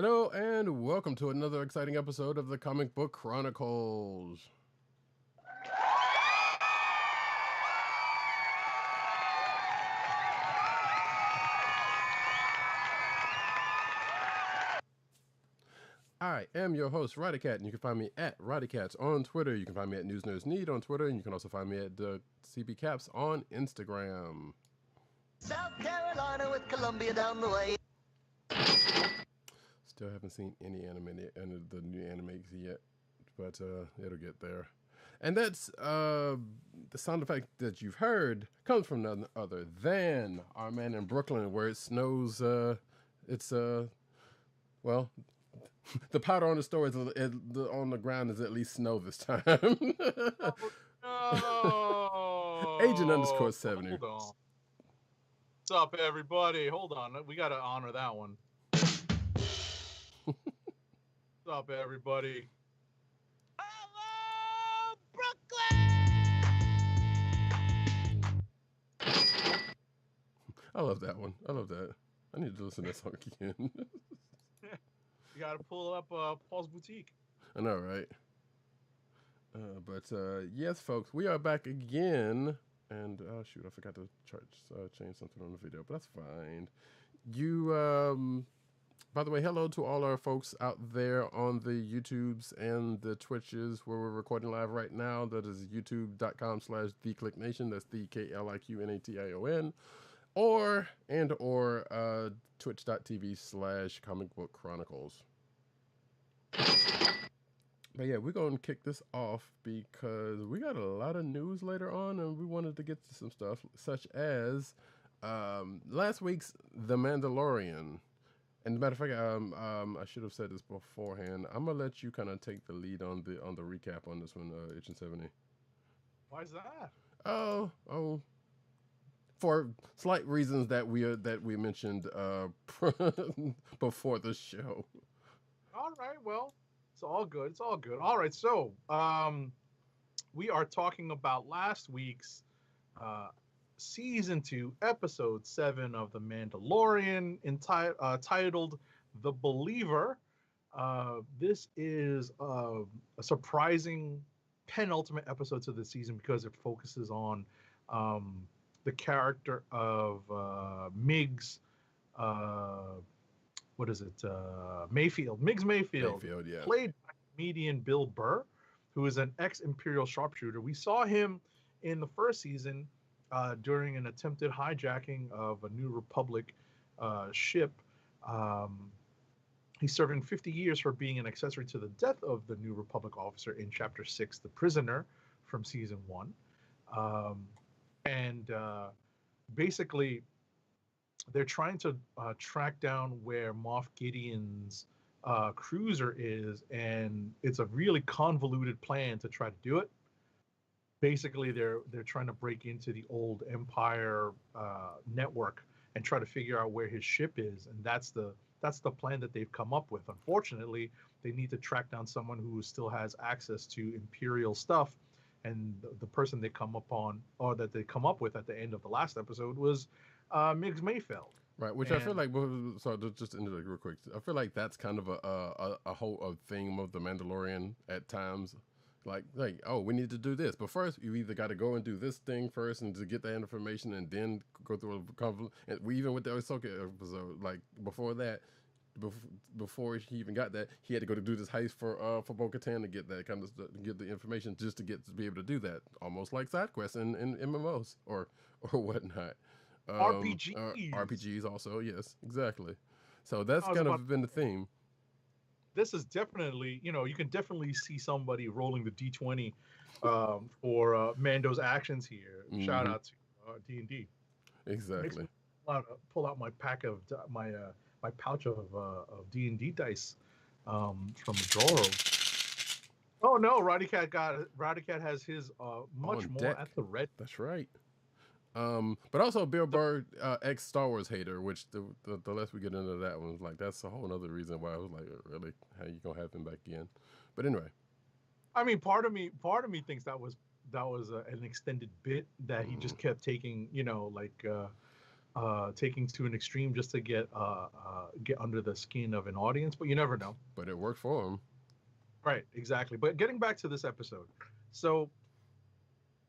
Hello and welcome to another exciting episode of the Comic Book Chronicles. I am your host, Roddycat, and you can find me at Roddycats on Twitter. You can find me at News Nerds Need on Twitter, and you can also find me at the CB Caps on Instagram. South Carolina with Columbia down the way. Still haven't seen any the new animes yet, but it'll get there. And that's the sound effect that you've heard comes from none other than our man in Brooklyn, where it snows. Well, the powder on the store is on the ground is at least snow this time. Oh, no. Agent _70. Hold on. What's up, everybody? Hold on. We got to honor that one. What's up, everybody? Hello, Brooklyn! I love that one. I love that. I need to listen to that song again. You got to pull up Paul's Boutique. I know, right? But yes, folks, we are back again. And shoot, I forgot to change something on the video, but that's fine. By the way, hello to all our folks out there on the YouTubes and the Twitches where we're recording live right now. That is youtube.com/theclicknation. That's TheKlickNation. Or twitch.tv/Comic Book Chronicles. But yeah, we're going to kick this off because we got a lot of news later on, and we wanted to get to some stuff such as last week's The Mandalorian. And as a matter of fact, I should have said this beforehand. I'm gonna let you kind of take the lead on the recap on this one, Agent 70. Why is that? Oh, for slight reasons that we mentioned before the show. All right, well, it's all good. It's all good. All right, so we are talking about last week's Season 2, Episode 7 of The Mandalorian, titled The Believer. This is a surprising penultimate episode to the season because it focuses on the character of Miggs, Mayfield. Miggs Mayfield, yeah. Played by comedian Bill Burr, who is an ex-Imperial sharpshooter. We saw him in the first season during an attempted hijacking of a New Republic ship. He's serving 50 years for being an accessory to the death of the New Republic officer in Chapter 6, The Prisoner, from Season 1. Basically, they're trying to track down where Moff Gideon's cruiser is, and it's a really convoluted plan to try to do it. Basically, they're trying to break into the old Empire network and try to figure out where his ship is, and that's the plan that they've come up with. Unfortunately, they need to track down someone who still has access to Imperial stuff, and the person they come up with at the end of the last episode was Miggs Mayfield. Right, which I feel like, so just to interrupt real quick, I feel like that's kind of a whole theme of The Mandalorian at times. Like, oh, we need to do this, but first you either got to go and do this thing first and to get that information, and then go through a convoluted. And we even with the Ahsoka episode, like before that, before he even got that, he had to go to do this heist for Bo-Katan to get that kind of stuff, to get the information just to be able to do that, almost like side quests in MMOs or whatnot. RPGs also, yes, exactly. So that's kind of been the theme. This is definitely, you can definitely see somebody rolling the D20 for Mando's actions here. Mm-hmm. Shout out to D&D. Exactly. Pull out my pack of my pouch of D&D dice from the drawer. Oh no, Roddycat has his much more deck. At the red. That's right. But also Bill Burr, ex-Star Wars hater, which the less we get into that one, like that's a whole other reason why I was like, really, how you gonna have him back again? But anyway, I mean, part of me thinks that was an extended bit that he just kept taking, taking to an extreme just to get under the skin of an audience, but you never know. But it worked for him. Right, exactly. But getting back to this episode, so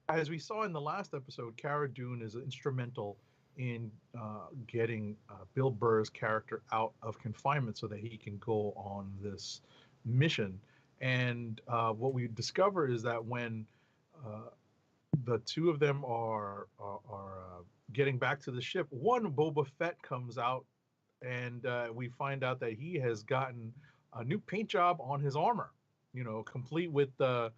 as we saw in the last episode, Cara Dune is instrumental in getting Bill Burr's character out of confinement so that he can go on this mission. And what we discover is that when the two of them are getting back to the ship, one Boba Fett comes out, and we find out that he has gotten a new paint job on his armor. Complete with the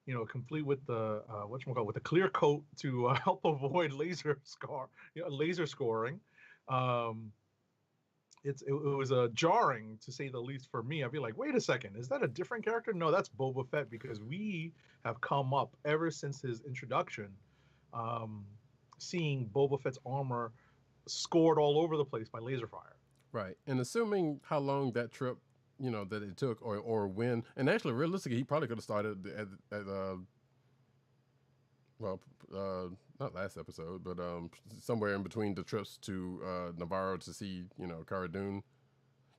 whatchamacallit, with a clear coat to help avoid laser scoring. It was jarring, to say the least, for me. I'd be like, wait a second, is that a different character? No, that's Boba Fett, because we have come up ever since his introduction, seeing Boba Fett's armor scored all over the place by laser fire. Right, and assuming how long that trip, that it took, or when, and actually, realistically, he probably could have started at not last episode, but somewhere in between the trips to Navarro to see, Cara Dune.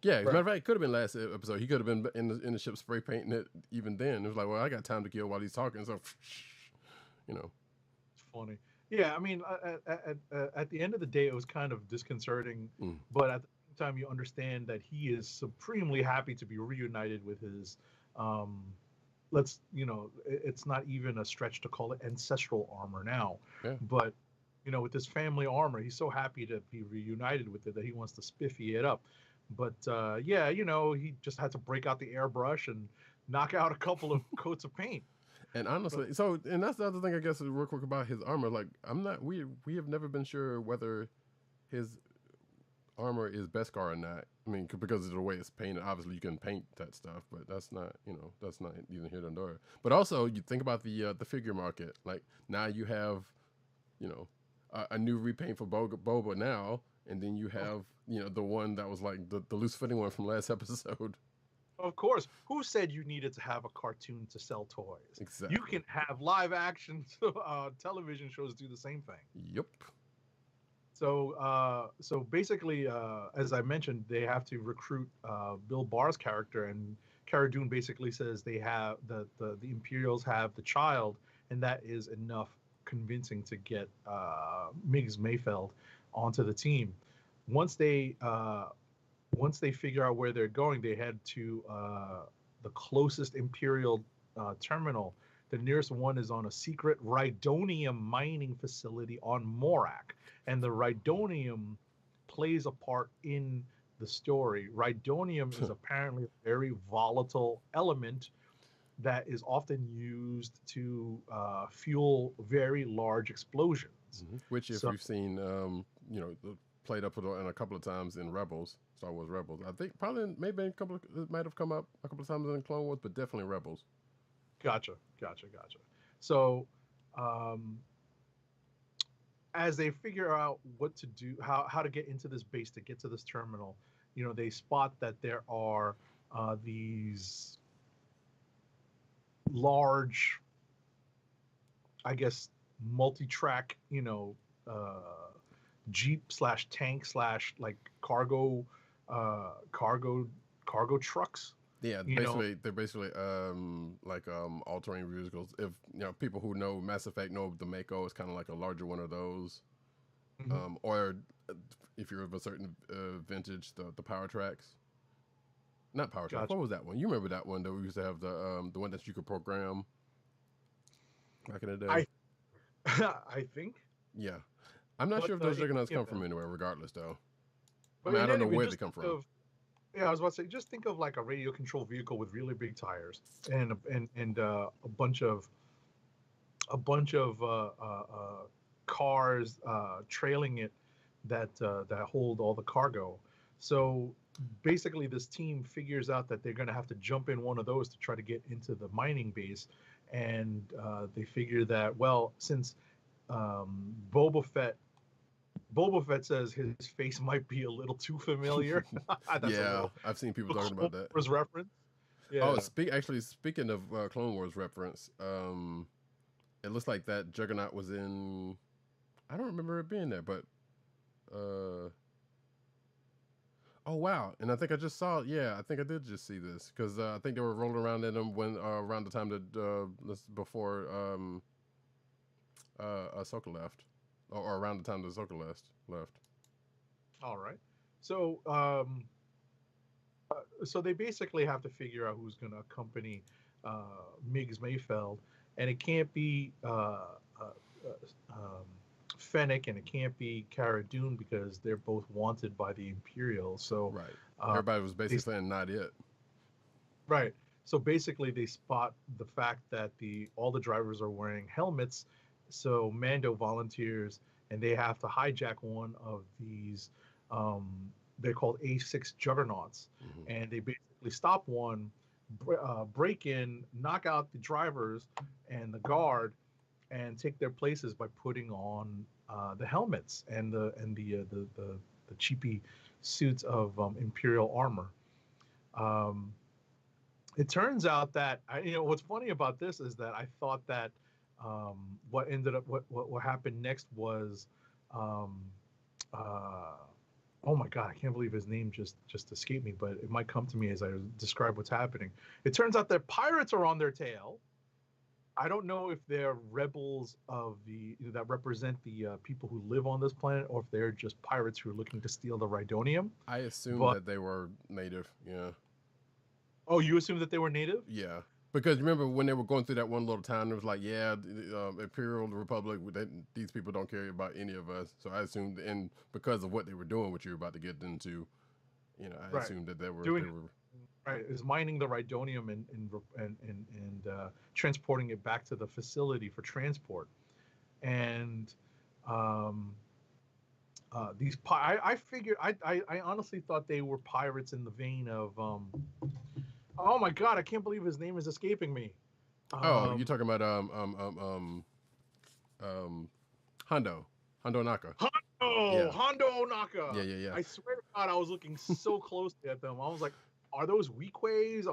Yeah, as a matter of fact, it could have been last episode. He could have been in the ship spray painting it even then. It was like, well, I got time to kill while he's talking, so, It's funny. Yeah, I mean, at the end of the day, it was kind of disconcerting, but at the same time, you understand that he is supremely happy to be reunited with his, it's not even a stretch to call it ancestral armor now, but, with his family armor, he's so happy to be reunited with it that he wants to spiffy it up. But, he just had to break out the airbrush and knock out a couple of coats of paint. And honestly, and that's the other thing, I guess, real quick about his armor. Like, we have never been sure whether his armor is Beskar or not. I mean, because of the way it's painted. Obviously, you can paint that stuff, but that's not even here nor there. But also, you think about the figure market. Like, now you have, a new repaint for Boba now, and then you have, the one that was like the loose fitting one from last episode. Of course. Who said you needed to have a cartoon to sell toys? Exactly. You can have live action television shows do the same thing. Yep. So basically, as I mentioned, they have to recruit Bill Barr's character, and Cara Dune basically says they have the Imperials have the child, and that is enough convincing to get Migs Mayfeld onto the team. Once they figure out where they're going, they head to the closest Imperial terminal. The nearest one is on a secret Rhydonium mining facility on Morak. And the Rhydonium plays a part in the story. Rhydonium is apparently a very volatile element that is often used to fuel very large explosions. Which, if you've seen, played up in a couple of times in Rebels, Star Wars Rebels. I think probably maybe it might have come up a couple of times in Clone Wars, but definitely Rebels. Gotcha. So, as they figure out what to do, how to get into this base, to get to this terminal, they spot that there are these large, I guess, multi-track, Jeep / tank / like cargo trucks. Yeah, they're basically all-terrain vehicles. If people who know Mass Effect know the Mako is kind of like a larger one of those, or if you're of a certain vintage, the Power Tracks. Not Power Tracks. What was that one? You remember that one that we used to have the one that you could program back in the day? I think. Yeah, I'm not sure if those juggernauts come from anywhere. Regardless, though, I don't know where they come from. Yeah, I was about to say, just think of like a radio control vehicle with really big tires and a bunch of cars trailing it that hold all the cargo. So basically, this team figures out that they're going to have to jump in one of those to try to get into the mining base, and they figure that, well, since Boba Fett says his face might be a little too familiar. I've seen people talking about that. Clone Wars reference. Yeah. Oh, speaking of Clone Wars reference, it looks like that Juggernaut was in. I don't remember it being there, but Oh wow! And I think I just saw. Yeah, I think I did just see this because I think they were rolling around in them when around the time that before Ahsoka left, or around the time that Ahsoka left. All right. So so they basically have to figure out who's going to accompany Miggs Mayfeld, and it can't be Fennec and it can't be Cara Dune because they're both wanted by the Imperials. So Right. Everybody was basically saying not it. right. So basically, they spot the fact that all the drivers are wearing helmets. So Mando volunteers, and they have to hijack one of these. They're called A6 juggernauts, and they basically stop one, break in, knock out the drivers and the guard, and take their places by putting on the helmets and the cheapy suits of Imperial armor. It turns out that what's funny about this is that I thought that what happened next was oh my god, I can't believe his name just escaped me, but it might come to me as I describe what's happening. It turns out that pirates are on their tail. I don't know if they're rebels of that represent the people who live on this planet, or if they're just pirates who are looking to steal the Rhydonium. I assumed that they were native. Yeah. Oh, you assumed that they were native? Yeah. Because remember when they were going through that one little town, it was like, yeah, Imperial Republic, these people don't care about any of us. So I assumed, and because of what they were doing, what you were about to get into, I assumed that they were right, is mining the Rhydonium and transporting it back to the facility for transport. And I figured, I honestly thought they were pirates in the vein of oh my god, I can't believe his name is escaping me. You're talking about Hondo Naka. Hondo Naka. Yeah. I swear to God, I was looking so closely at them. I was like, are those Weequays?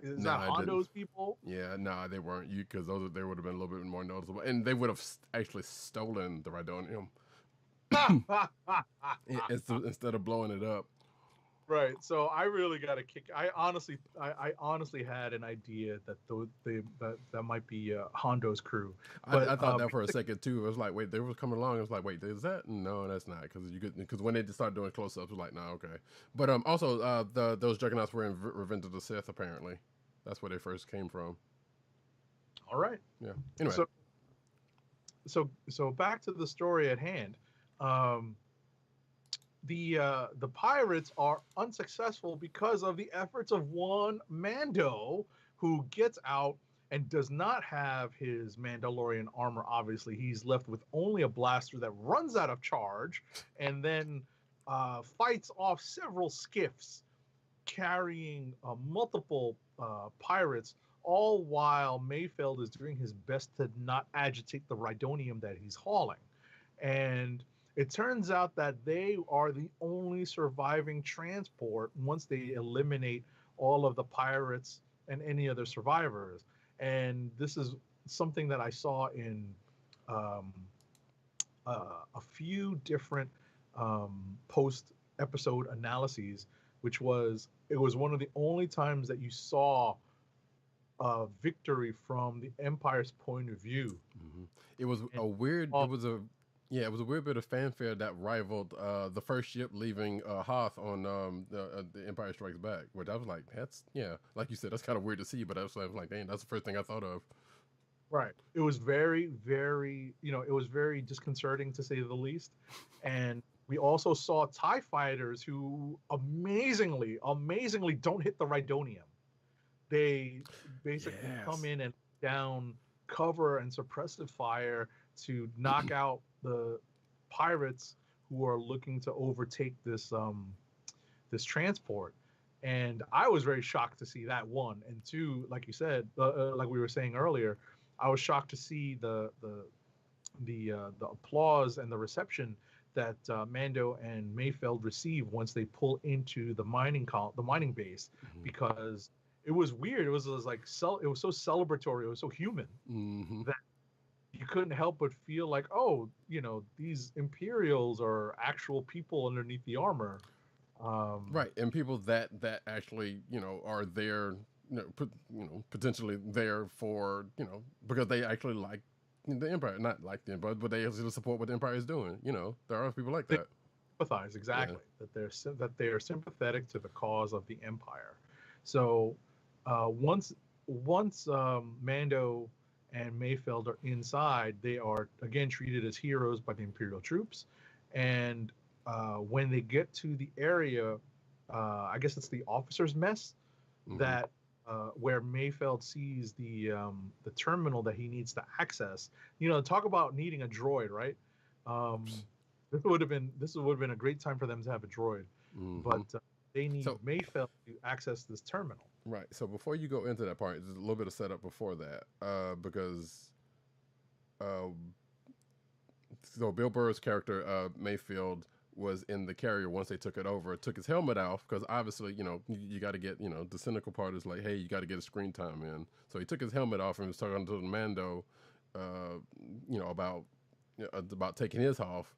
Is that Hondo's people? Yeah, no, they weren't. Because they would have been a little bit more noticeable, and they would have actually stolen the Rhydonium instead of blowing it up. Right. So I really got a kick. I honestly had an idea that that might be Hondo's crew. But I thought that for a second too. It was like, wait, they were coming along. It was like, wait, is that? No, that's not. Because when they started doing close ups, it was like, no, okay. But also those juggernauts were in Revenge of the Sith. Apparently, that's where they first came from. All right. Yeah. Anyway. So back to the story at hand. The pirates are unsuccessful because of the efforts of one Mando, who gets out and does not have his Mandalorian armor. Obviously, he's left with only a blaster that runs out of charge, and then fights off several skiffs carrying multiple pirates, all while Mayfeld is doing his best to not agitate the Rhydonium that he's hauling. And it turns out that they are the only surviving transport once they eliminate all of the pirates and any other survivors. And this is something that I saw in a few different post-episode analyses, which was one of the only times that you saw victory from the Empire's point of view. Mm-hmm. It was a weird bit of fanfare that rivaled the first ship leaving Hoth on the Empire Strikes Back, which I was like, like you said, that's kind of weird to see, but I was like, dang, that's the first thing I thought of. Right. It was very, very, it was very disconcerting to say the least. And we also saw TIE fighters who amazingly don't hit the Rhydonium. They basically come in and down cover and suppressive fire to knock out the pirates who are looking to overtake this transport. And I was very shocked to see that, one. And two, like you said, like we were saying earlier, I was shocked to see the applause and the reception that Mando and Mayfeld receive once they pull into the mining base, because it was weird. It was like it was so celebratory. It was so human that you couldn't help but feel like, oh, these Imperials are actual people underneath the armor. Right, and people that actually are there, potentially there for because they actually like the Empire, not like the Empire, but they actually support what the Empire is doing. There are people like They that. sympathize exactly that they are sympathetic to the cause of the Empire. So once Mando and Mayfeld are inside, they are again treated as heroes by the Imperial troops, and when they get to the area, I guess it's the officers' mess Mm-hmm. that where Mayfeld sees the terminal that he needs to access. Talk about needing a droid, right? Um, this would have been a great time for them to have a droid, Mm-hmm. but they need So Mayfeld to access this terminal. right, so before you go into that part, there's a little bit of setup before that, because uh, so Bill Burr's character Mayfield was in the carrier once they took it over. Took his helmet off because obviously you got to get the cynical part is like, hey, you got to get a screen time in. So he took his helmet off and was talking to the Mando, about about taking his off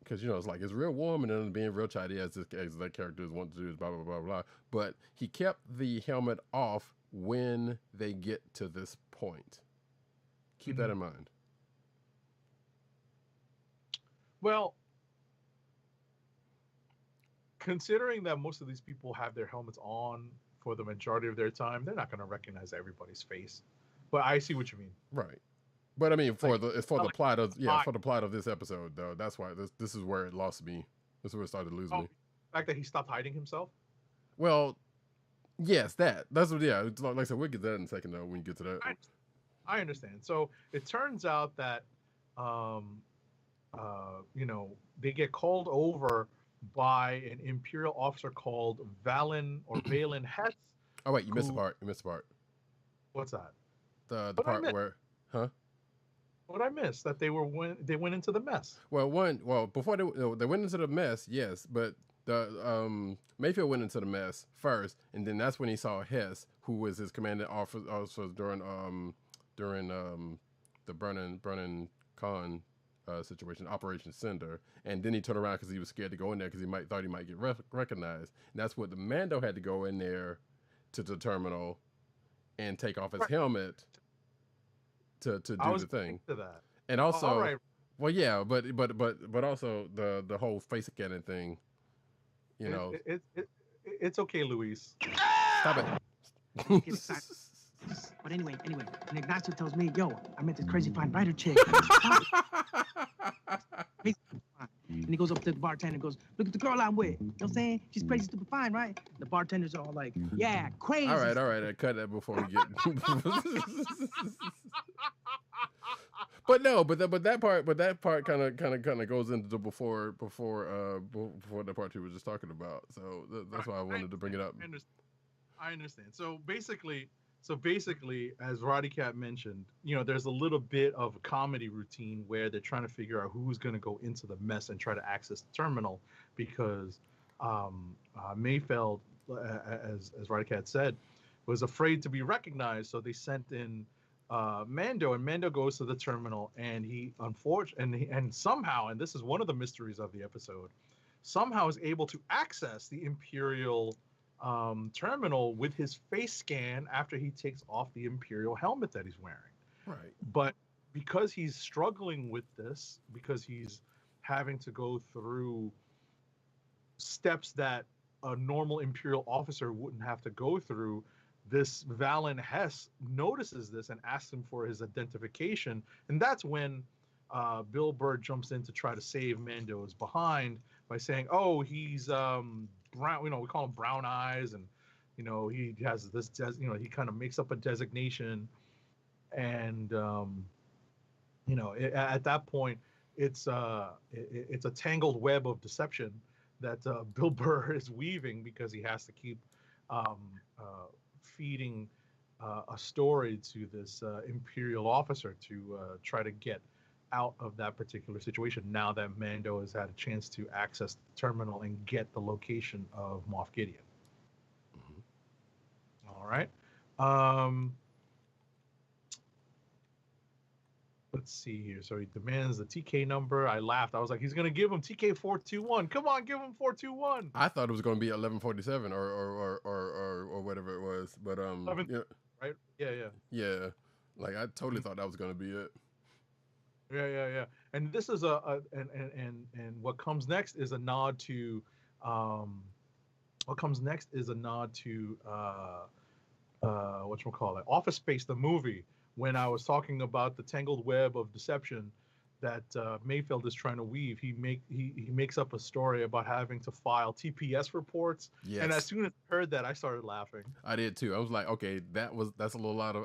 because it's like it's real warm and then being real chatty as that character is want to do is blah blah blah blah. But he kept the helmet off when they get to this point. Keep that in mind. Well, considering that most of these people have their helmets on for the majority of their time, they're not going to recognize everybody's face. But I see what you mean. Right. But I mean, Like, it's for the like plot of for the plot of this episode though. That's why this is where it lost me. This is where it started to lose me. The fact that he stopped hiding himself. Well, yes, that's what. Yeah, like I said, we'll get that in a second though when you get to that. I understand. So it turns out that, they get called over by an Imperial officer called Valen Hess. Oh wait, you missed a part. You missed a part. What's that? The What part where, huh? What I missed that they went into the mess. Well, before they went into the mess, yes, but the Mayfield went into the mess first, and then that's when he saw Hess, who was his commanding officer during the Brennan Khan situation, Operation Cinder, and then he turned around because he was scared to go in there because thought he might get recognized, and that's what the Mando had to go in there to the terminal and take off his helmet to do the thing. To that. And also, all right. well, yeah, but also the whole face scanning thing, It's okay, Luis. Stop it. But anyway, and Ignacio tells me, yo, I met this crazy fine writer chick. And he goes up to the bartender and goes, look at the girl I'm with. You know what I'm saying? She's crazy, stupid fine, right? The bartender's all like, yeah, crazy. All right. I cut that before we get. But no, but that part kind of goes into the before the part you were just talking about. So that's why I wanted to bring it up. I understand. So basically, as Roddy Cat mentioned, there's a little bit of a comedy routine where they're trying to figure out who's going to go into the mess and try to access the terminal because Mayfeld, as Roddy Cat said, was afraid to be recognized, so they sent in Mando, and Mando goes to the terminal, and he and somehow, and this is one of the mysteries of the episode, somehow is able to access the Imperial terminal with his face scan after he takes off the Imperial helmet that he's wearing. Right. But because he's struggling with this, because he's having to go through steps that a normal Imperial officer wouldn't have to go through, this Valen Hess notices this and asks him for his identification. And that's when Bill Burr jumps in to try to save Mando's behind by saying, oh, he's brown, we call him Brown Eyes. And, he has this, he kind of makes up a designation. And, at that point, it's a tangled web of deception that Bill Burr is weaving because he has to keep feeding a story to this Imperial officer to try to get out of that particular situation now that Mando has had a chance to access the terminal and get the location of Moff Gideon. Mm-hmm. All right. let's see here. So he demands the TK number. I laughed. I was like, he's gonna give him TK 421. Come on, give him 421. I thought it was going to be 1147 or whatever it was, but 11, yeah, right? Yeah, yeah. yeah, like I totally thought that was going to be it. Yeah. And this is and what comes next is a nod to whatchamacallit, Office Space, the movie, when I was talking about the tangled web of deception that Mayfield is trying to weave. He makes up a story about having to file TPS reports. Yes. And as soon as I heard that, I started laughing. I did too. I was like, okay, that's a little out of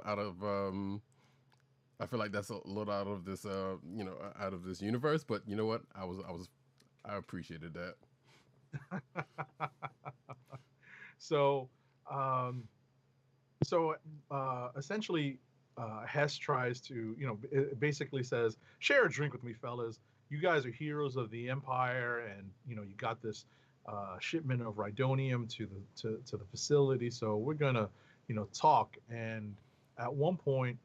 I feel like that's a little out of this out of this universe, but you know what? I appreciated that. So essentially, Hess tries to, it basically says, share a drink with me, fellas. You guys are heroes of the Empire, and you got this shipment of rhydonium to the facility. So we're gonna, talk. And at one point,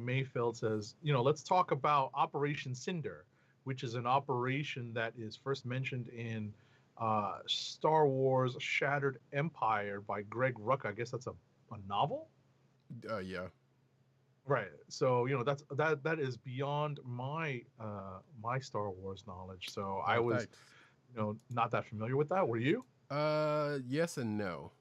Mayfield says, let's talk about Operation Cinder, which is an operation that is first mentioned in Star Wars Shattered Empire by Greg Rucka. I guess that's a novel. Yeah. Right. So that is beyond my my Star Wars knowledge. So I was not that familiar with that. Were you? Yes and no.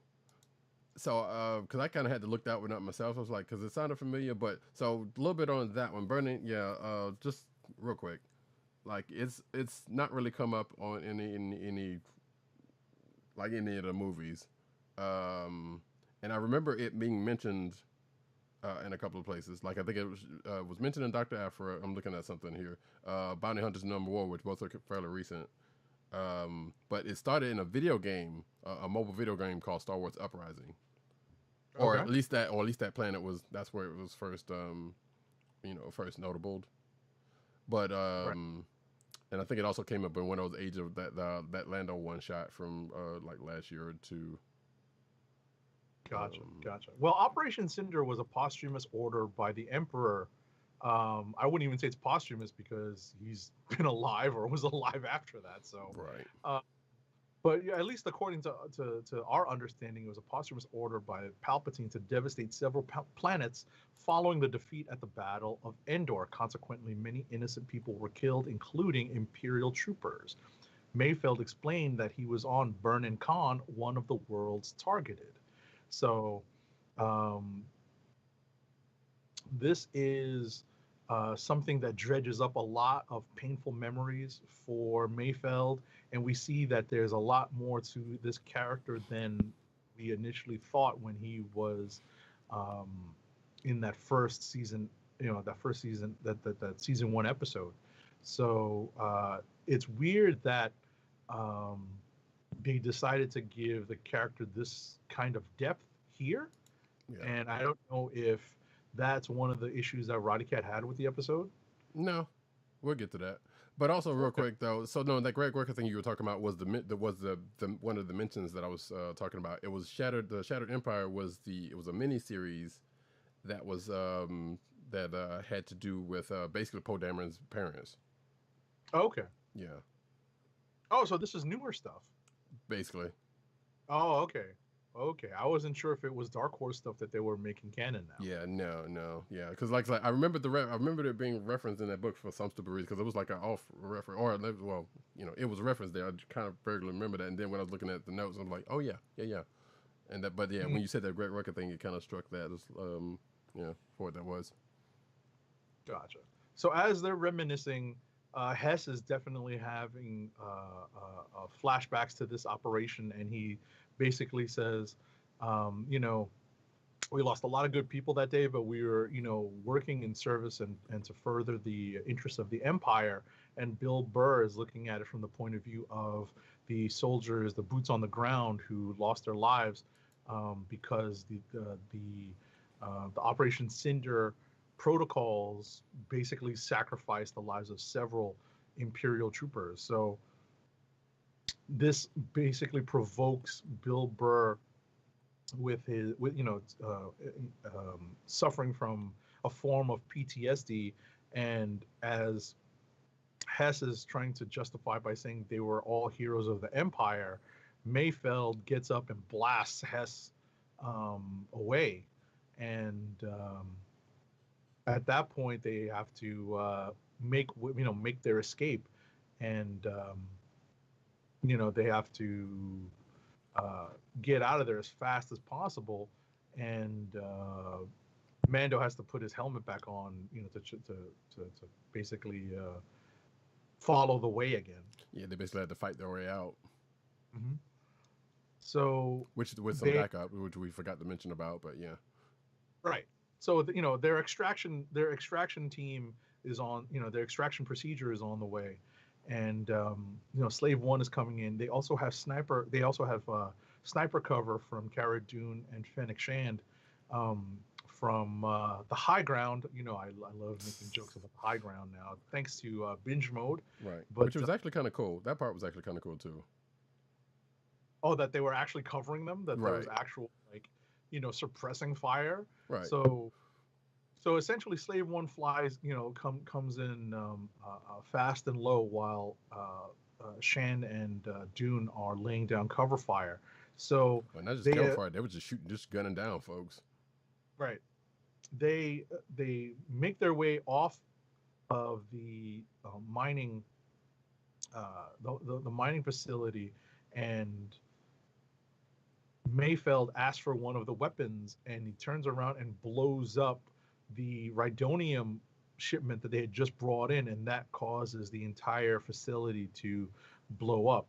So because I kind of had to look that one up myself. I was like, because it sounded familiar, but so a little bit on that one. Burning, yeah. Just real quick, like it's not really come up on any like any of the movies. And I remember it being mentioned in a couple of places. Like I think it was mentioned in Dr. Aphra. I'm looking at something here. Bounty Hunters #1, which both are fairly recent. But it started in a video game, a mobile video game called Star Wars Uprising. Or Okay. at least that planet that's where it was first first notable. But Right. and I think it also came up in one of those Age of that Lando one shot from like last year or two. Gotcha. Well, Operation Cinder was a posthumous order by the Emperor. I wouldn't even say it's posthumous because he's been alive or was alive after that. So, Right. but yeah, at least according to our understanding, it was a posthumous order by Palpatine to devastate several planets following the defeat at the Battle of Endor. Consequently, many innocent people were killed, including Imperial troopers. Mayfield explained that he was on Burnin Khan, one of the worlds targeted. So, this is something that dredges up a lot of painful memories for Mayfield, and we see that there's a lot more to this character than we initially thought when he was in that first season. That season 1 episode. So it's weird that they decided to give the character this kind of depth here. Yeah. And I don't know if that's one of the issues that Roddy Cat had with the episode. No, we'll get to that. But also, real quick though, so no, that Greg Rucka thing you were talking about was the one of the mentions that I was talking about. It was Shattered. The Shattered Empire was it was a mini series that was that had to do with basically Poe Dameron's parents. Okay. Yeah. Oh, so this is newer stuff. Basically. Oh, okay. Okay, I wasn't sure if it was Dark Horse stuff that they were making canon now. Yeah, no, yeah, because like I remember I remember it being referenced in that book for some stupid reason because it was like an off reference, or well, it was referenced there. I kind of vaguely remember that, and then when I was looking at the notes, I'm like, oh yeah, and that, but yeah, when you said that Greg Rucka thing, it kind of struck that as for what that was. Gotcha. So as they're reminiscing, Hess is definitely having flashbacks to this operation, and he basically says, we lost a lot of good people that day, but we were, working in service and to further the interests of the Empire. And Bill Burr is looking at it from the point of view of the soldiers, the boots on the ground who lost their lives because the Operation Cinder protocols basically sacrificed the lives of several Imperial troopers. So this basically provokes Bill Burr with suffering from a form of PTSD. And as Hess is trying to justify by saying they were all heroes of the Empire, Mayfeld gets up and blasts Hess away. And at that point, they have to make their escape, and they have to get out of there as fast as possible. And Mando has to put his helmet back on, to basically follow the way again. Yeah, they basically had to fight their way out. Mm-hmm. So, with some backup, which we forgot to mention about, but yeah. Right. So their extraction team is on. Their extraction procedure is on the way, and Slave One is coming in. They also have sniper. They also have sniper cover from Cara Dune and Fennec Shand. From the high ground. I love making jokes about the high ground now, thanks to binge mode. Right. But, which was actually kind of cool. That part was actually kind of cool too. Oh, that they were actually covering them. That there was actual suppressing fire. Right. So essentially, Slave One flies. Comes in fast and low while Shan and Dune are laying down cover fire. So not just cover fire. They were just shooting, just gunning down folks. Right. They make their way off of the mining the mining facility, and Mayfeld asks for one of the weapons, and he turns around and blows up the Rhydonium shipment that they had just brought in, and that causes the entire facility to blow up.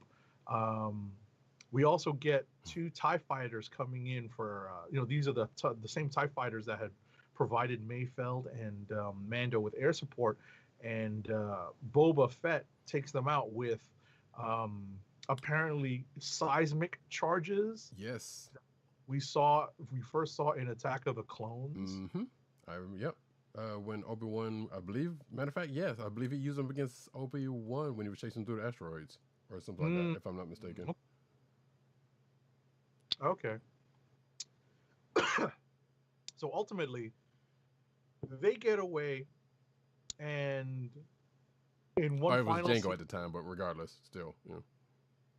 We also get 2 TIE fighters coming in for, these are the same TIE fighters that had provided Mayfeld and Mando with air support, and Boba Fett takes them out with apparently seismic charges. Yes. We first saw in Attack of the Clones. Mm-hmm. Yep. When Obi-Wan, I believe, matter of fact, yes, I believe he used them against Obi-Wan when he was chasing through the asteroids or something like that, if I'm not mistaken. Okay. So ultimately, they get away, and in one it was final Django scene, at the time, but regardless, still,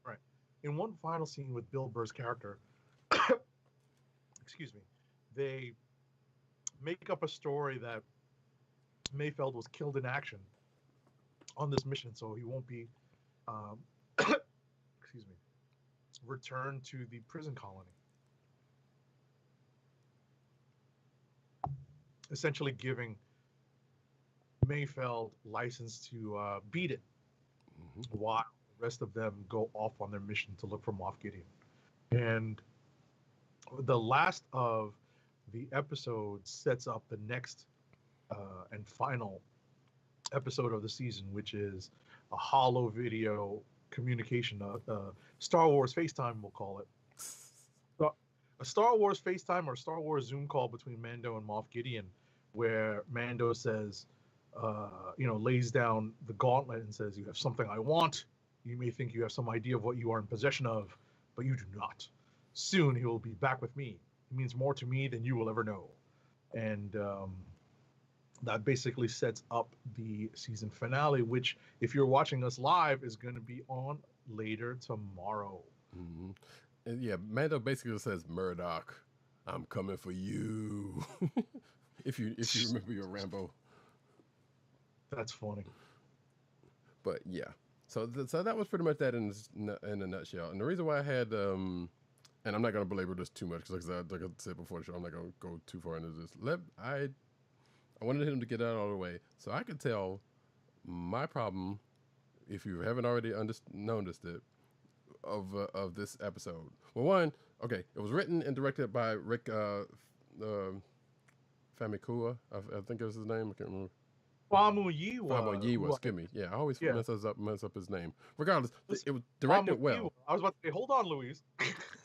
right. In one final scene with Bill Burr's character, excuse me, they make up a story that Mayfeld was killed in action on this mission, so he won't be, excuse me, returned to the prison colony. Essentially giving Mayfeld license to beat it, while the rest of them go off on their mission to look for Moff Gideon. And the last of the episode sets up the next and final episode of the season, which is a holo video communication, Star Wars FaceTime, we'll call it. A Star Wars FaceTime or Star Wars Zoom call between Mando and Moff Gideon, where Mando says, lays down the gauntlet and says, "You have something I want. You may think you have some idea of what you are in possession of, but you do not. Soon he will be back with me. He means more to me than you will ever know." And that basically sets up the season finale, which, if you're watching us live, is going to be on later tomorrow. Mm-hmm. And yeah, Mando basically says, "Murdoch, I'm coming for you." if you remember your Rambo. That's funny. But yeah, so that was pretty much that in a nutshell. And the reason why I had and I'm not going to belabor this too much because like I said before the show, I'm not going to go too far into this. I wanted him to get that all the way so I could tell my problem, if you haven't already noticed it, of this episode. Well, one, okay, it was written and directed by Rick Famikua. I think it was his name. I can't remember. Famuyiwa, excuse me. Yeah, I always mess up his name. Regardless, it was directed well. I was about to say, hold on, Luis.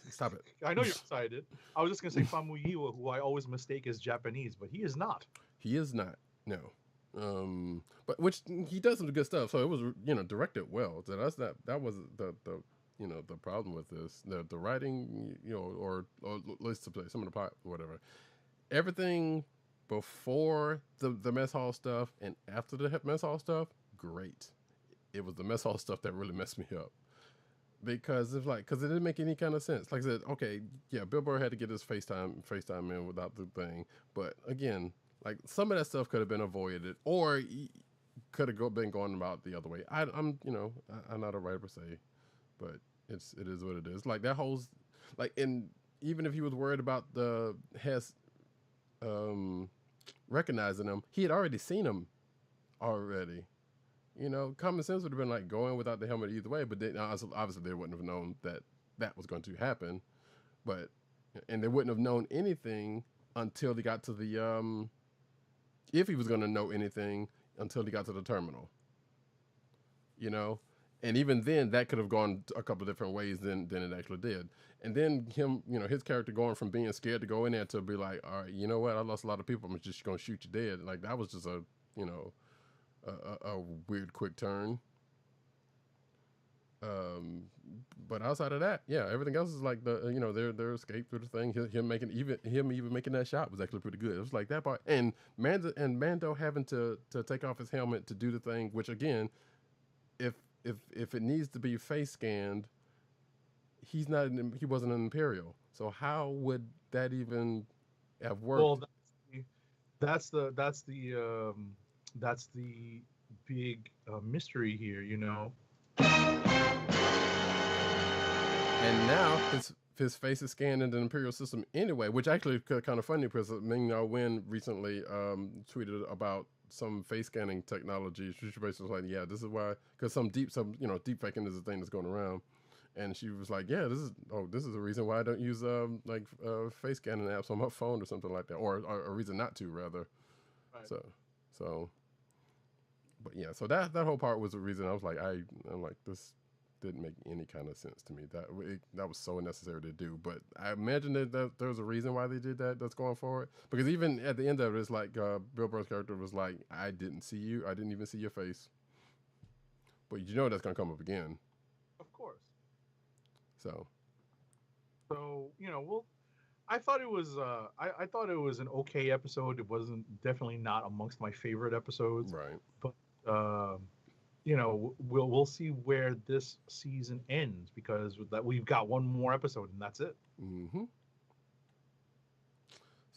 Stop it. I know you're excited. I was just going to say Famuyiwa, who I always mistake as Japanese, but he is not. He is not, no. But which he does some good stuff. So it was, directed well. So that was the problem with this. The writing, or let's say some of the plot, whatever. Everything before the mess hall stuff and after the mess hall stuff, great. It was the mess hall stuff that really messed me up. Because it's like, because it didn't make any kind of sense. Like I said, okay, yeah, Bill Burr had to get his FaceTime in without the thing. But again, like some of that stuff could have been avoided, or could have been going about the other way. I'm not a writer per se, but it is what it is. Like that whole, like, and even if he was worried about the Hess recognizing him, he had already seen him already. Common sense would have been like going without the helmet either way, but then obviously they wouldn't have known that was going to happen. And they wouldn't have known anything until they got to the, if he was going to know anything until he got to the terminal. And even then that could have gone a couple of different ways than it actually did. And then him, his character going from being scared to go in there to be like, all right, you know what? I lost a lot of people. I'm just going to shoot you dead. Like that was just a weird quick turn. But outside of that, yeah, everything else is like their escape through the thing. Him even making that shot was actually pretty good. It was like that part, and Mando having to take off his helmet to do the thing, which again, if it needs to be face scanned, he wasn't an Imperial, so how would that even have worked? Well, that's the big mystery here, And now his face is scanned in the Imperial system anyway, which actually is kind of funny because Ming-Na Wen recently tweeted about some face scanning technology. She basically was like, yeah, this is why, because deep faking is a thing that's going around. And she was like, yeah, this is a reason why I don't use face scanning apps on my phone or something like that, or a reason not to, rather. Right. So, but yeah, so that whole part was the reason I was like, I'm like, this didn't make any kind of sense to me. That was so unnecessary to do. But I imagine that there's a reason why they did that. That's going forward, because even at the end of it, it's like Bill Burr's character was like, I didn't see you. I didn't even see your face. But that's gonna come up again. Of course. So I thought it was I thought it was an okay episode. It wasn't definitely not amongst my favorite episodes. Right. But we'll see where this season ends, because we've got one more episode and that's it. Mm-hmm.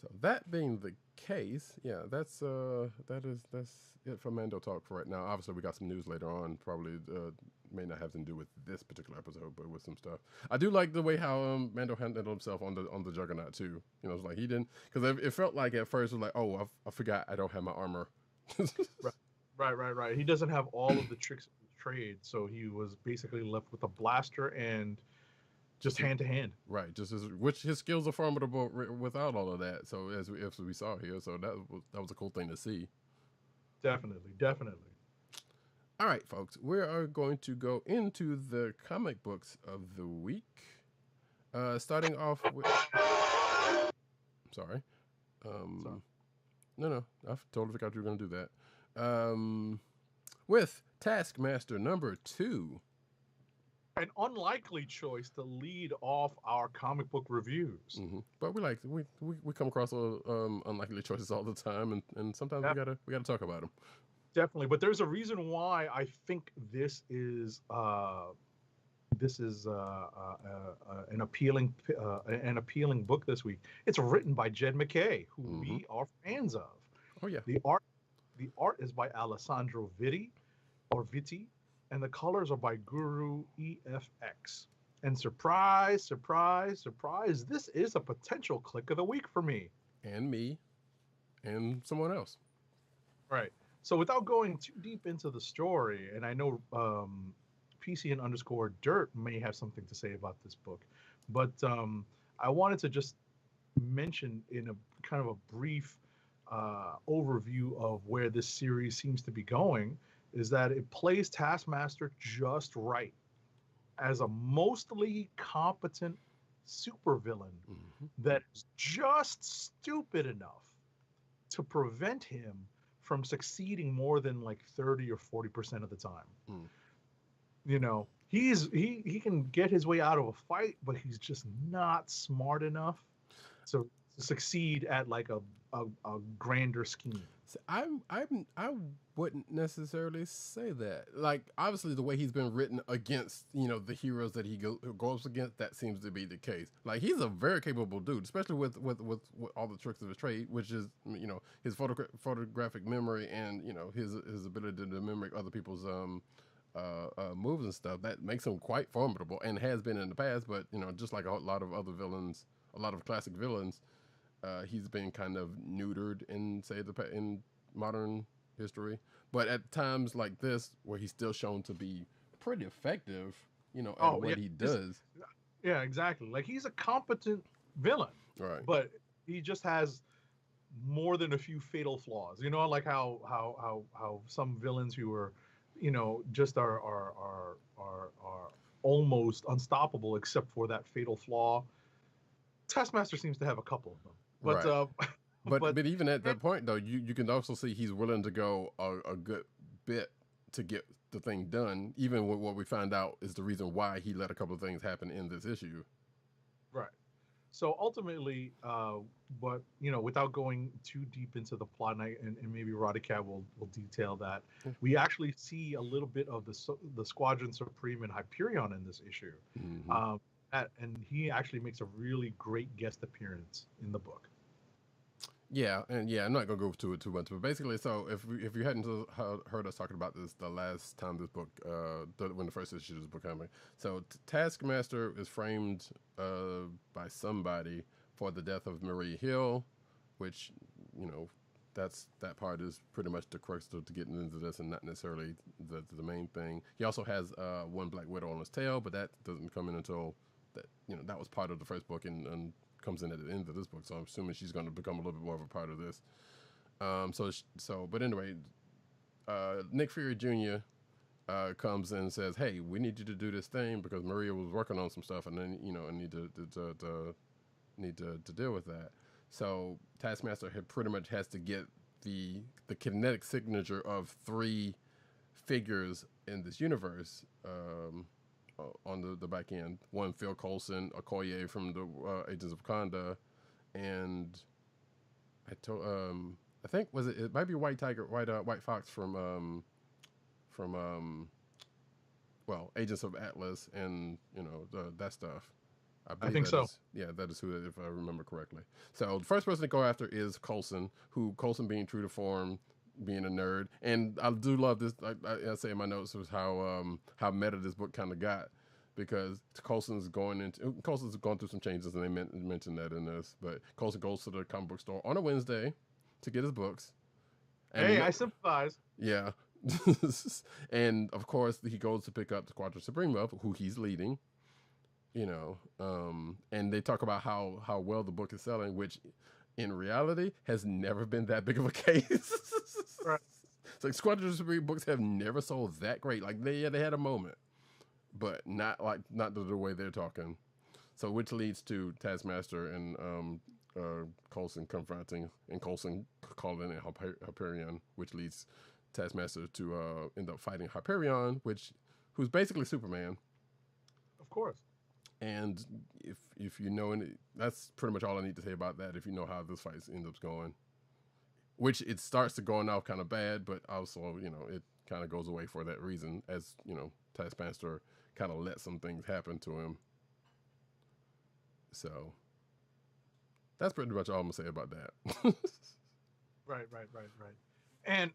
So that being the case, yeah, that's it for Mando talk for right now. Obviously, we got some news later on. Probably may not have to do with this particular episode, but with some stuff. I do like the way how Mando handled himself on the Juggernaut too. It's like he didn't, because it felt like at first it was like, oh, I forgot I don't have my armor. Right. He doesn't have all of the tricks of the trade, so he was basically left with a blaster and just hand to hand. Right. Which his skills are formidable without all of that. So as we saw here, so that was a cool thing to see. Definitely. All right, folks, we are going to go into the comic books of the week. Starting off with, sorry. No, I totally forgot you were going to do that. With Taskmaster number 2. An unlikely choice to lead off our comic book reviews. Mm-hmm. But we come across unlikely choices all the time, and sometimes we gotta talk about them. Definitely, but there's a reason why I think this is an appealing book this week. It's written by Jed MacKay, who we are fans of. Oh yeah. The art is by Alessandro Vitti, and the colors are by Guru EFX. And surprise, this is a potential click of the week for me. And me. And someone else. Right. So without going too deep into the story, and I know PC&_Dirt may have something to say about this book, but I wanted to just mention in a kind of a brief overview of where this series seems to be going, is that it plays Taskmaster just right as a mostly competent supervillain that is just stupid enough to prevent him from succeeding more than like 30 or 40% of the time. He can get his way out of a fight, but he's just not smart enough succeed at like a grander scheme. So I wouldn't necessarily say that. Like, obviously, the way he's been written against, the heroes that he goes against, that seems to be the case. Like, he's a very capable dude, especially with all the tricks of his trade, which is, his photographic memory and, his ability to mimic other people's moves and stuff. That makes him quite formidable and has been in the past. But, just like a lot of other villains, a lot of classic villains, he's been kind of neutered in, say, in modern history. But at times like this, where he's still shown to be pretty effective, at what he does. Yeah, exactly. Like, he's a competent villain, Right. but he just has more than a few fatal flaws. Like how some villains who are, just are almost unstoppable except for that fatal flaw. Taskmaster seems to have a couple of them. But right. but even at that point, though, you can also see he's willing to go a good bit to get the thing done, even with what we find out is the reason why he let a couple of things happen in this issue. Right. So ultimately, but without going too deep into the plot, and maybe Rodicat will detail that, we actually see a little bit of the Squadron Supreme and Hyperion in this issue. Mm-hmm. And he actually makes a really great guest appearance in the book. Yeah, and I'm not gonna go into it too much, but basically, so if you hadn't heard us talking about this the last time this book, when the first issue of this book came out, so Taskmaster is framed by somebody for the death of Maria Hill, which that part is pretty much the crux to getting into this, and not necessarily the main thing. He also has one Black Widow on his tail, but that doesn't come in until that was part of the first book and comes in at the end of this book, so I'm assuming she's going to become a little bit more of a part of this. But anyway, Nick Fury Jr. Comes in and says, "Hey, we need you to do this thing because Maria was working on some stuff, and then I need to deal with that." So Taskmaster pretty much has to get the kinetic signature of 3 figures in this universe. On the back end, one Phil Coulson, Okoye from the Agents of Wakanda, and I think it might be White Fox from Agents of Atlas, and that stuff. I think so. That is who, if I remember correctly. So the first person to go after is Coulson, Coulson being true to form, being a nerd, and I do love this. I say in my notes was how meta this book kind of got, because Coulson's going through some changes, and they mentioned that in this. But Coulson goes to the comic book store on a Wednesday to get his books. And I sympathize. Yeah, and of course he goes to pick up the Squadron Supreme up, who he's leading. And they talk about how well the book is selling, which in reality has never been that big of a case. Right. It's like Squadron Supreme books have never sold that great. Like they had a moment, but not the way they're talking. So which leads to Taskmaster and Coulson confronting, and Coulson calling in Hyperion, which leads Taskmaster to end up fighting Hyperion, who's basically Superman. Of course. And if you know, that's pretty much all I need to say about that. If you know how this fight ends up going, which it starts to going off kind of bad, but also it kind of goes away for that reason, as Taskmaster kind of let some things happen to him. So that's pretty much all I'm gonna say about that. Right. And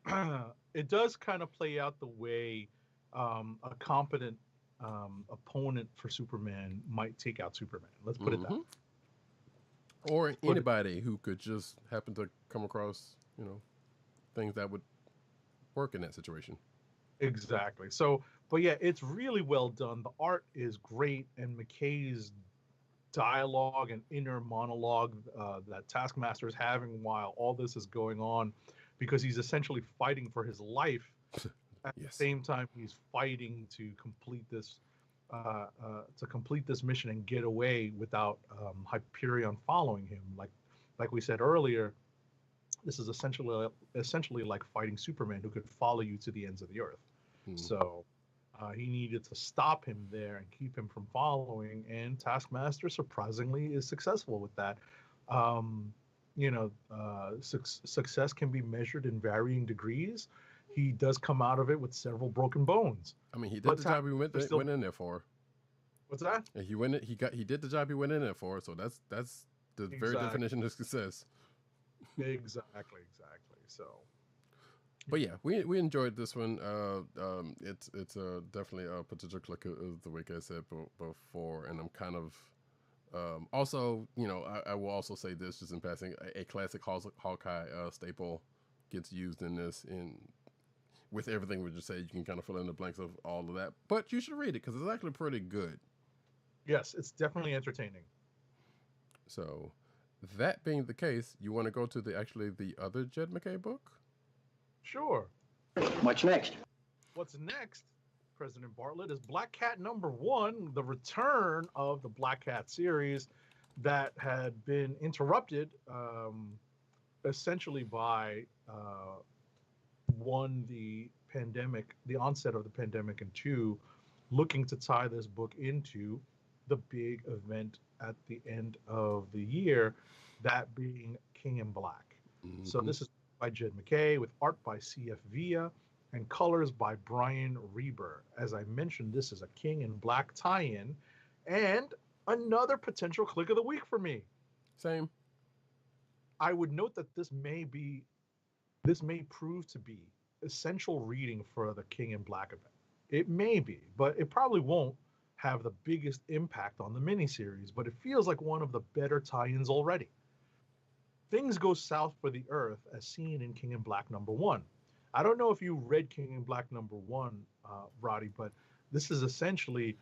it does kind of play out the way a competent opponent for Superman might take out Superman. Let's put it that way. Or anybody who could just happen to come across, things that would work in that situation. Exactly. So, but yeah, it's really well done. The art is great, and McKay's dialogue and inner monologue that Taskmaster is having while all this is going on, because he's essentially fighting for his life. At the same time, he's fighting to complete this mission and get away without Hyperion following him. Like we said earlier, this is essentially like fighting Superman, who could follow you to the ends of the earth. So he needed to stop him there and keep him from following, and Taskmaster surprisingly is successful with that. Um, success can be measured in varying degrees. He does come out of it with several broken bones. I mean, he did But the job he went still, went in there for. what's that? And he did the job he went in there for. So that's the very Exactly. definition of success. Exactly. So, But yeah, we enjoyed this one. It's definitely a potential click of the week, I said before, and I'm kind of also, I will also say this just in passing, a classic Hawkeye staple gets used in this, in with everything we just said. You can kind of fill in the blanks of all of that, but you should read it because it's actually pretty good. yes, it's definitely entertaining. So, that being the case, you want to go to the other Jed MacKay book? Sure. What's next? What's next, President Bartlett, is Black Cat #1, the return of the Black Cat series that had been interrupted essentially by one, the pandemic, the onset of the pandemic, and two, looking to tie this book into the big event at the end of the year, that being King in Black. Mm-hmm. So this is by Jed MacKay with art by C.F. Villa and colors by Brian Reber. As I mentioned, this is a King in Black tie-in and another potential click of the week for me. Same. I would note that this may prove to be essential reading for the King in Black event. It may be, but it probably won't have the biggest impact on the miniseries, but it feels like one of the better tie-ins already. Things go south for the Earth as seen in King in Black #1. I don't know if you read King in Black #1, Roddy, but this is essentially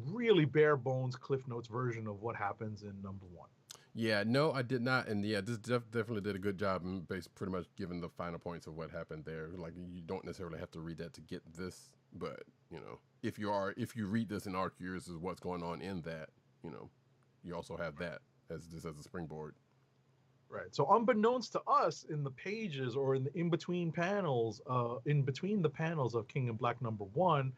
really bare bones Cliff Notes version of what happens in #1. Yeah, no, I did not, and yeah, this definitely did a good job in pretty much giving the final points of what happened there. Like, you don't necessarily have to read that to get this, but if you read this and are curious as what's going on in that, you also have that as a springboard. Right. So unbeknownst to us, in the pages or in between panels, in between the panels of King in Black #1,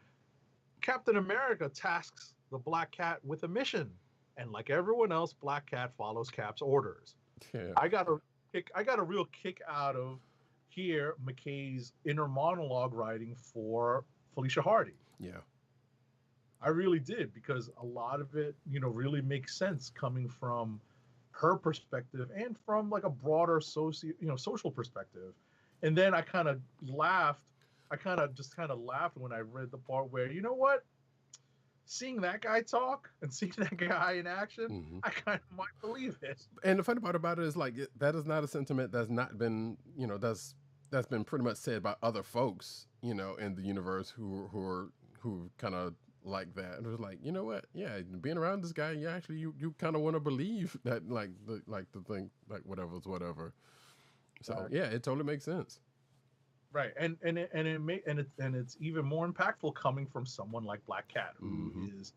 Captain America tasks the Black Cat with a mission, and like everyone else, Black Cat follows Cap's orders. Yeah. I got a real kick out of here MacKay's inner monologue writing for Felicia Hardy. Yeah. I really did, because a lot of it, really makes sense coming from her perspective and from like a broader social perspective. And then I kind of laughed. I just laughed when I read the part where, seeing that guy talk and seeing that guy in action, Mm-hmm. I kind of might believe it. And the funny part about it is, like, that is not a sentiment that's not been, that's been pretty much said by other folks, in the universe who kind of like that. It was like, you know what? Yeah, being around this guy, actually you kind of want to believe that, the thing, like whatever. So yeah, it totally makes sense. Right, and it's even more impactful coming from someone like Black Cat, who Mm-hmm. is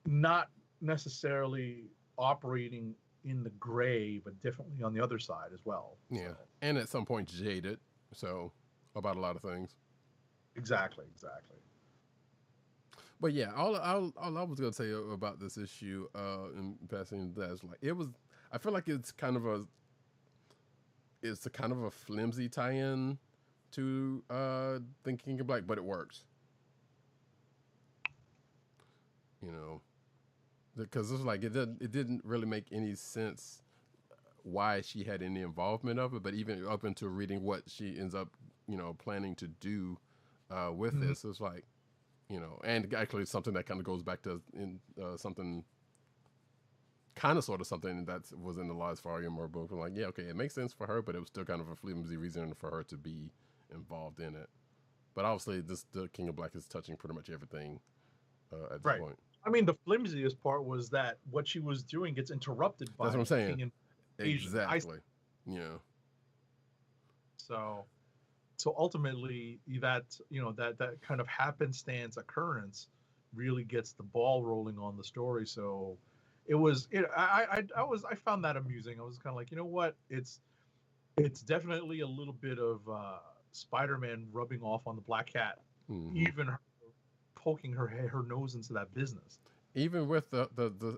not necessarily operating in the gray, but definitely on the other side as well. Yeah, and at some point jaded, so about a lot of things. Exactly. But yeah, all I was gonna say about this issue, in passing, that's like, I feel like it's kind of a flimsy tie-in to Thinking in Black, but it works. Because it's like it didn't really make any sense why she had any involvement of it, but even up into reading what she ends up planning to do with this, it's like, and actually something that kind of goes back to something kind of sort of something that was in the last volume or book. I'm like, yeah, okay, it makes sense for her, but it was still kind of a flimsy reason for her to be involved in it. But obviously, the King of Black is touching pretty much everything at this point. I mean, the flimsiest part was that what she was doing gets interrupted by. That's what I'm saying. King Exactly. Yeah. So ultimately, that kind of happenstance occurrence really gets the ball rolling on the story. So it was. I found that amusing. I was kind of like, you know what? It's definitely a little bit of Spider-Man rubbing off on the Black Cat, Mm-hmm. even her poking her nose into that business. even with the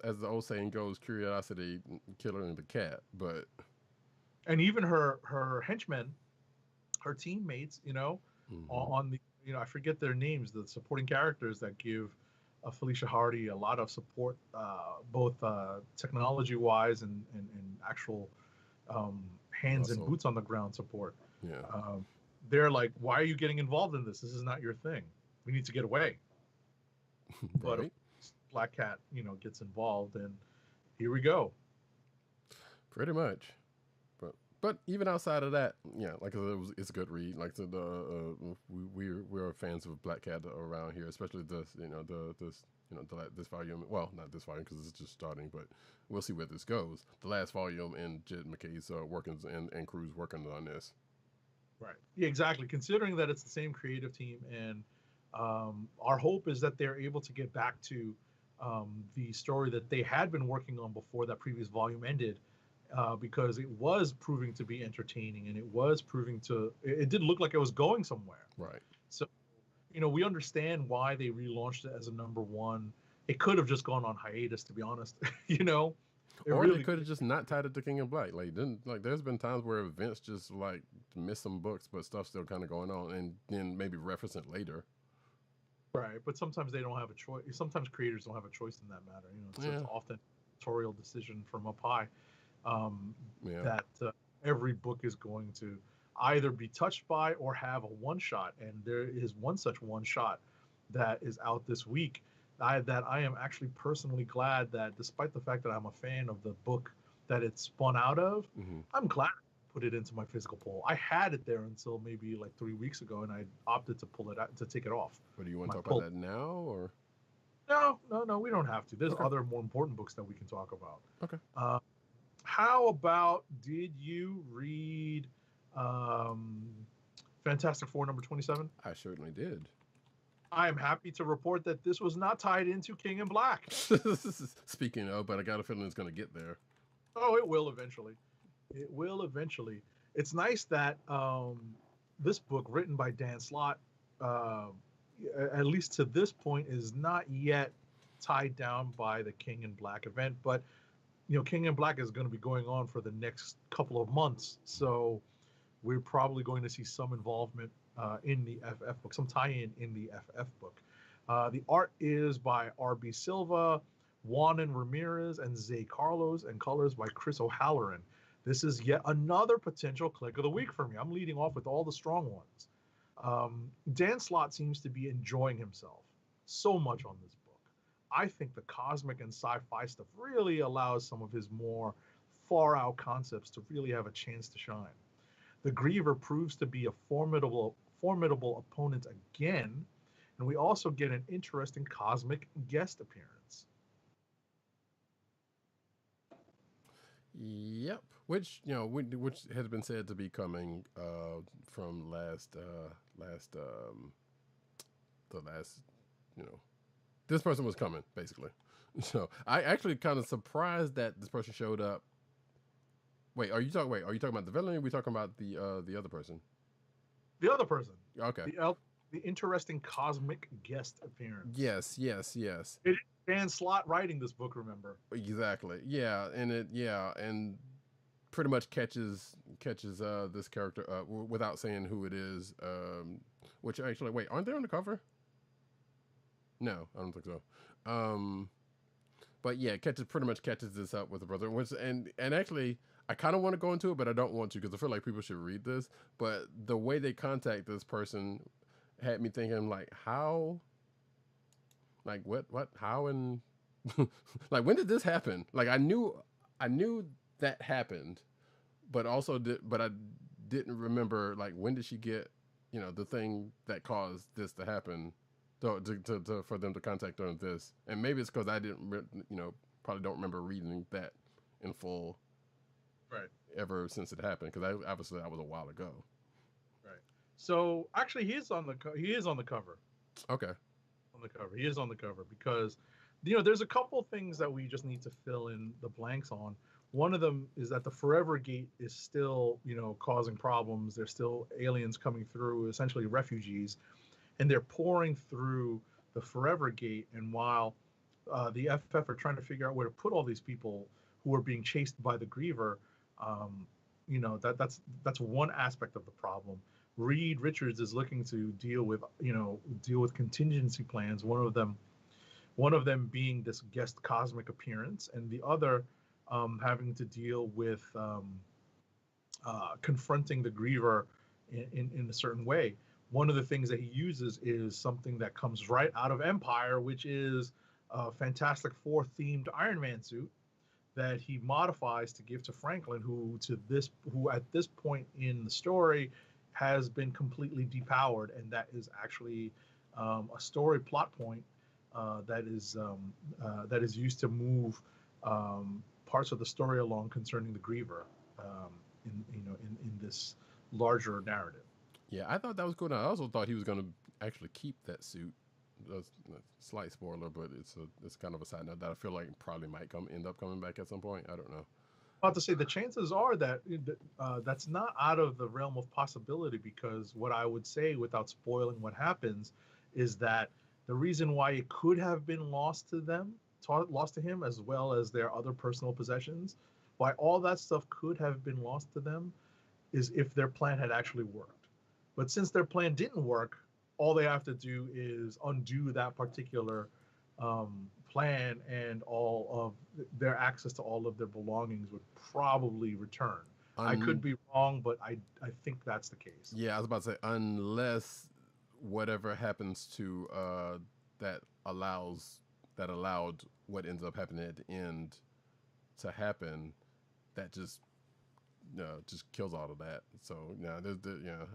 as the old saying goes, curiosity killing the cat. But And even her henchmen, her teammates, on the, I forget their names, the supporting characters that give Felicia Hardy a lot of support, both technology wise and actual hands and muscle. boots on the ground support. Yeah. They're like, why are you getting involved in this? This is not your thing. We need to get away. But Right. Black Cat, gets involved, and here we go. Pretty much. But even outside of that, yeah, like I said, it's a good read. Like I said, we're fans of Black Cat around here, especially this volume. Well, not this volume because it's just starting, but we'll see where this goes. The last volume and Jed McKay's workings and crew's working on this. Right. Yeah, exactly. Considering that it's the same creative team, and our hope is that they're able to get back to the story that they had been working on before that previous volume ended, because it was proving to be entertaining, and it did look like it was going somewhere. Right. So, we understand why they relaunched it as a #1. It could have just gone on hiatus, to be honest. Or they could have just not tied it to King in Black. There's been times where Vince just like missed some books, but stuff's still kind of going on, and then maybe reference it later. Right, but sometimes they don't have a choice. Sometimes creators don't have a choice in that matter. It's often editorial decision from up high, that every book is going to either be touched by or have a one shot. And there is one such one shot that is out this week. I am actually personally glad that, despite the fact that I'm a fan of the book that it spun out of, I'm glad I put it into my physical poll. I had it there until maybe like 3 weeks ago, and I opted to pull it out, to take it off. But do you want to talk about that now, or? No, we don't have to. There's other more important books that we can talk about. Okay. How about, did you read Fantastic Four #27? I certainly did. I am happy to report that this was not tied into King in Black. Speaking of, but I got a feeling it's going to get there. Oh, it will eventually. It will eventually. It's nice that this book, written by Dan Slott, at least to this point, is not yet tied down by the King in Black event. But, King in Black is going to be going on for the next couple of months. So we're probably going to see some involvement in the FF book, some tie-in in the FF book. The art is by R.B. Silva, Juanan Ramirez, and Zay Carlos, and colors by Chris O'Halloran. This is yet another potential click of the week for me. I'm leading off with all the strong ones. Dan Slott seems to be enjoying himself so much on this book. I think the cosmic and sci-fi stuff really allows some of his more far-out concepts to really have a chance to shine. The Griever proves to be a formidable opponent again, and we also get an interesting cosmic guest appearance. Yep, which has been said to be coming from this person was coming basically. So I actually kind of surprised that this person showed up. Are you talking about the villain, or are we talking about the other person? The other person. Okay. The interesting cosmic guest appearance. Yes. It is Dan Slott writing this book, remember? Exactly. Yeah, and pretty much catches this character without saying who it is. Which actually, aren't they on the cover? No, I don't think so. But yeah, pretty much catches this up with the brother, and actually, I kind of want to go into it, but I don't want to because I feel like people should read this. But the way they contact this person had me thinking, like, how, like, what, how, and like, when did this happen? Like, I knew that happened, but I didn't remember, like, when did she get, the thing that caused this to happen, to for them to contact her on this. And maybe it's because I didn't, probably don't remember reading that in full. Right. Ever since it happened, because obviously that was a while ago. Right. So actually, he is on the cover. Okay. On the cover, he is on the cover because, there's a couple things that we just need to fill in the blanks on. One of them is that the Forever Gate is still, causing problems. There's still aliens coming through, essentially refugees, and they're pouring through the Forever Gate. And while the FF are trying to figure out where to put all these people who are being chased by the Griever. That's one aspect of the problem. Reed Richards is looking to deal with contingency plans. One of them being this guest cosmic appearance, and the other having to deal with confronting the Griever in a certain way. One of the things that he uses is something that comes right out of Empire, which is a Fantastic Four themed Iron Man suit that he modifies to give to Franklin, who at this point in the story has been completely depowered, and that is actually a story plot point that is used to move parts of the story along concerning the Griever in this larger narrative. Yeah, I thought that was cool. I also thought he was going to actually keep that suit. That's a slight spoiler, but it's kind of a side note that I feel like probably might end up coming back at some point. I don't know. About to say the chances are that that's not out of the realm of possibility, because what I would say, without spoiling what happens, is that the reason why it could have been lost to him, as well as their other personal possessions, why all that stuff could have been lost to them, is if their plan had actually worked. But since their plan didn't work, all they have to do is undo that particular plan, and all of their access to all of their belongings would probably return. I could be wrong, but I think that's the case. Yeah, I was about to say, unless whatever happens to that allowed what ends up happening at the end to happen, that just kills all of that. So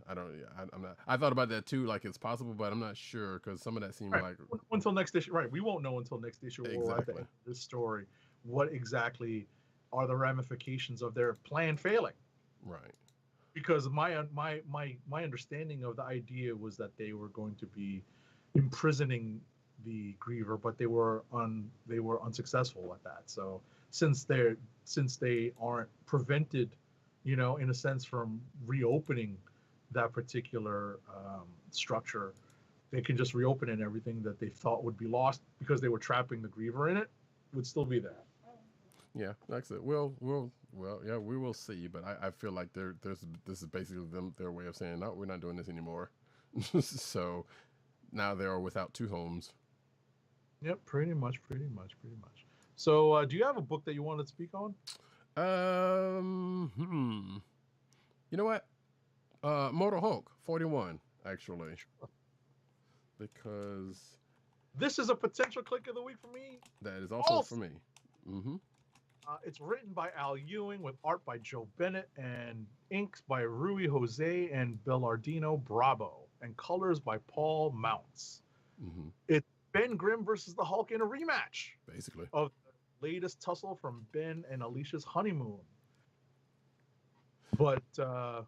I'm not. I thought about that too, like it's possible, but I'm not sure, because some of that seemed like until next issue. Right, we won't know until next issue or at the end of this story what exactly are the ramifications of their plan failing. Right. Because my understanding of the idea was that they were going to be imprisoning the Griever, but they were unsuccessful at that. So since they aren't prevented, in a sense, from reopening that particular structure, they can just reopen it, and everything that they thought would be lost because they were trapping the Griever in it would still be there. Yeah, like I said, we will see. But I feel like this is basically their way of saying, no, we're not doing this anymore. So now they are without two homes. Yep, pretty much. So, do you have a book that you want to speak on? You know what? Mortal Hulk 41, actually, because this is a potential click of the week for me. That is also for me. Mm-hmm. It's written by Al Ewing with art by Joe Bennett and inks by Rui Jose and Belardino Bravo and colors by Paul Mounts. Mm-hmm. It's Ben Grimm versus the Hulk in a rematch, basically, of the latest tussle from Ben and Alicia's honeymoon. But I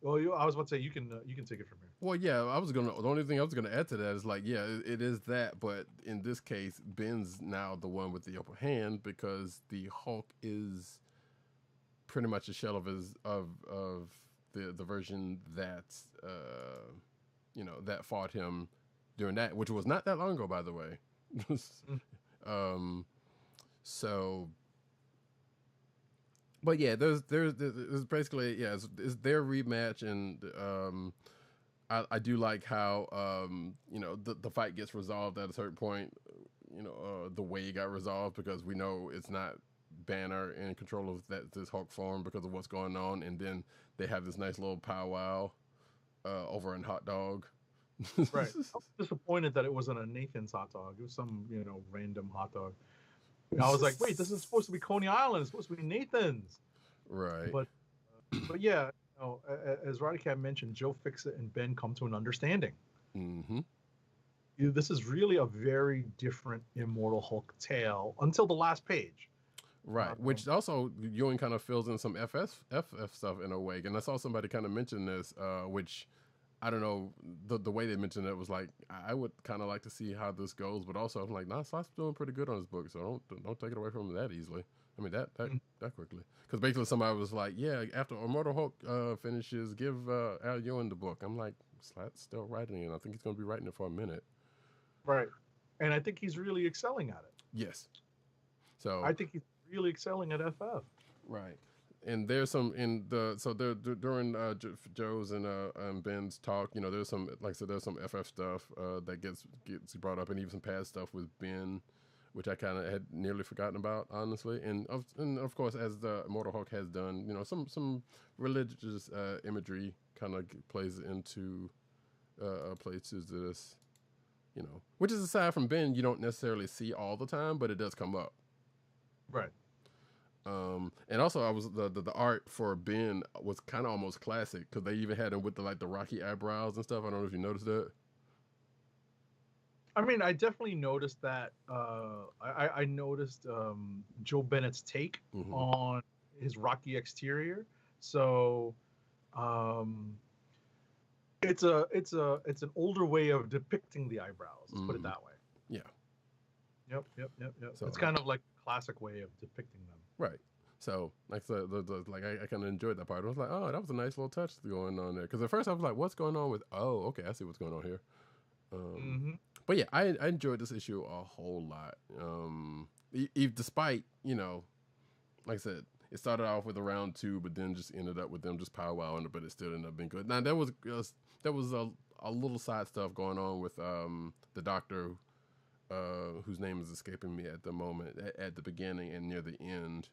was about to say, you can take it from here. Well, yeah, the only thing I was gonna add to that is, like, yeah, it is that, but in this case, Ben's now the one with the upper hand, because the Hulk is pretty much a shell of the version that that fought him during that, which was not that long ago, by the way. So, but yeah, there's basically, yeah, it's their rematch, and I do like how the fight gets resolved at a certain point, the way it got resolved, because we know it's not Banner in control of this Hulk form because of what's going on, and then they have this nice little powwow over in hot dog. Right. I was disappointed that it wasn't a Nathan's hot dog. It was some random hot dog. And I was like, wait, this is supposed to be Coney Island. It's supposed to be Nathan's. Right. But yeah, as Radicat mentioned, Joe Fixit and Ben come to an understanding. Mm-hmm. This is really a very different Immortal Hulk tale until the last page. Right, which also Ewing kind of fills in some FF stuff in a way. And I saw somebody kind of mention this, which I don't know, the way they mentioned it was like, I would kind of like to see how this goes, but also I'm like, nah, Slott's doing pretty good on his book, so don't take it away from him that easily. I mean, that quickly. Because basically somebody was like, yeah, after Immortal Hulk finishes, give Al Ewing the book. I'm like, Slott's still writing it. I think he's going to be writing it for a minute. Right. And I think he's really excelling at it. Yes. So I think he's really excelling at FF. right. And there's some in the during Joe's and Ben's talk, you know, there's some, like I said, there's some FF stuff that gets brought up, and even some past stuff with Ben, which I kind of had nearly forgotten about, honestly. And of course, as the Immortal Hulk has done, you know, some religious imagery kind of plays into this, you know, which is aside from Ben, you don't necessarily see all the time, but it does come up. Right. And also, I was the art for Ben was kind of almost classic, because they even had him with the rocky eyebrows and stuff. I don't know if you noticed that. I mean, I definitely noticed that. I noticed Joe Bennett's take on his rocky exterior. So, it's an older way of depicting the eyebrows. Let's put it that way. Yeah. Yep. So, it's kind of like a classic way of depicting them. Right. So, like I kind of enjoyed that part. I was like, oh, that was a nice little touch going on there. Because at first I was like, what's going on with? Oh, okay, I see what's going on here. But yeah, I enjoyed this issue a whole lot. Despite, you know, like I said, it started off with a round 2, but then just ended up with them just powwowing, but it still ended up being good. Now there was a little side stuff going on with the Doctor, whose name is escaping me at the moment, at the beginning and near the end.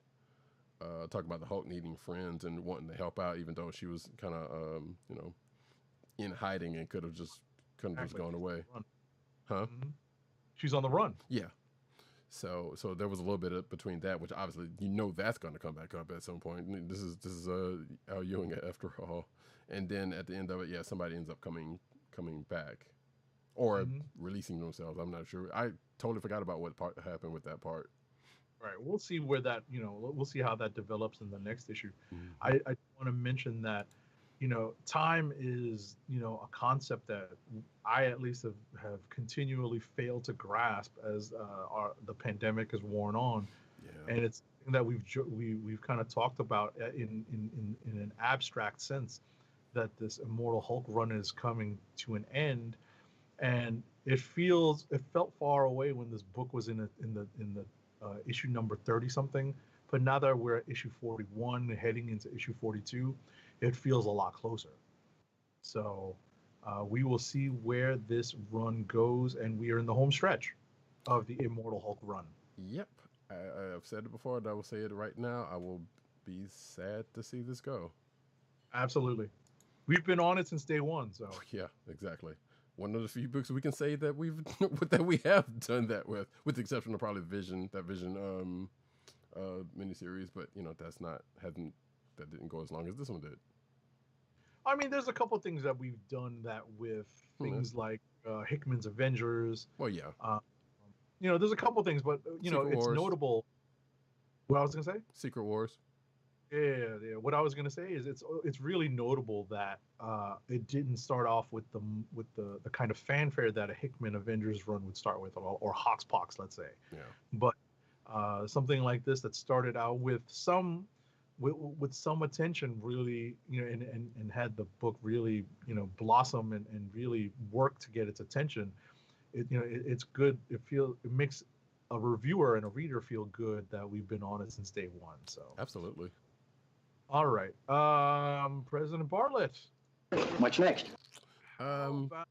Talk about the Hulk needing friends and wanting to help out, even though she was kind of you know, in hiding and could have just gone away. Huh? She's on the run. Yeah. So there was a little bit between that, which obviously you know that's going to come back up at some point. This is Al Ewing after all. And then at the end of it, yeah, somebody ends up coming back, or releasing themselves. I'm not sure. I totally forgot about what part happened with that part. Right. We'll see where that, you know, we'll see how that develops in the next issue. I want to mention that, you know, time is, you know, a concept that I at least have continually failed to grasp as the pandemic has worn on. Yeah. And it's something that we've kind of talked about in an abstract sense, that this Immortal Hulk run is coming to an end, and it felt far away when this book was in the issue number 30 something, but now that we're at issue 41 heading into issue 42, it feels a lot closer. So we will see where this run goes, and we are in the home stretch of the Immortal Hulk run. Yep. I've said it before, and I will say it right now. I will be sad to see this go. Absolutely. We've been on it since day one, so. Yeah, exactly. One of the few books we can say that we have done that with the exception of probably that Vision miniseries, but you know, that didn't go as long as this one did. I mean, there's a couple of things that we've done that with, things like Hickman's Avengers. Well, yeah. You know, there's a couple of things, but you Secret know, it's Wars. Notable. What I was gonna say? Secret Wars. Yeah. What I was gonna say is it's really notable that it didn't start off with the kind of fanfare that a Hickman Avengers run would start with, or Hoxpox, let's say. Yeah. But something like this that started out with some attention, really, you know, and had the book really, you know, blossom and really work to get its attention. It's good. It makes a reviewer and a reader feel good that we've been on it since day one. So absolutely. All right, President Bartlett. What's next? How about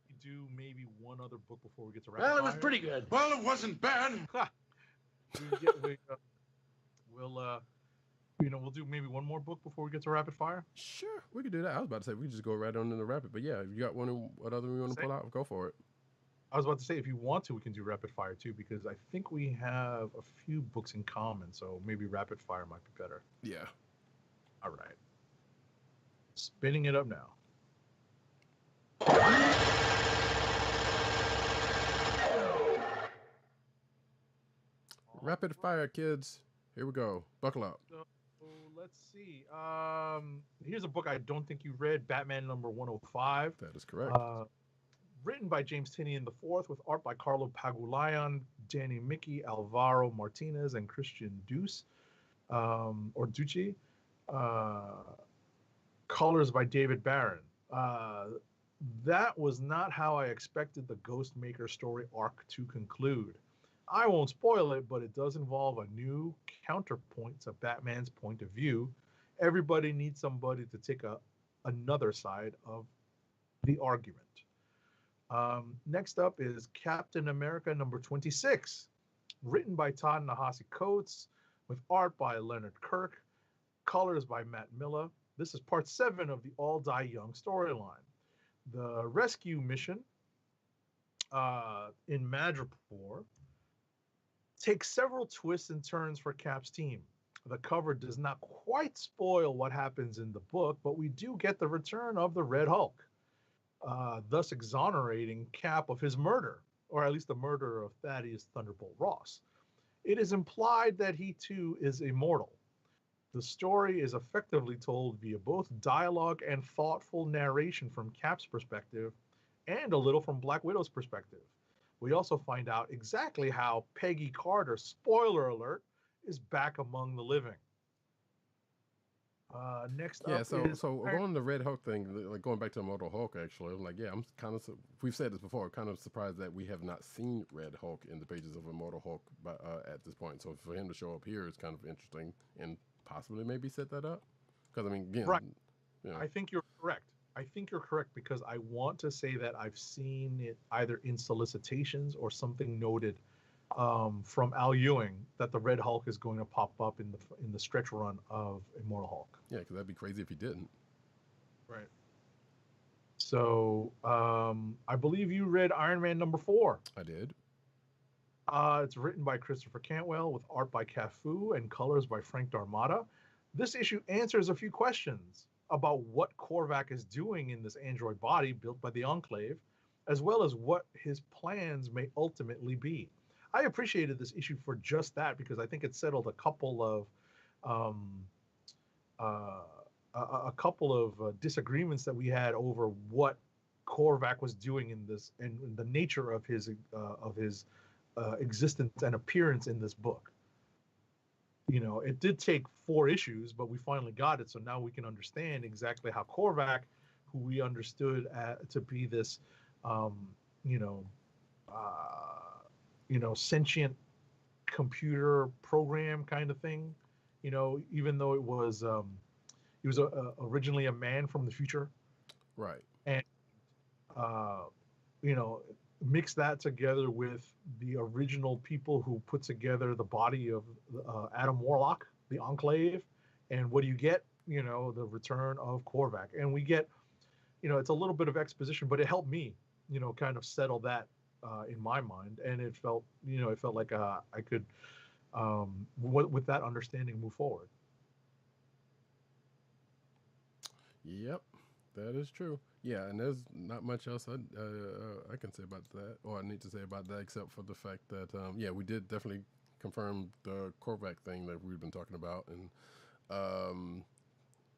we do maybe one other book before we get to rapid Well, it fire? was pretty good. Well, it wasn't bad. We'll do maybe one more book before we get to rapid fire. Sure, we could do that. I was about to say we just go right on into rapid, but yeah, if you got what other we want to pull out, go for it. I was about to say, if you want to, we can do rapid fire too, because I think we have a few books in common, so maybe rapid fire might be better. Yeah. All right. Spinning it up now. Rapid fire, kids. Here we go. Buckle up. So let's see. Here's a book I don't think you read, Batman number 105. That is correct. Written by James Tynion IV, with art by Carlo Pagulayan, Danny Mickey, Alvaro Martinez, and Christian Duce, or Ducci. Colors by David Barron. That was not how I expected the Ghostmaker story arc to conclude. I won't spoil it, but it does involve a new counterpoint to Batman's point of view. Everybody needs somebody to take another side of the argument. Next up is Captain America number 26, written by Ta-Nehisi Coates, with art by Leonard Kirk, colors by Matt Miller. This is part 7 of the All Die Young storyline. The rescue mission in Madripoor takes several twists and turns for Cap's team. The cover does not quite spoil what happens in the book, but we do get the return of the Red Hulk, thus exonerating Cap of his murder, or at least the murder of Thaddeus Thunderbolt Ross. It is implied that he too is immortal. The story is effectively told via both dialogue and thoughtful narration from Cap's perspective, and a little from Black Widow's perspective. We also find out exactly how Peggy Carter, spoiler alert, is back among the living. Next up so is... going to the Red Hulk thing, like going back to the Immortal Hulk, actually, I'm like, yeah, I'm kind of, we've said this before, kind of surprised that we have not seen Red Hulk in the pages of Immortal Hulk at this point. So for him to show up here is kind of interesting and possibly maybe set that up. Because, I mean, again, right. You know. I think you're correct. I think you're correct because I want to say that I've seen it either in solicitations or something noted from Al Ewing that the Red Hulk is going to pop up in the stretch run of Immortal Hulk. Yeah, because that'd be crazy if he didn't. Right. So I believe you read Iron Man number 4. I did. It's written by Christopher Cantwell with art by Cafu and colors by Frank Darmada. This issue answers a few questions about what Korvac is doing in this android body built by the Enclave, as well as what his plans may ultimately be. I appreciated this issue for just that because I think it settled a couple of disagreements that we had over what Korvac was doing in this and the nature of his existence and appearance in this book. You know, it did take 4 issues, but we finally got it. So now we can understand exactly how Korvac, who we understood to be this, sentient computer program kind of thing. You know, even though he was originally a man from the future, right? And mix that together with the original people who put together the body of Adam Warlock, the Enclave, and what do you get? You know, the return of Korvac, and we get, it's a little bit of exposition, but it helped me, kind of settle that in my mind, and it felt like I could, with that understanding, move forward. Yep, that is true. Yeah, and there's not much else I can say about that, or I need to say about that, except for the fact that, we did definitely confirm the Korvac thing that we've been talking about, and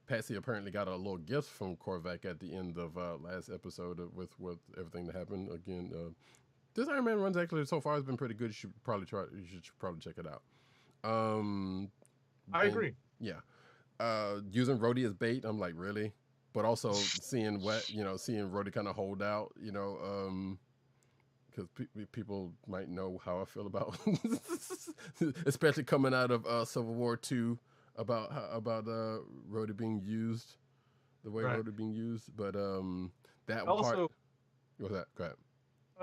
Patsy apparently got a little gift from Korvac at the end of last episode with everything that happened. Again, this Iron Man run actually so far has been pretty good. You should probably check it out. I agree. Yeah, using Rhodey as bait, I'm like, really? But also seeing Rhodey kind of hold out, because people might know how I feel about, especially coming out of Civil War II, about Rhodey being used, the way Rhodey being used. But that also, part. What's that? Go ahead.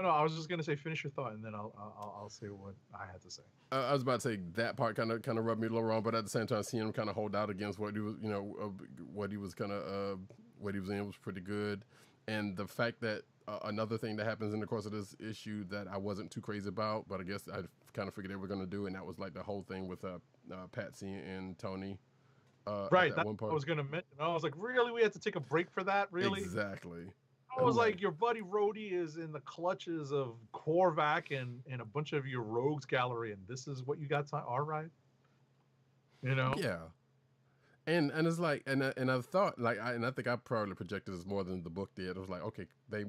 No, I was just gonna say finish your thought, and then I'll say what I had to say. I was about to say that part kind of rubbed me a little wrong, but at the same time, seeing him kind of hold out against what he was, what he was in was pretty good, and the fact that another thing that happens in the course of this issue that I wasn't too crazy about, but I guess I kind of figured they were going to do, and that was like the whole thing with Patsy and Tony. Right, that's what I was going to mention. I was like, really, we had to take a break for that? Really? Exactly. I was like, your buddy Rhodey is in the clutches of Korvac and a bunch of your rogues gallery, and this is what you got time. All right, Yeah, and it's like, and I thought like, I think I probably projected this more than the book did. It was like, okay, they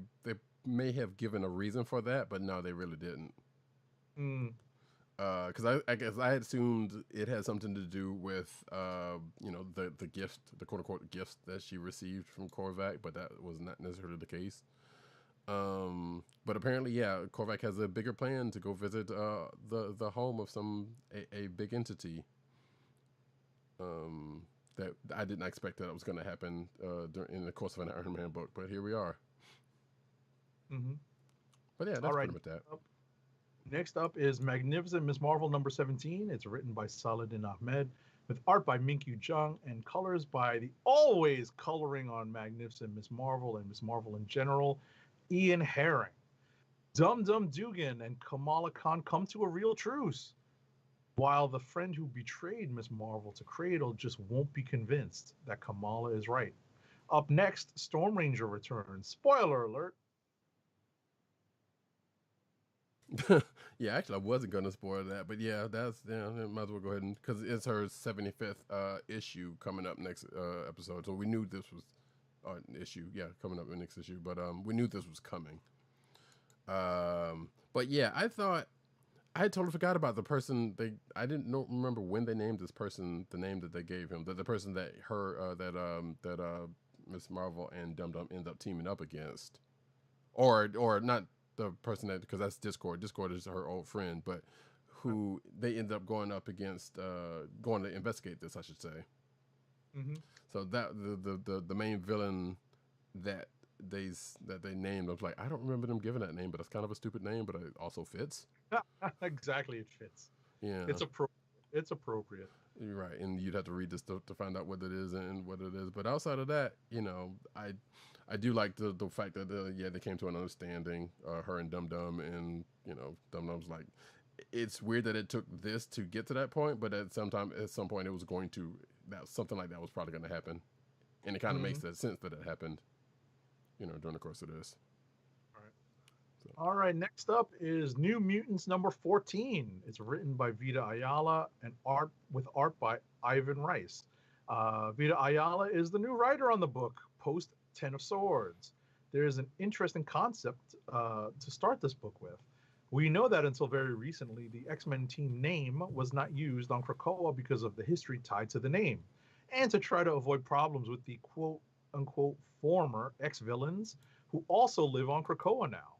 may have given a reason for that, but no, they really didn't. Because I guess I had assumed it had something to do with the gift, the quote unquote gift that she received from Korvac, but that was not necessarily the case. But apparently, yeah, Korvac has a bigger plan to go visit the home of a big entity. That I didn't expect that it was going to happen in the course of an Iron Man book, but here we are. Mm-hmm. But yeah, that's All right. pretty much that. Next up is Magnificent Miss Marvel number 17. It's written by Saladin Ahmed, with art by Minkyu Jung and colors by the always coloring on Magnificent Miss Marvel and Miss Marvel in general, Ian Herring. Dum Dum Dugan and Kamala Khan come to a real truce, while the friend who betrayed Miss Marvel to Cradle just won't be convinced that Kamala is right. Up next, Storm Ranger returns. Spoiler alert. Yeah, actually, I wasn't going to spoil that, but yeah, might as well go ahead and because it's her 75th issue coming up next episode, so we knew this was an issue, coming up in the next issue, but we knew this was coming. But yeah, I totally forgot about the person I didn't remember when they named this person the name that they gave him, the person that Miss Marvel and Dum Dum end up teaming up against, or not. The person that, because that's Discord. Discord is her old friend, but who they end up going up against, going to investigate this, I should say. Mm-hmm. So that the main villain that they named, I was like, I don't remember them giving that name, but it's kind of a stupid name, but it also fits. Exactly, it fits. Yeah, it's appropriate. You're right, and you'd have to read this to find out what it is and what it is. But outside of that, I do like the fact that they came to an understanding, her and Dum Dum, and Dum Dum's like, it's weird that it took this to get to that point, but at some point it was going to, that something like that was probably going to happen, and it kind of makes that sense that it happened, during the course of this. All right, next up is New Mutants number 14. It's written by Vita Ayala and art by Ivan Rice. Vita Ayala is the new writer on the book, post Ten of Swords. There is an interesting concept to start this book with. We know that until very recently, the X-Men team name was not used on Krakoa because of the history tied to the name, and to try to avoid problems with the quote-unquote former X-villains who also live on Krakoa now.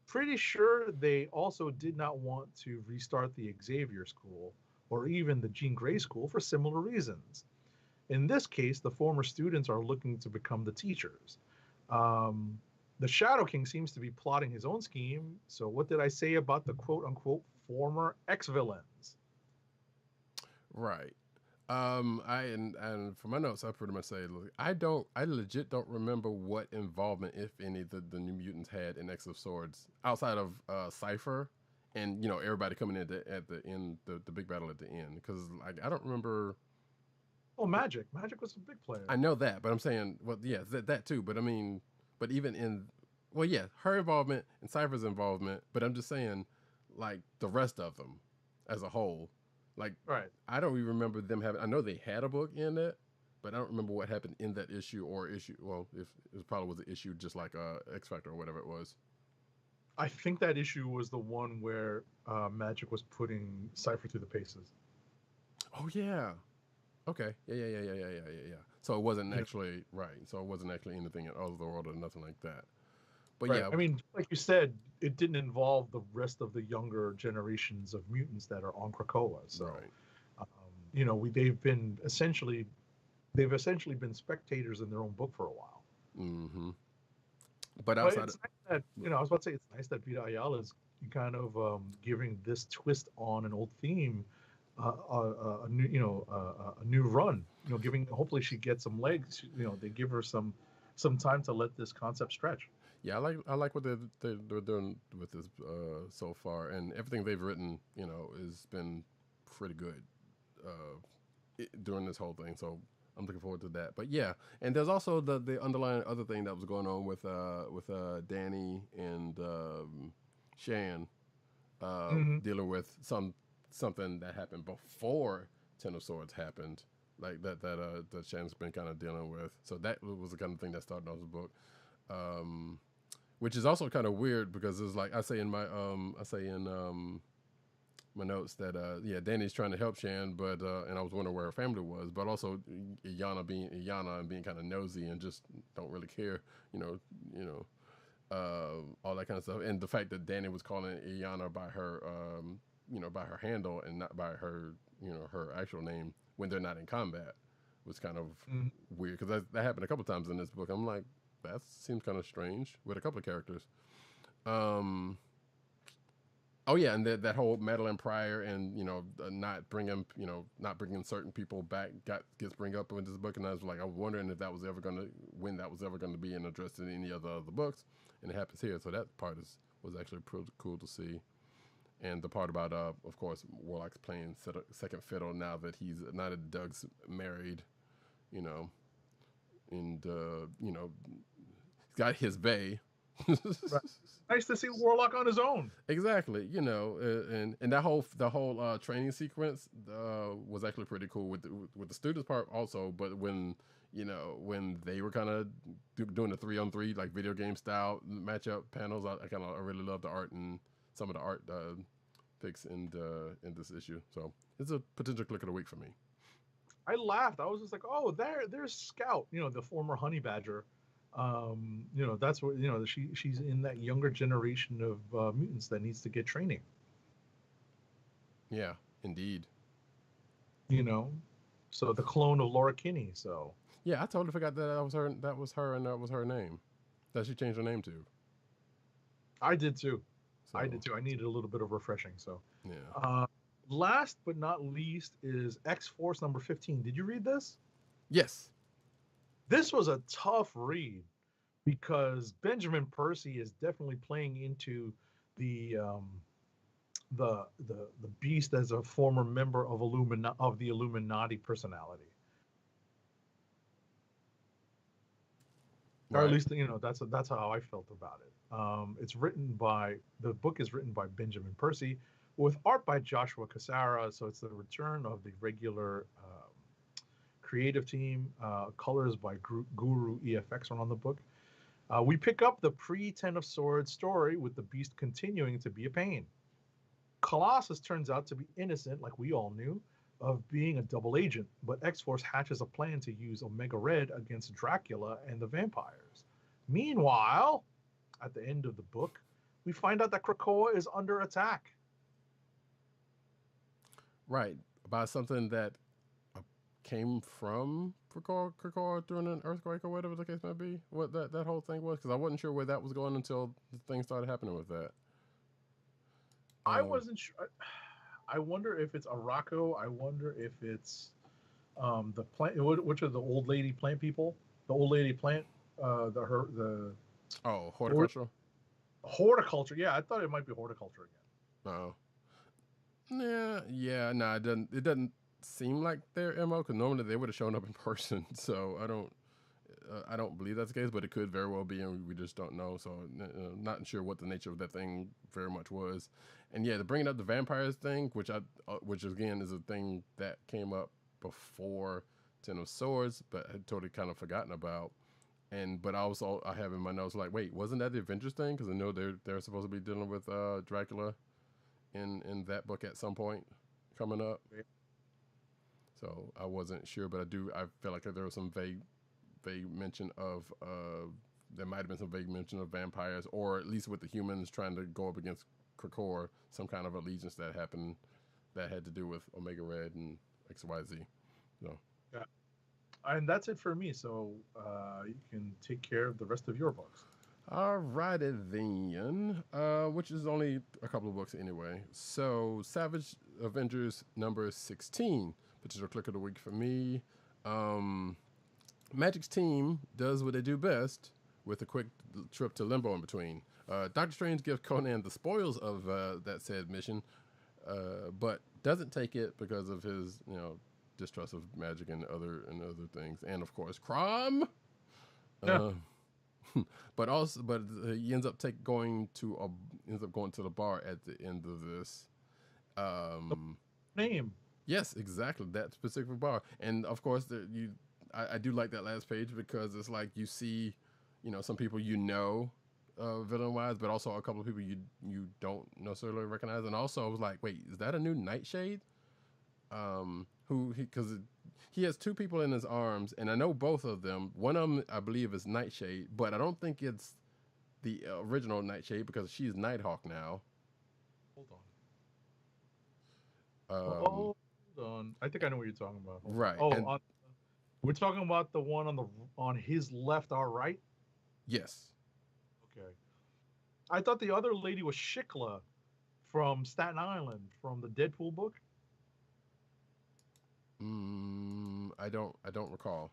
Pretty sure they also did not want to restart the Xavier School or even the Jean Grey School for similar reasons. In this case, the former students are looking to become the teachers. The Shadow King seems to be plotting his own scheme. So what did I say about the quote-unquote former X-villains? Right. And for my notes, I pretty much say, look, I legit don't remember what involvement, if any, the New Mutants had in X of Swords outside of Cypher and everybody coming in at the end, the big battle at the end. Because I don't remember. Oh, Magic was a big player. I know that, but I'm saying, well, yeah, that too. But I mean, but even in, well, yeah, her involvement and Cypher's involvement. But I'm just saying, like the rest of them as a whole. Like, right. I don't even remember them having. I know they had a book in it, but I don't remember what happened in that issue or issue. Well, if it probably was an issue just like X Factor or whatever it was. I think that issue was the one where Magic was putting Cypher through the paces. Oh yeah. Okay. Yeah. So it wasn't actually right. So it wasn't actually anything in Otherworld or nothing like that. But right. yeah, I mean, like you said, it didn't involve the rest of the younger generations of mutants that are on Krakoa. So, right. they've essentially been spectators in their own book for a while. Mm-hmm. But outside, it's nice that, I was about to say it's nice that Vita Ayala is kind of giving this twist on an old theme, a new run. Giving, hopefully she gets some legs. They give her some time to let this concept stretch. Yeah, I like what they're doing with this so far, and everything they've written, has been pretty good during this whole thing. So I'm looking forward to that. But yeah, and there's also the underlying other thing that was going on with Danny and Shan dealing with something that happened before Ten of Swords happened, like that Shan's been kind of dealing with. So that was the kind of thing that started off the book. Which is also kind of weird because it's like I say in my notes that Danny's trying to help Shan, but and I was wondering where her family was, but also Iana being Iana and being kind of nosy and just don't really care, all that kind of stuff, and the fact that Danny was calling Iana by her, by her handle and not by her, her actual name when they're not in combat was kind of weird, because that happened a couple times in this book. I'm like, that seems kind of strange with a couple of characters. Oh yeah, and that whole Madeline Pryor and not bringing certain people back gets bring up in this book, and I was wondering if that was ever when that was ever gonna be addressed in any of the other books, and it happens here. So that part was actually pretty cool to see, and the part about of course Warlock's playing second fiddle now that he's not that Doug's married, and he's got his bae. Right. Nice to see Warlock on his own. Exactly, and the whole training sequence was actually pretty cool with the students part also. But when they were kind of doing the 3-on-3 like video game style matchup panels, I really love the art and some of the art picks in this issue. So it's a potential click of the week for me. I laughed. I was just like, oh, there's Scout, the former honey badger. That's what she's in that younger generation of mutants that needs to get training. Yeah, indeed. So the clone of Laura Kinney. So yeah, I totally forgot that was her. And that was her name that she changed her name to. I did too. I needed a little bit of refreshing. So yeah. Last but not least is X-Force number 15. Did you read this? Yes. This was a tough read because Benjamin Percy is definitely playing into the beast as a former member of the Illuminati personality. Right. Or at least that's how I felt about it. The book is written by Benjamin Percy with art by Joshua Cassara, so it's the return of the regular creative team. Colors by Guru EFX are on the book. We pick up the pre-Ten of Swords story with the beast continuing to be a pain. Colossus turns out to be innocent, like we all knew, of being a double agent, but X-Force hatches a plan to use Omega Red against Dracula and the vampires. Meanwhile, at the end of the book, we find out that Krakoa is under attack. Right, by something that came from Krakoa during an earthquake or whatever the case might be. What that whole thing was, because I wasn't sure where that was going until things started happening with that. I wasn't sure. I wonder if it's Araco. I wonder if it's the plant. Which are the old lady plant people? The old lady plant. Horticulture. Horticulture. Yeah, I thought it might be horticulture again. Oh. Yeah. No, it doesn't seem like their MO, because normally they would have shown up in person. So I don't believe that's the case, but it could very well be, and we just don't know. So not sure what the nature of that thing very much was. And yeah, bringing up the vampires thing, which again is a thing that came up before Ten of Swords, but I had totally kind of forgotten about. But also I have in my notes like, wait, wasn't that the Avengers thing? Because I know they're supposed to be dealing with Dracula in that book at some point coming up. So I wasn't sure, but I feel like there was some vague mention of there might have been some vague mention of vampires, or at least with the humans trying to go up against Krakoa, some kind of allegiance that happened that had to do with Omega Red and XYZ. So yeah, and that's it for me. So you can take care of the rest of your books. All righty then, which is only a couple of books anyway. So Savage Avengers number 16, potential click of the week for me. Magic's team does what they do best with a quick trip to Limbo in between. Doctor Strange gives Conan the spoils of that said mission, but doesn't take it because of his distrust of magic and other things, and of course Crom. Yeah. But he ends up going to the bar at the end of this. Name. Yes, exactly, that specific bar, and of course I do like that last page because it's like you see, some people villain wise, but also a couple of people you don't necessarily recognize, and also I was like, wait, is that a new Nightshade? Because he has two people in his arms, and I know both of them. One of them I believe is Nightshade, but I don't think it's the original Nightshade because she's Nighthawk now. Hold on. Um, Hold on. I think I know what you're talking about. Hold on. right. Oh, And we're talking about the one on his left, our right. yes. Okay. I thought the other lady was Shikla from Staten Island from the Deadpool book. I don't recall.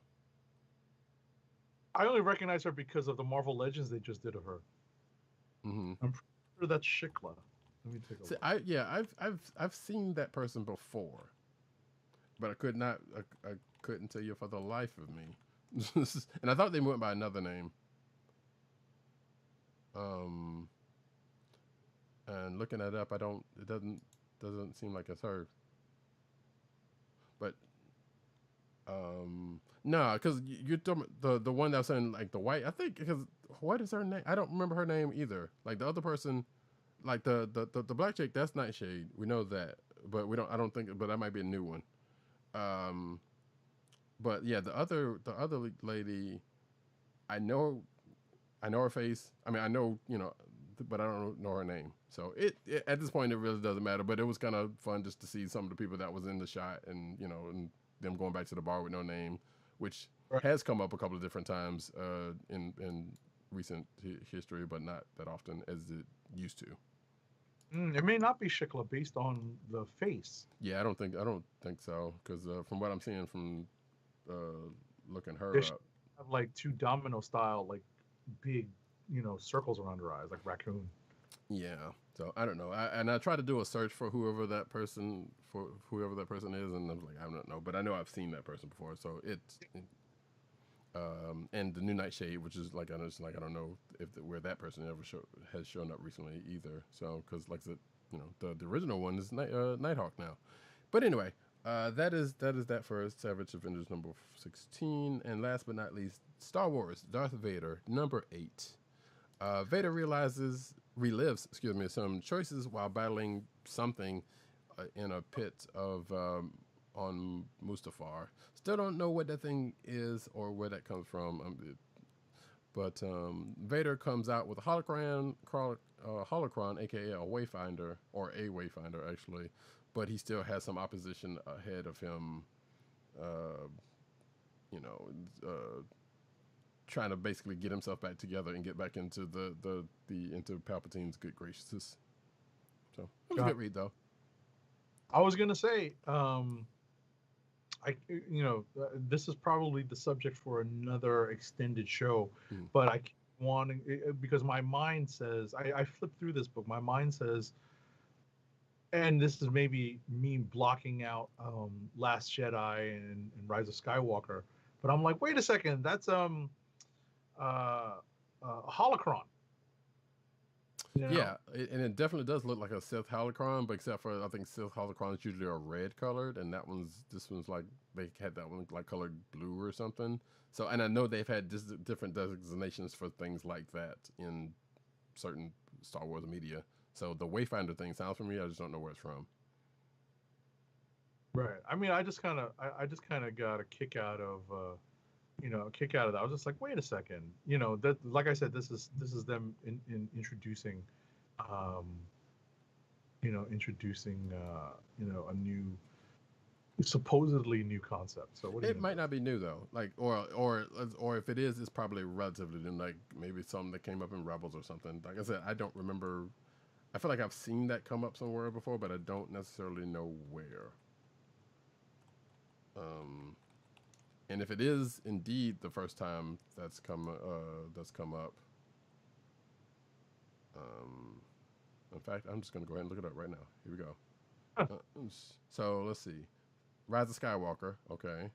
I only recognize her because of the Marvel Legends they just did of her. Mm-hmm. I'm pretty sure that's Shikla. Let me take a look. I've seen that person before, but I couldn't tell you for the life of me. And I thought they went by another name. And looking that up, it doesn't seem like it's her. But no, because you're the one that was saying like the white. I think because what is her name? I don't remember her name either. Like the other person, like the black chick, that's Nightshade. We know that, but we don't. I don't think. But that might be a new one. But yeah, the other lady, I know her face. I mean, I know but I don't know her name. So it at this point it really doesn't matter. But it was kind of fun just to see some of the people that was in the shot, and and them going back to the bar with no name, which has come up a couple of different times in recent history, but not that often as it used to. It may not be Shikla based on the face. Yeah, I don't think so because from what I'm seeing from looking her They up, have like two domino style, like big, circles around her eyes, like raccoon. Yeah, so I don't know. I tried to do a search for whoever that person is, and I was like, I don't know, but I know I've seen that person before. So it's and the new Nightshade, which is like I don't know where that person has shown up recently either. So because like the original one is Nighthawk now, but anyway, that is that for Savage Avengers number 16, and last but not least, Star Wars Darth Vader number 8. Vader relives some choices while battling something in a pit of on Mustafar. Still don't know what that thing is or where that comes from. But Vader comes out with a holocron, aka a Wayfinder, or a Wayfinder actually. But he still has some opposition ahead of him. Trying to basically get himself back together and get back into into Palpatine's good graces. So it was a good read though. I was gonna say, this is probably the subject for another extended show, but I keep wanting because my mind says I flipped through this book. My mind says, and this is maybe me blocking out Last Jedi and Rise of Skywalker, but I'm like, wait a second, that's holocron. Yeah, and it definitely does look like a Sith holocron, but except for I think Sith holocrons usually are red colored, and this one's like they had that one like colored blue or something. So, and I know they've had different designations for things like that in certain Star Wars media. So the Wayfinder thing sounds familiar. I just don't know where it's from. Right. I mean, I just kind of got a kick out of that. I was just like, wait a second, that, like I said, this is them in introducing, a new, supposedly new concept. So it might not be new though, like or if it is, it's probably relatively new, like maybe something that came up in Rebels or something. Like I said, I don't remember. I feel like I've seen that come up somewhere before, but I don't necessarily know where. And if it is indeed the first time that's come up, in fact, I'm just going to go ahead and look it up right now. Here we go. So let's see, Rise of Skywalker, okay,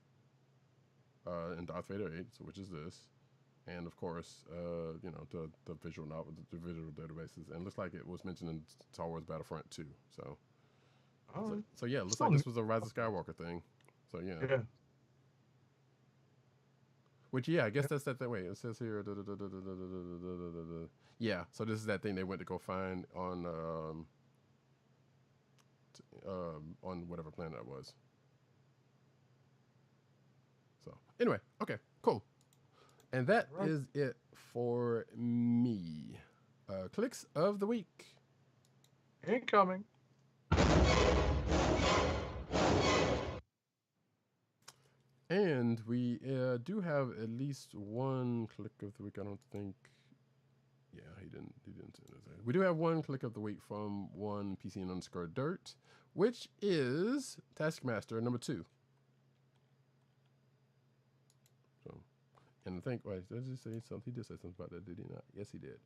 and Darth Vader 8, so which is this, and of course, the visual novel, the visual databases, and it looks like it was mentioned in Star Wars Battlefront 2. So, so yeah, it looks like this was a Rise of Skywalker thing. So yeah. Which, yeah, I guess that's that thing. Wait, it says here. Yeah, so this is that thing they went to go find on whatever planet that was. So, anyway, okay, cool. And that is it for me. clicks of the week. Incoming. And we do have at least one click of the week. I don't think. Yeah, he didn't send it. We do have one click of the week from one PC and underscore dirt, which is Taskmaster number 2. So, and I think, wait, did he say something? He did say something about that, did he not? Yes, he did.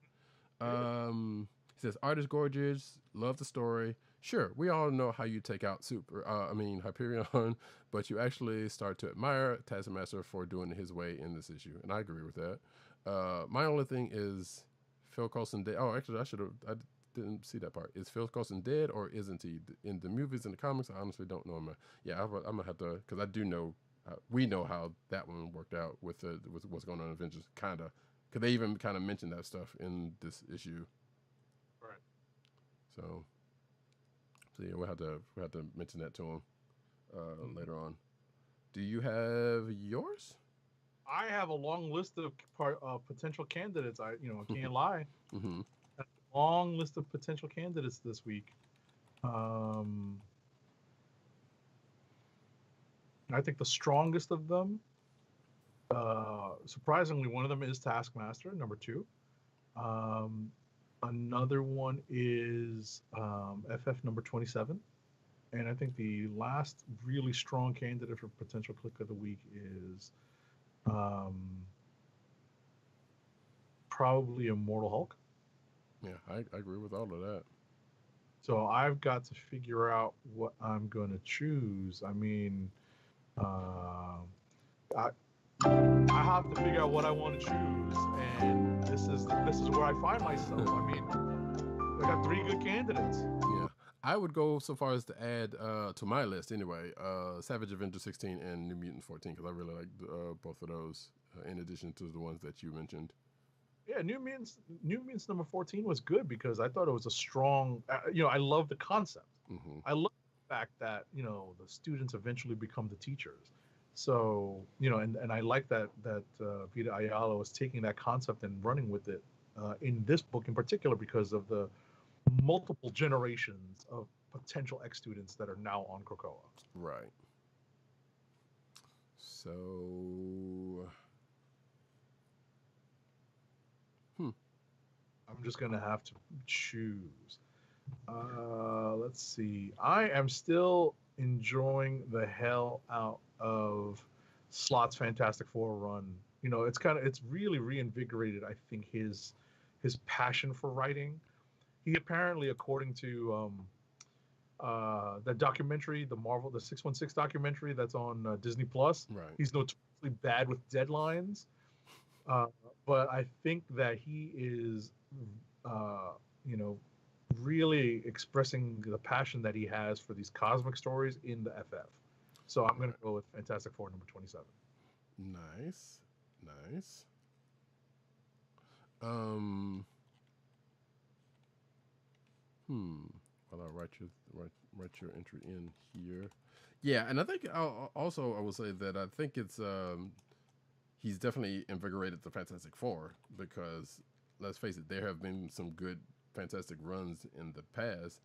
He says, art is gorgeous, love the story. Sure, we all know how you take out Hyperion, but you actually start to admire Taskmaster for doing it his way in this issue, and I agree with that. My only thing is Phil Coulson dead. Oh, actually, I didn't see that part. Is Phil Coulson dead or isn't he? In the movies and the comics, I honestly don't know him. Yeah, I'm gonna have to, because I do know, we know how that one worked out with what's going on in Avengers, kinda. Because they even kind of mentioned that stuff in this issue. Right. So yeah, we'll have to mention that to him later on. Do you have yours? I have a long list of potential candidates. I can't lie. Mm-hmm. A long list of potential candidates this week. I think the strongest of them, surprisingly, one of them is Taskmaster, number 2. Another one is FF number 27. And I think the last really strong candidate for potential click of the week is probably Immortal Hulk. Yeah, I agree with all of that. So I've got to figure out what I'm going to choose. I mean, I have to figure out what I want to choose, and this is where I find myself. I mean, I got 3 good candidates. Yeah, I would go so far as to add to my list anyway, Savage Avenger 16 and New Mutant 14, because I really like both of those, in addition to the ones that you mentioned. Yeah, New Mutants number 14 was good because I thought it was a strong. I love the concept. Mm-hmm. I love the fact that the students eventually become the teachers. So and I like that Vita Ayala was taking that concept and running with it in this book in particular because of the multiple generations of potential ex-students that are now on Krakoa. Right. So. I'm just gonna have to choose. Let's see. I am still enjoying the hell out of Slott's Fantastic Four run. It's really reinvigorated, I think, his passion for writing. He apparently, according to the documentary, the 616 documentary that's on Disney Plus, Right. He's notoriously bad with deadlines. But I think that he is, really expressing the passion that he has for these cosmic stories in the FF. So I'm going to go with Fantastic Four number 27. Nice. Well, I'll write your entry in here. Yeah, and I think I will say that I think it's he's definitely invigorated the Fantastic Four because let's face it, there have been some good Fantastic runs in the past.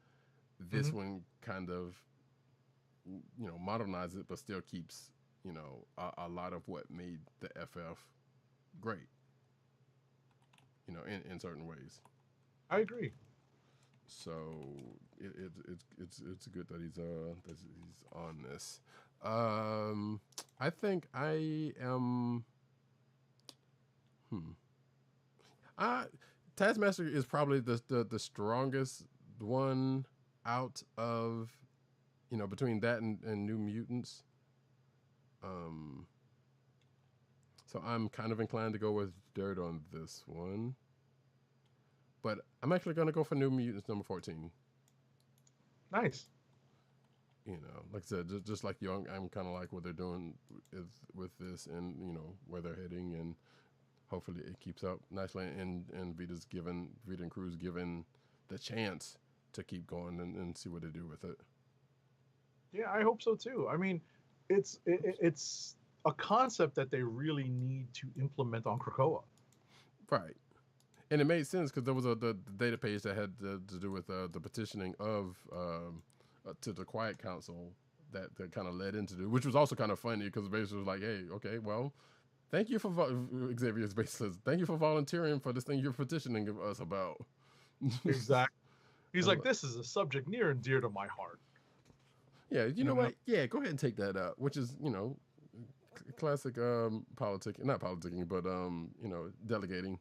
This one kind of modernizes it, but still keeps a lot of what made the FF great. In certain ways. I agree. So it's good that he's on this. I think I am. Taskmaster is probably the strongest one out of between that and New Mutants. So I'm kind of inclined to go with Dirt on this one. But I'm actually going to go for New Mutants number 14. Nice. Like I said, just like you, I'm kind of like what they're doing with this and, where they're heading. And hopefully it keeps up nicely. And Vita and Cruz given the chance to keep going and see what they do with it. Yeah, I hope so too. I mean, it's a concept that they really need to implement on Krakoa. Right. And it made sense because there was the data page that had to do with the petitioning of to the Quiet Council that kind of led into it, which was also kind of funny because basically was like, hey, okay, well, thank you for Xavier's basically says, thank you for volunteering for this thing you're petitioning us about. Exactly. He's like, this is a subject near and dear to my heart. Yeah, you know what? Yeah, go ahead and take that out, which is, you know, classic not politicking, but you know, delegating.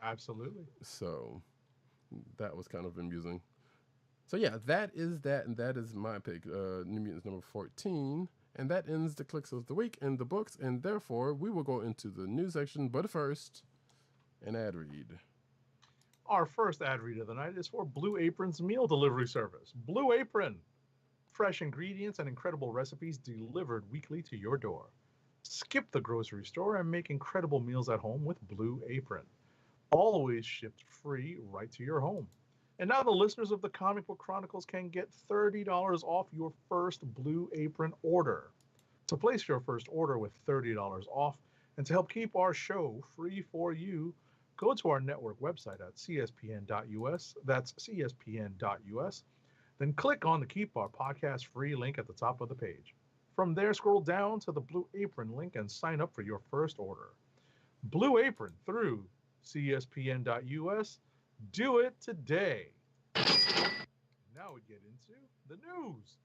Absolutely. So that was kind of amusing. So yeah, that is that, and that is my pick. New Mutants number 14. And that ends the clicks of the week and the books, and therefore we will go into the news section, but first, an ad read. Our first ad read of the night is for Blue Apron's meal delivery service. Blue Apron. Fresh ingredients and incredible recipes delivered weekly to your door. Skip the grocery store and make incredible meals at home with Blue Apron. Always shipped free right to your home. And now the listeners of the Comic Book Chronicles can get $30 off your first Blue Apron order. To place your first order with $30 off and to help keep our show free for you, go to our network website at cspn.us. That's cspn.us. Then click on the Keep Our Podcast Free link at the top of the page. From there, scroll down to the Blue Apron link and sign up for your first order. Blue Apron through cspn.us. Do it today. Now we get into the news.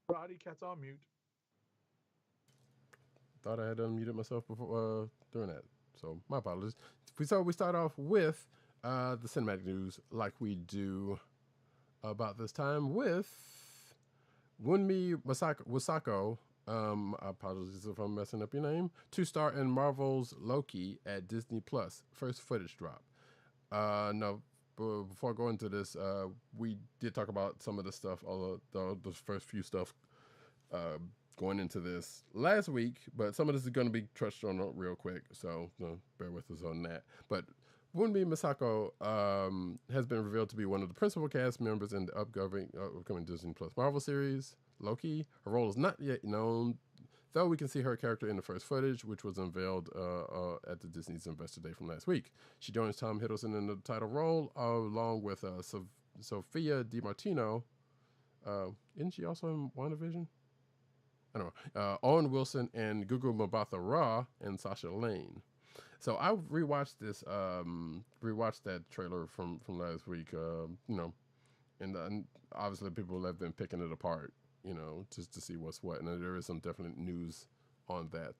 Roddy, cat's on mute. Thought I had unmuted myself before during that, so my apologies. So we start off with the cinematic news, like we do about this time with Wunmi Mosaku. Apologies if I'm messing up your name. To star in Marvel's Loki at Disney Plus. First footage drop. No, before I go into this, we did talk about some of the stuff, all the first few stuff going into this last week, but some of this is going to be touched on real quick, so bear with us on that. But Wunmi Mosaku has been revealed to be one of the principal cast members in the upcoming Disney Plus Marvel series, Loki. Her role is not yet known, though we can see her character in the first footage, which was unveiled at the Disney's Investor Day from last week. She joins Tom Hiddleston in the title role, along with Sophia DiMartino. Isn't she also in WandaVision? I don't know. Owen Wilson and Gugu Mbatha-Raw and Sasha Lane. So I rewatched that trailer from last week, and obviously people have been picking it apart, just to see what's what. And there is some definite news on that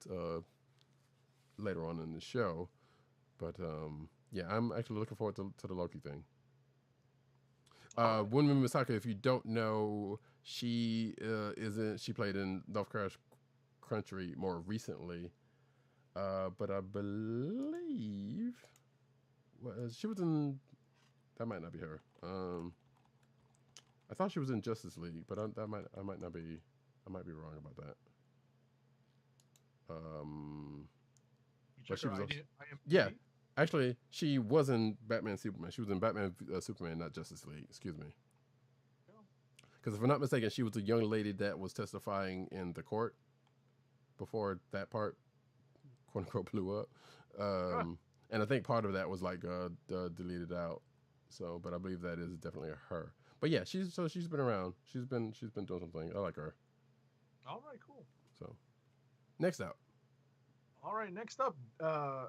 later on in the show. But yeah, I'm actually looking forward to the Loki thing. Wunmi Mosaku, if you don't know, she played in Lovecraft Country more recently. But I believe she was in. That might not be her. I thought she was in Justice League, but I might not be. I might be wrong about that. But she was yeah. Actually, she was in Batman Superman. She was in Batman Superman, not Justice League. Excuse me. Because if I'm not mistaken, she was the young lady that was testifying in the court before that part, quote unquote, blew up. And I think part of that was like deleted out. So, but I believe that is definitely her. But yeah, she's been around. She's been doing something. I like her. All right, cool. So, next up. All right, next up,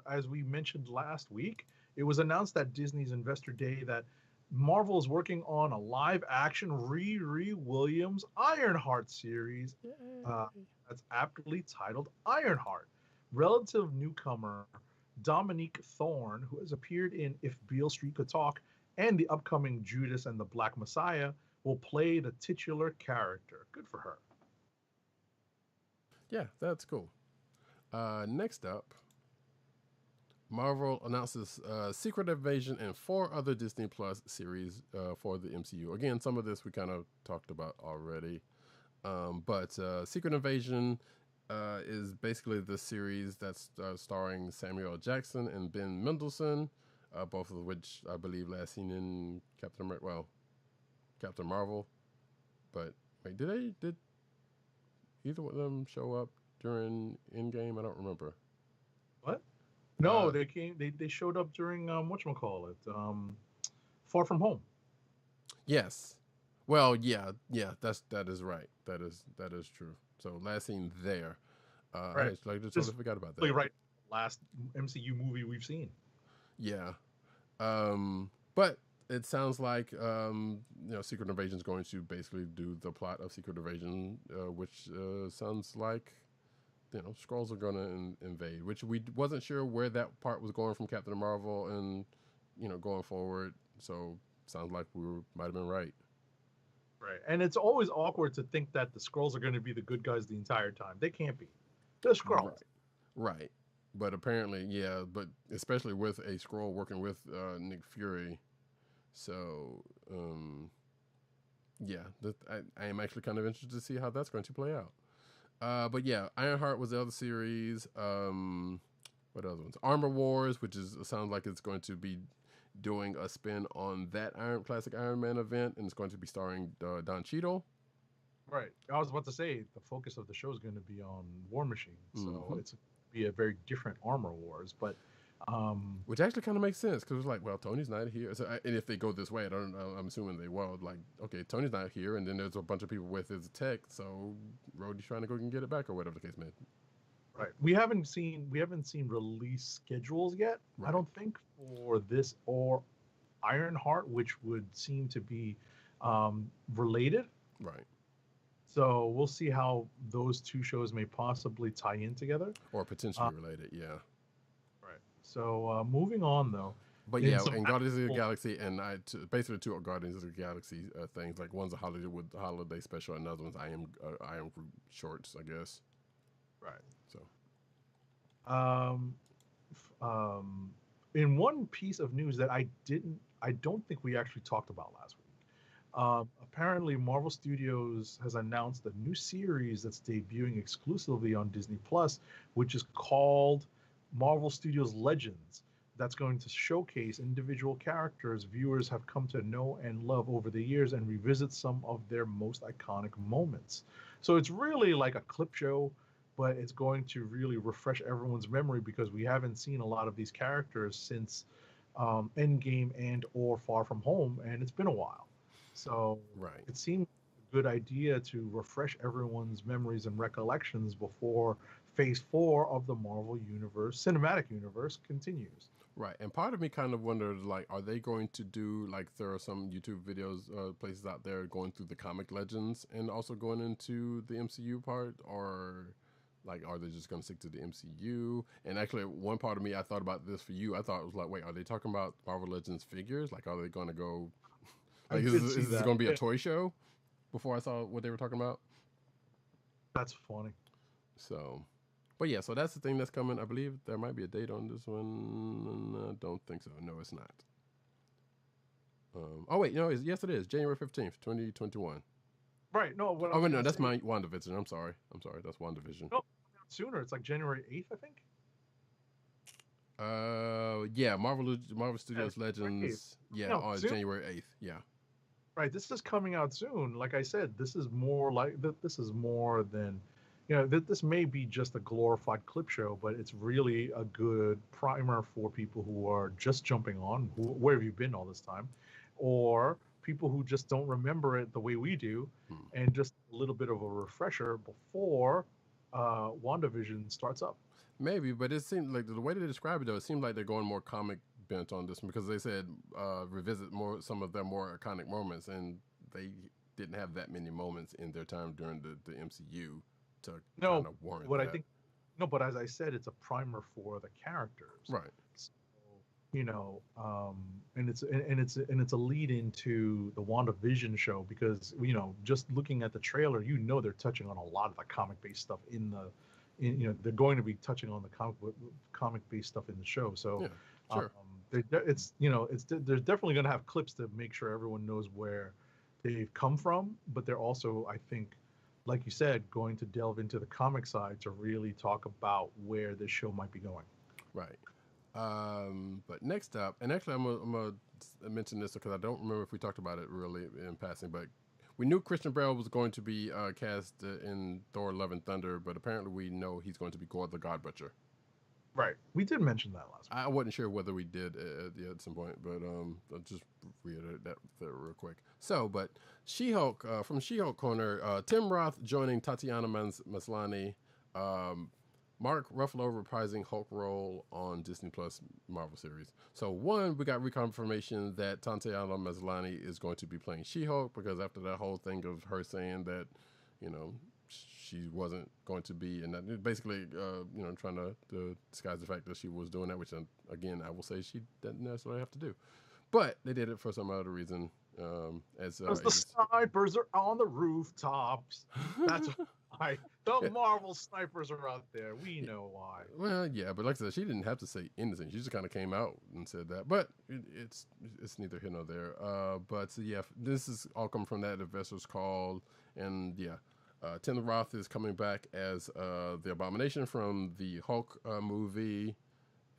as we mentioned last week, it was announced at Disney's Investor Day that Marvel is working on a live-action Riri Williams Ironheart series that's aptly titled Ironheart. Relative newcomer Dominique Thorne, who has appeared in If Beale Street Could Talk and the upcoming Judas and the Black Messiah, will play the titular character. Good for her. Yeah, that's cool. Next up, Marvel announces Secret Invasion and 4 other Disney Plus series for the MCU. Again, some of this we kind of talked about already. But Secret Invasion is basically the series that's starring Samuel L. Jackson and Ben Mendelsohn, both of which I believe last seen in Captain Marvel. But Wait, did either one of them show up during Endgame? I don't remember. What? No, Uh, they came. They showed up during whatchamacallit, Far From Home. Yes. Well, yeah, that is right. That is true. So last scene there. I Right. just like Just totally forgot about really that. right. Last MCU movie we've seen. Yeah. But it sounds like Secret Invasion is going to basically do the plot of Secret Invasion, which sounds like Skrulls are going to invade, which we wasn't sure where that part was going from Captain Marvel and going forward. So sounds like might have been right. Right. And it's always awkward to think that the Skrulls are going to be the good guys the entire time. They can't be. They're Skrulls. Right. But apparently, yeah. But especially with a Skrull working with Nick Fury, so yeah, I am actually kind of interested to see how that's going to play out. But yeah, Ironheart was the other series. What other ones? Armor Wars, which sounds like it's going to be doing a spin on that classic Iron Man event, and it's going to be starring Don Cheadle. Right. I was about to say the focus of the show is going to be on War Machine, so it's be a very different Armor Wars, but which actually kind of makes sense because it's like, well, Tony's not here, so and if they go this way, I'm assuming they will. Like, okay, Tony's not here, and then there's a bunch of people with his tech, so Rhodey's trying to go and get it back, or whatever the case may be. Right. We haven't seen release schedules yet. Right. I don't think for this or Ironheart, which would seem to be related. Right. So we'll see how those two shows may possibly tie in together. Or potentially related, yeah. Right. So moving on, though. But yeah, and Guardians of the Galaxy, and basically two Guardians of the Galaxy things. Like one's a holiday special, and another one's I am Groot shorts, I guess. Right. So. In one piece of news that I don't think we actually talked about last week. Apparently, Marvel Studios has announced a new series that's debuting exclusively on Disney Plus, which is called Marvel Studios Legends. That's going to showcase individual characters viewers have come to know and love over the years and revisit some of their most iconic moments. So it's really like a clip show, but it's going to really refresh everyone's memory because we haven't seen a lot of these characters since Endgame and or Far From Home, and it's been a while. So it seemed a good idea to refresh everyone's memories and recollections before Phase 4 of the Marvel Cinematic Universe continues. Right, and part of me kind of wondered, like, are they going to do, like, there are some YouTube videos, places out there going through the comic legends and also going into the MCU part, or, like, are they just going to stick to the MCU? And actually, one part of me, I thought about this for you. I thought it was like, wait, are they talking about Marvel Legends figures? Like, are they going to go, like, is this going to be a toy show? Before I saw what they were talking about. That's funny. So... But yeah, so that's the thing that's coming. I believe there might be a date on this one. I don't think so. No, it's not. Oh, wait. No, yes, it is. January 15th, 2021. Right. No. Oh, wait, no, that's my WandaVision. I'm sorry. That's WandaVision. No, sooner. It's like January 8th, I think. Yeah, Marvel Studios Legends. Yeah, no, on January 8th. Yeah. Right. This is coming out soon. Like I said, this is more than... this may be just a glorified clip show, but it's really a good primer for people who are just jumping on. Where have you been all this time? Or people who just don't remember it the way we do, and just a little bit of a refresher before WandaVision starts up. Maybe, but it seemed like the way they describe it, though, it seemed like they're going more comic bent on this one because they said revisit some of their more iconic moments, and they didn't have that many moments in their time during the MCU. But as I said, it's a primer for the characters, right? So, and it's a lead into the WandaVision show because just looking at the trailer, they're touching on a lot of the comic-based stuff they're going to be touching on the comic-based stuff in the show. So, yeah, sure. They're definitely going to have clips to make sure everyone knows where they've come from, but they're also, I think, like you said, going to delve into the comic side to really talk about where this show might be going. Right. But next up, and actually I'm gonna mention this because I don't remember if we talked about it really in passing, but we knew Christian Bale was going to be cast in Thor: Love and Thunder, but apparently we know he's going to be Gore the God Butcher. Right. We did mention that last week. I wasn't sure whether we did at some point, but I'll just reiterate that real quick. So, but She-Hulk, from She-Hulk Corner, Tim Roth joining Tatiana Maslany, Mark Ruffalo reprising Hulk role on Disney Plus Marvel series. So, one, we got reconfirmation that Tatiana Maslany is going to be playing She-Hulk, because after that whole thing of her saying that, you know, she wasn't going to be, and basically, trying to disguise the fact that she was doing that, which, again, I will say she doesn't necessarily have to do. But they did it for some other reason. Because the snipers are on the rooftops. That's why. The Marvel snipers are out there. We know why. Well, yeah, but like I said, she didn't have to say anything. She just kind of came out and said that. But it's neither here nor there. But yeah, this is all coming from that Investors Call. And yeah, Tim Roth is coming back as the Abomination from the Hulk movie.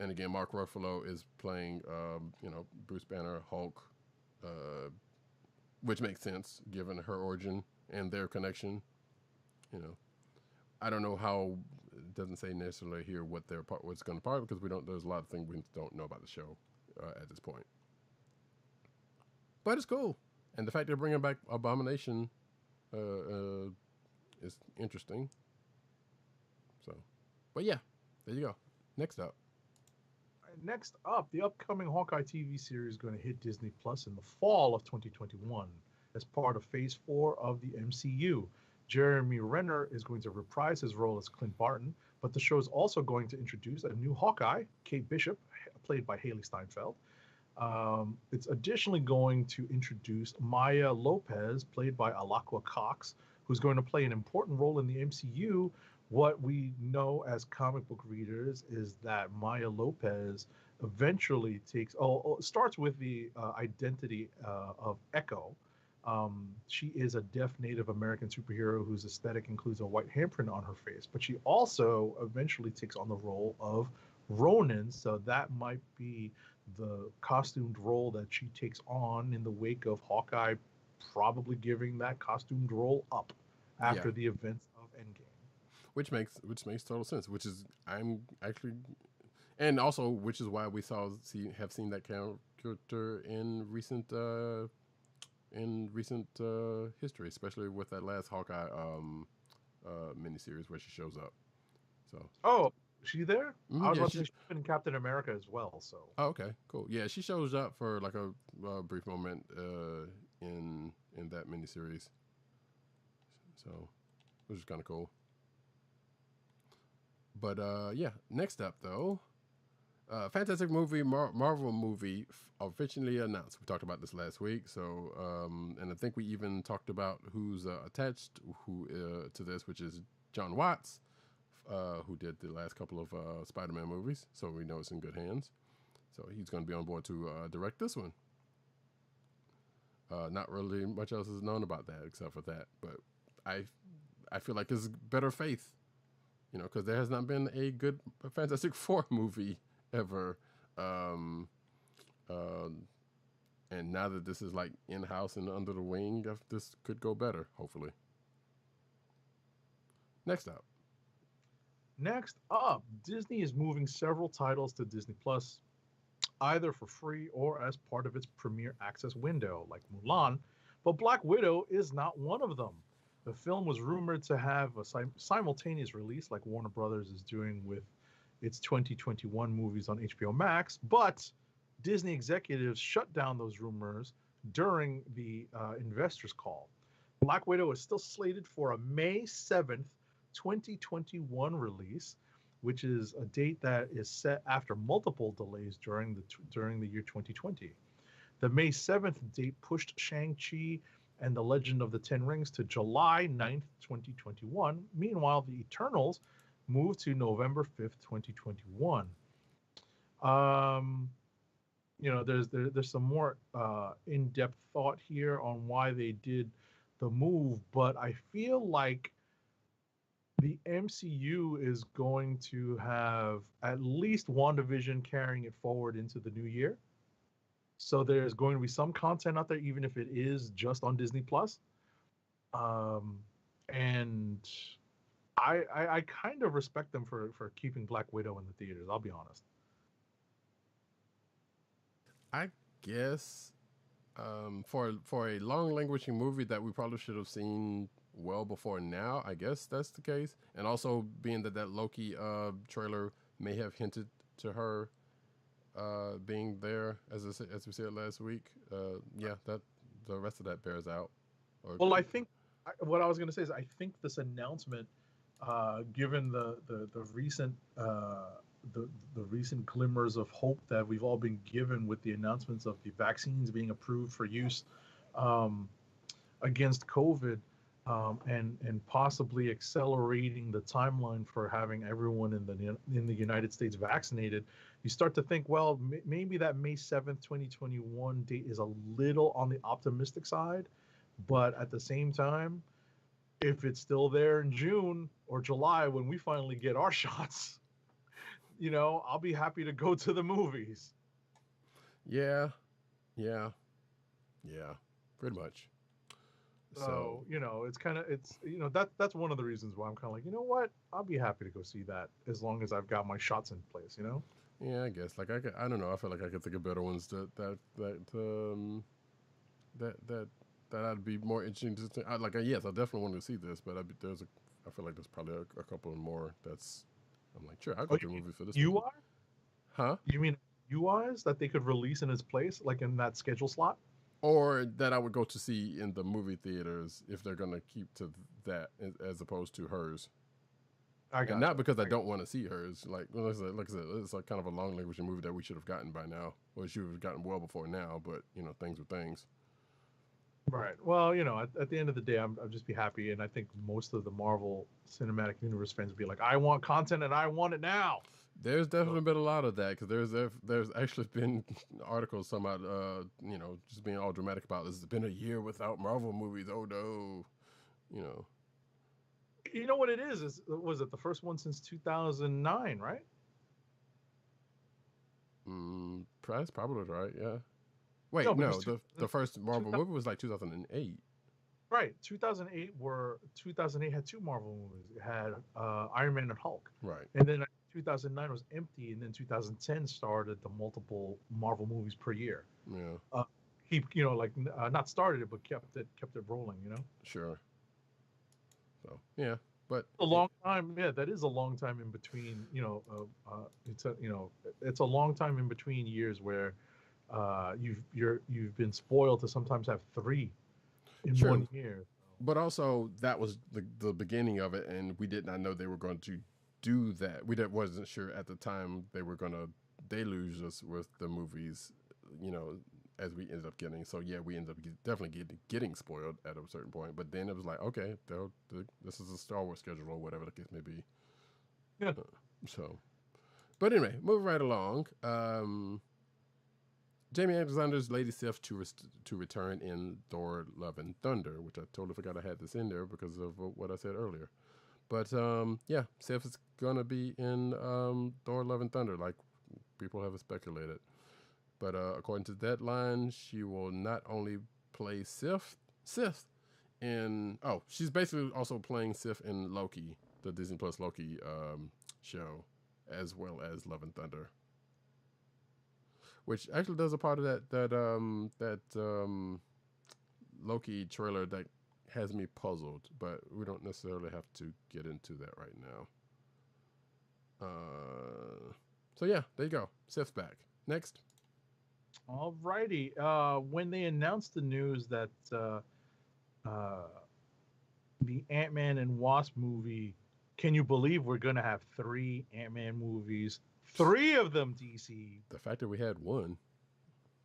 And again, Mark Ruffalo is playing, Bruce Banner, Hulk, which makes sense given her origin and their connection. You know, I don't know how. It doesn't say necessarily here what their part was going to part, because we don't. There's a lot of things we don't know about the show at this point. But it's cool, and the fact they're bringing back Abomination is interesting. So, but yeah, there you go. Next up. Next up, the upcoming Hawkeye TV series is going to hit Disney Plus in the fall of 2021 as part of Phase 4 of the MCU. Jeremy Renner is going to reprise his role as Clint Barton, but the show is also going to introduce a new Hawkeye, Kate Bishop, played by Haley Steinfeld. It's additionally going to introduce Maya Lopez, played by Alaqua Cox, who's going to play an important role in the MCU. What we know as comic book readers is that Maya Lopez eventually starts with the identity of Echo. She is a deaf Native American superhero whose aesthetic includes a white handprint on her face, but she also eventually takes on the role of Ronin, so that might be the costumed role that she takes on in the wake of Hawkeye, probably giving that costumed role up after the events of Endgame. Which makes total sense. Which is I'm actually, and also which is why we have seen that character in recent history, especially with that last Hawkeye miniseries where she shows up. So. Is she there? I was about to say she's been in Captain America as well. So. Oh, okay, cool. Yeah, she shows up for like a brief moment in that miniseries. So, which is kind of cool. But yeah, next up though, fantastic movie, Marvel movie officially announced. We talked about this last week, so and I think we even talked about who's attached to this, which is John Watts, who did the last couple of Spider-Man movies. So we know it's in good hands. So he's going to be on board to direct this one. Not really much else is known about that except for that, but I feel like there's better faith. You know, because there has not been a good Fantastic Four movie ever. And now that this is like in-house and under the wing, this could go better, hopefully. Next up, Disney is moving several titles to Disney Plus, either for free or as part of its Premier Access window, like Mulan, but Black Widow is not one of them. The film was rumored to have a simultaneous release like Warner Brothers is doing with its 2021 movies on HBO Max, but Disney executives shut down those rumors during the investors' call. Black Widow is still slated for a May 7th, 2021 release, which is a date that is set after multiple delays during the year 2020. The May 7th date pushed Shang-Chi and The Legend of the Ten Rings to July 9th, 2021. Meanwhile, The Eternals moved to November 5th, 2021. There's some more in-depth thought here on why they did the move, but I feel like the MCU is going to have at least WandaVision carrying it forward into the new year. So there's going to be some content out there, even if it is just on Disney Plus. Um, and I kind of respect them for keeping Black Widow in the theaters. I'll be honest. I guess for a long languishing movie that we probably should have seen well before now, I guess that's the case. And also being that Loki trailer may have hinted to her being there as we said last week. Yeah, that the rest of that bears out. Or Well, I think what I was going to say is I think this announcement, given the recent the recent glimmers of hope that we've all been given with the announcements of the vaccines being approved for use um, against COVID, and possibly accelerating the timeline for having everyone in the United States vaccinated, you start to think, well, maybe that May 7th, 2021 date is a little on the optimistic side, but at the same time, if it's still there in June or July when we finally get our shots, I'll be happy to go to the movies. yeah, yeah, yeah, pretty much. So, that's one of the reasons why I'm kind of like, you know what? I'll be happy to go see that as long as I've got my shots in place. Yeah, I guess. Like I don't know. I feel like I could think of better ones that I'd be more interesting to. Yes, I definitely want to see this, but I feel like there's probably a couple more. I'm like, sure, I'll go to the movie for this. UI? Huh? You mean UIs that they could release in its place, like in that schedule slot? Or that I would go to see in the movie theaters if they're gonna keep to that as opposed to hers. And not because I don't want to see hers. Like I said, it's like kind of a long language movie that we should have gotten by now, or should have gotten well before now. But things are things. Right. Well, at the end of the day, I'll just be happy, and I think most of the Marvel Cinematic Universe fans will be like, I want content, and I want it now. There's definitely been a lot of that, because there's actually been articles about just being all dramatic about this. It's been a year without Marvel movies. Oh no, You know what it is? Was it the first one since 2009, right? That's probably right. Yeah. Wait, no, the first Marvel movie was like 2008. Right, 2008 had two Marvel movies. It had Iron Man and Hulk. Right. And then 2009 was empty, and then 2010 started the multiple Marvel movies per year. Yeah. Not started it, but kept it rolling. Sure. So yeah, but a long time. Yeah, that is a long time in between. It's a long time in between years where you've been spoiled to sometimes have three in one year. But also that was the beginning of it, and we did not know they were going to do that. We wasn't sure at the time they were going to deluge us with the movies, as we ended up getting. So yeah, we ended up definitely getting spoiled at a certain point. But then it was like, okay, this is a Star Wars schedule or whatever the case may be. Yeah. But anyway, moving right along. Jamie Alexander's Lady Sif to return in Thor: Love and Thunder, which I totally forgot I had this in there because of what I said earlier. But yeah, Sif is gonna be in Thor: Love and Thunder, like people have speculated. But according to Deadline, she will not only play Sif in she's basically also playing Sif in Loki, the Disney Plus Loki show, as well as Love and Thunder. Which actually does a part of that Loki trailer that has me puzzled, but we don't necessarily have to get into that right now. So yeah, there you go. Sif's back. Next. Alrighty. When they announced the news that the Ant-Man and Wasp movie, can you believe we're gonna have 3 Ant-Man movies? 3 of them, DC. The fact that we had 1.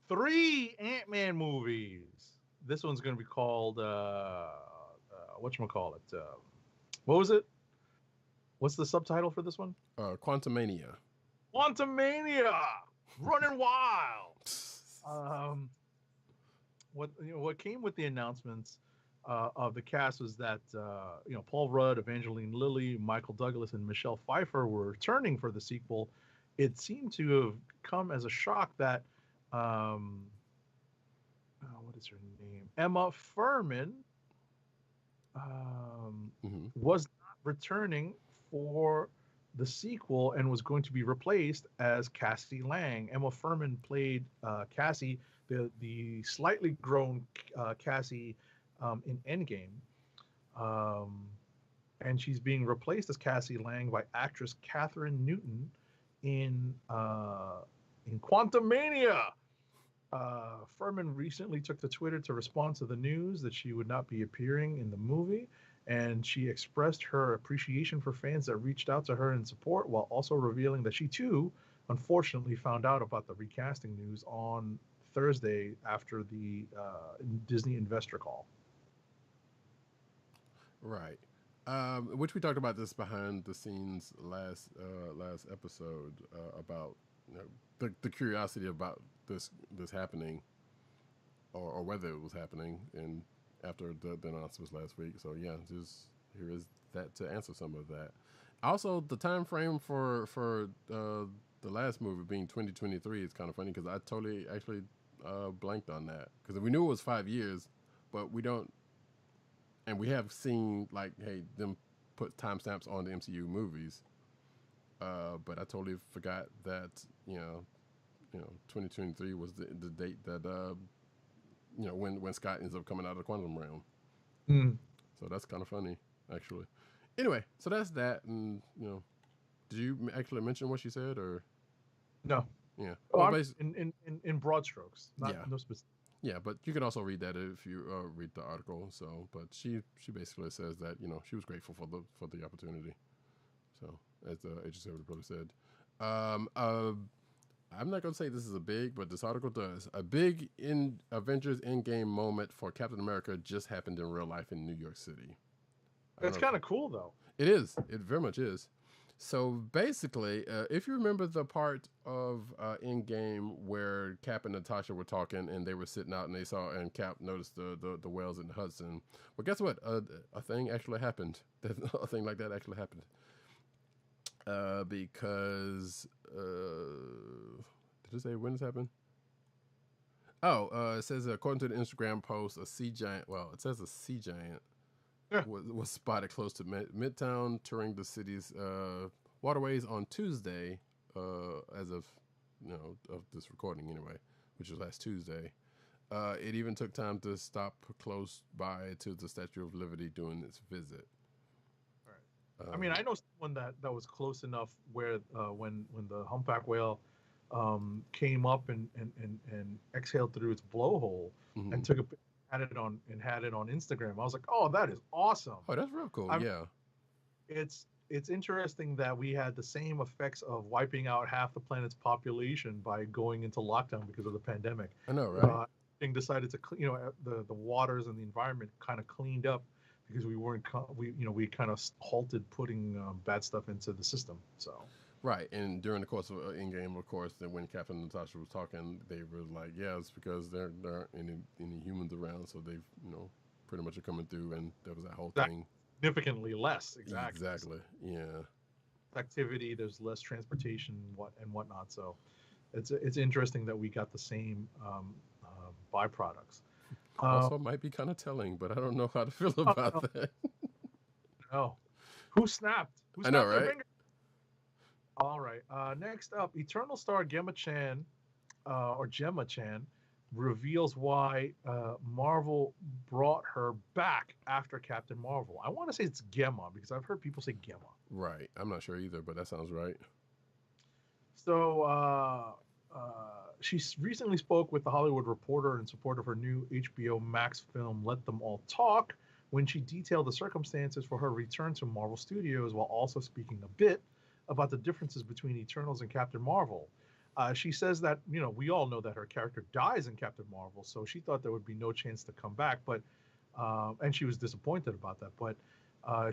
3 Ant-Man movies. This one's going to be called, whatchamacallit? What was it? What's the subtitle for this one? Quantumania. Quantumania! Running wild! What came with the announcements of the cast was that, Paul Rudd, Evangeline Lilly, Michael Douglas, and Michelle Pfeiffer were returning for the sequel. It seemed to have come as a shock that, what is her name? Emma Furman was not returning for the sequel and was going to be replaced as Cassie Lang. Emma Furman played Cassie, the slightly grown Cassie in Endgame. And she's being replaced as Cassie Lang by actress Catherine Newton in Quantumania. Furman recently took to Twitter to respond to the news that she would not be appearing in the movie, and she expressed her appreciation for fans that reached out to her in support, while also revealing that she too, unfortunately, found out about the recasting news on Thursday after the Disney investor call. Right. Which we talked about this behind the scenes last episode about the curiosity about this happening, or whether it was happening, and after the announcement was last week. So yeah, just here is that to answer some of that. Also, the time frame for the last movie being 2023 is kind of funny because I totally actually blanked on that, because we knew it was 5 years, but we don't. And we have seen, like, hey, them put timestamps on the MCU movies, but I totally forgot that 2023 was the date that when Scott ends up coming out of the quantum realm. So that's kind of funny, actually. Anyway, so that's that, and did you actually mention what she said, or no? Yeah. Well, in broad strokes, no specific. Yeah, but you can also read that if you read the article. So, but she basically says that she was grateful for the opportunity. So, as Agent Silver brother said, I'm not gonna say this is a big, but this article does. A big Avengers Endgame moment for Captain America just happened in real life in New York City. That's kind of cool, though. It is. It very much is. So basically, if you remember the part of Endgame where Cap and Natasha were talking, and they were sitting out, and they saw, and Cap noticed the whales in the Hudson. Well, guess what? A thing actually happened. A thing like that actually happened. Because did it say when this happened? Oh, it says according to the Instagram post, a sea giant. Well, it says a sea giant. Yeah. Was spotted close to Midtown, touring the city's waterways on Tuesday, as of of this recording anyway, which was last Tuesday. It even took time to stop close by to the Statue of Liberty during its visit. All right. I mean, I know someone that was close enough where when the humpback whale came up and exhaled through its blowhole and took a had it on Instagram. I was like, oh, that is awesome. Oh, that's real cool. Yeah. It's interesting that we had the same effects of wiping out half the planet's population by going into lockdown because of the pandemic. I know, right? Thing decided to the waters and the environment kind of cleaned up because we kind of halted putting bad stuff into the system. So. Right, and during the course of Endgame, of course, then when Captain and Natasha was talking, they were like, "Yeah, it's because there aren't any humans around, so they've pretty much are coming through," and there was that whole thing. Significantly less, exactly, yeah. Activity, there's less transportation, whatnot. So, it's interesting that we got the same byproducts. Also, might be kind of telling, but I don't know how to feel about that. No, who snapped? I know, right? All right. Next up, Eternal star Gemma-chan, or Gemma-chan, reveals why Marvel brought her back after Captain Marvel. I want to say it's Gemma because I've heard people say Gemma. Right. I'm not sure either, but that sounds right. So she recently spoke with The Hollywood Reporter in support of her new HBO Max film, Let Them All Talk, when she detailed the circumstances for her return to Marvel Studios, while also speaking a bit about the differences between Eternals and Captain Marvel. She says that, we all know that her character dies in Captain Marvel, so she thought there would be no chance to come back, but and she was disappointed about that. But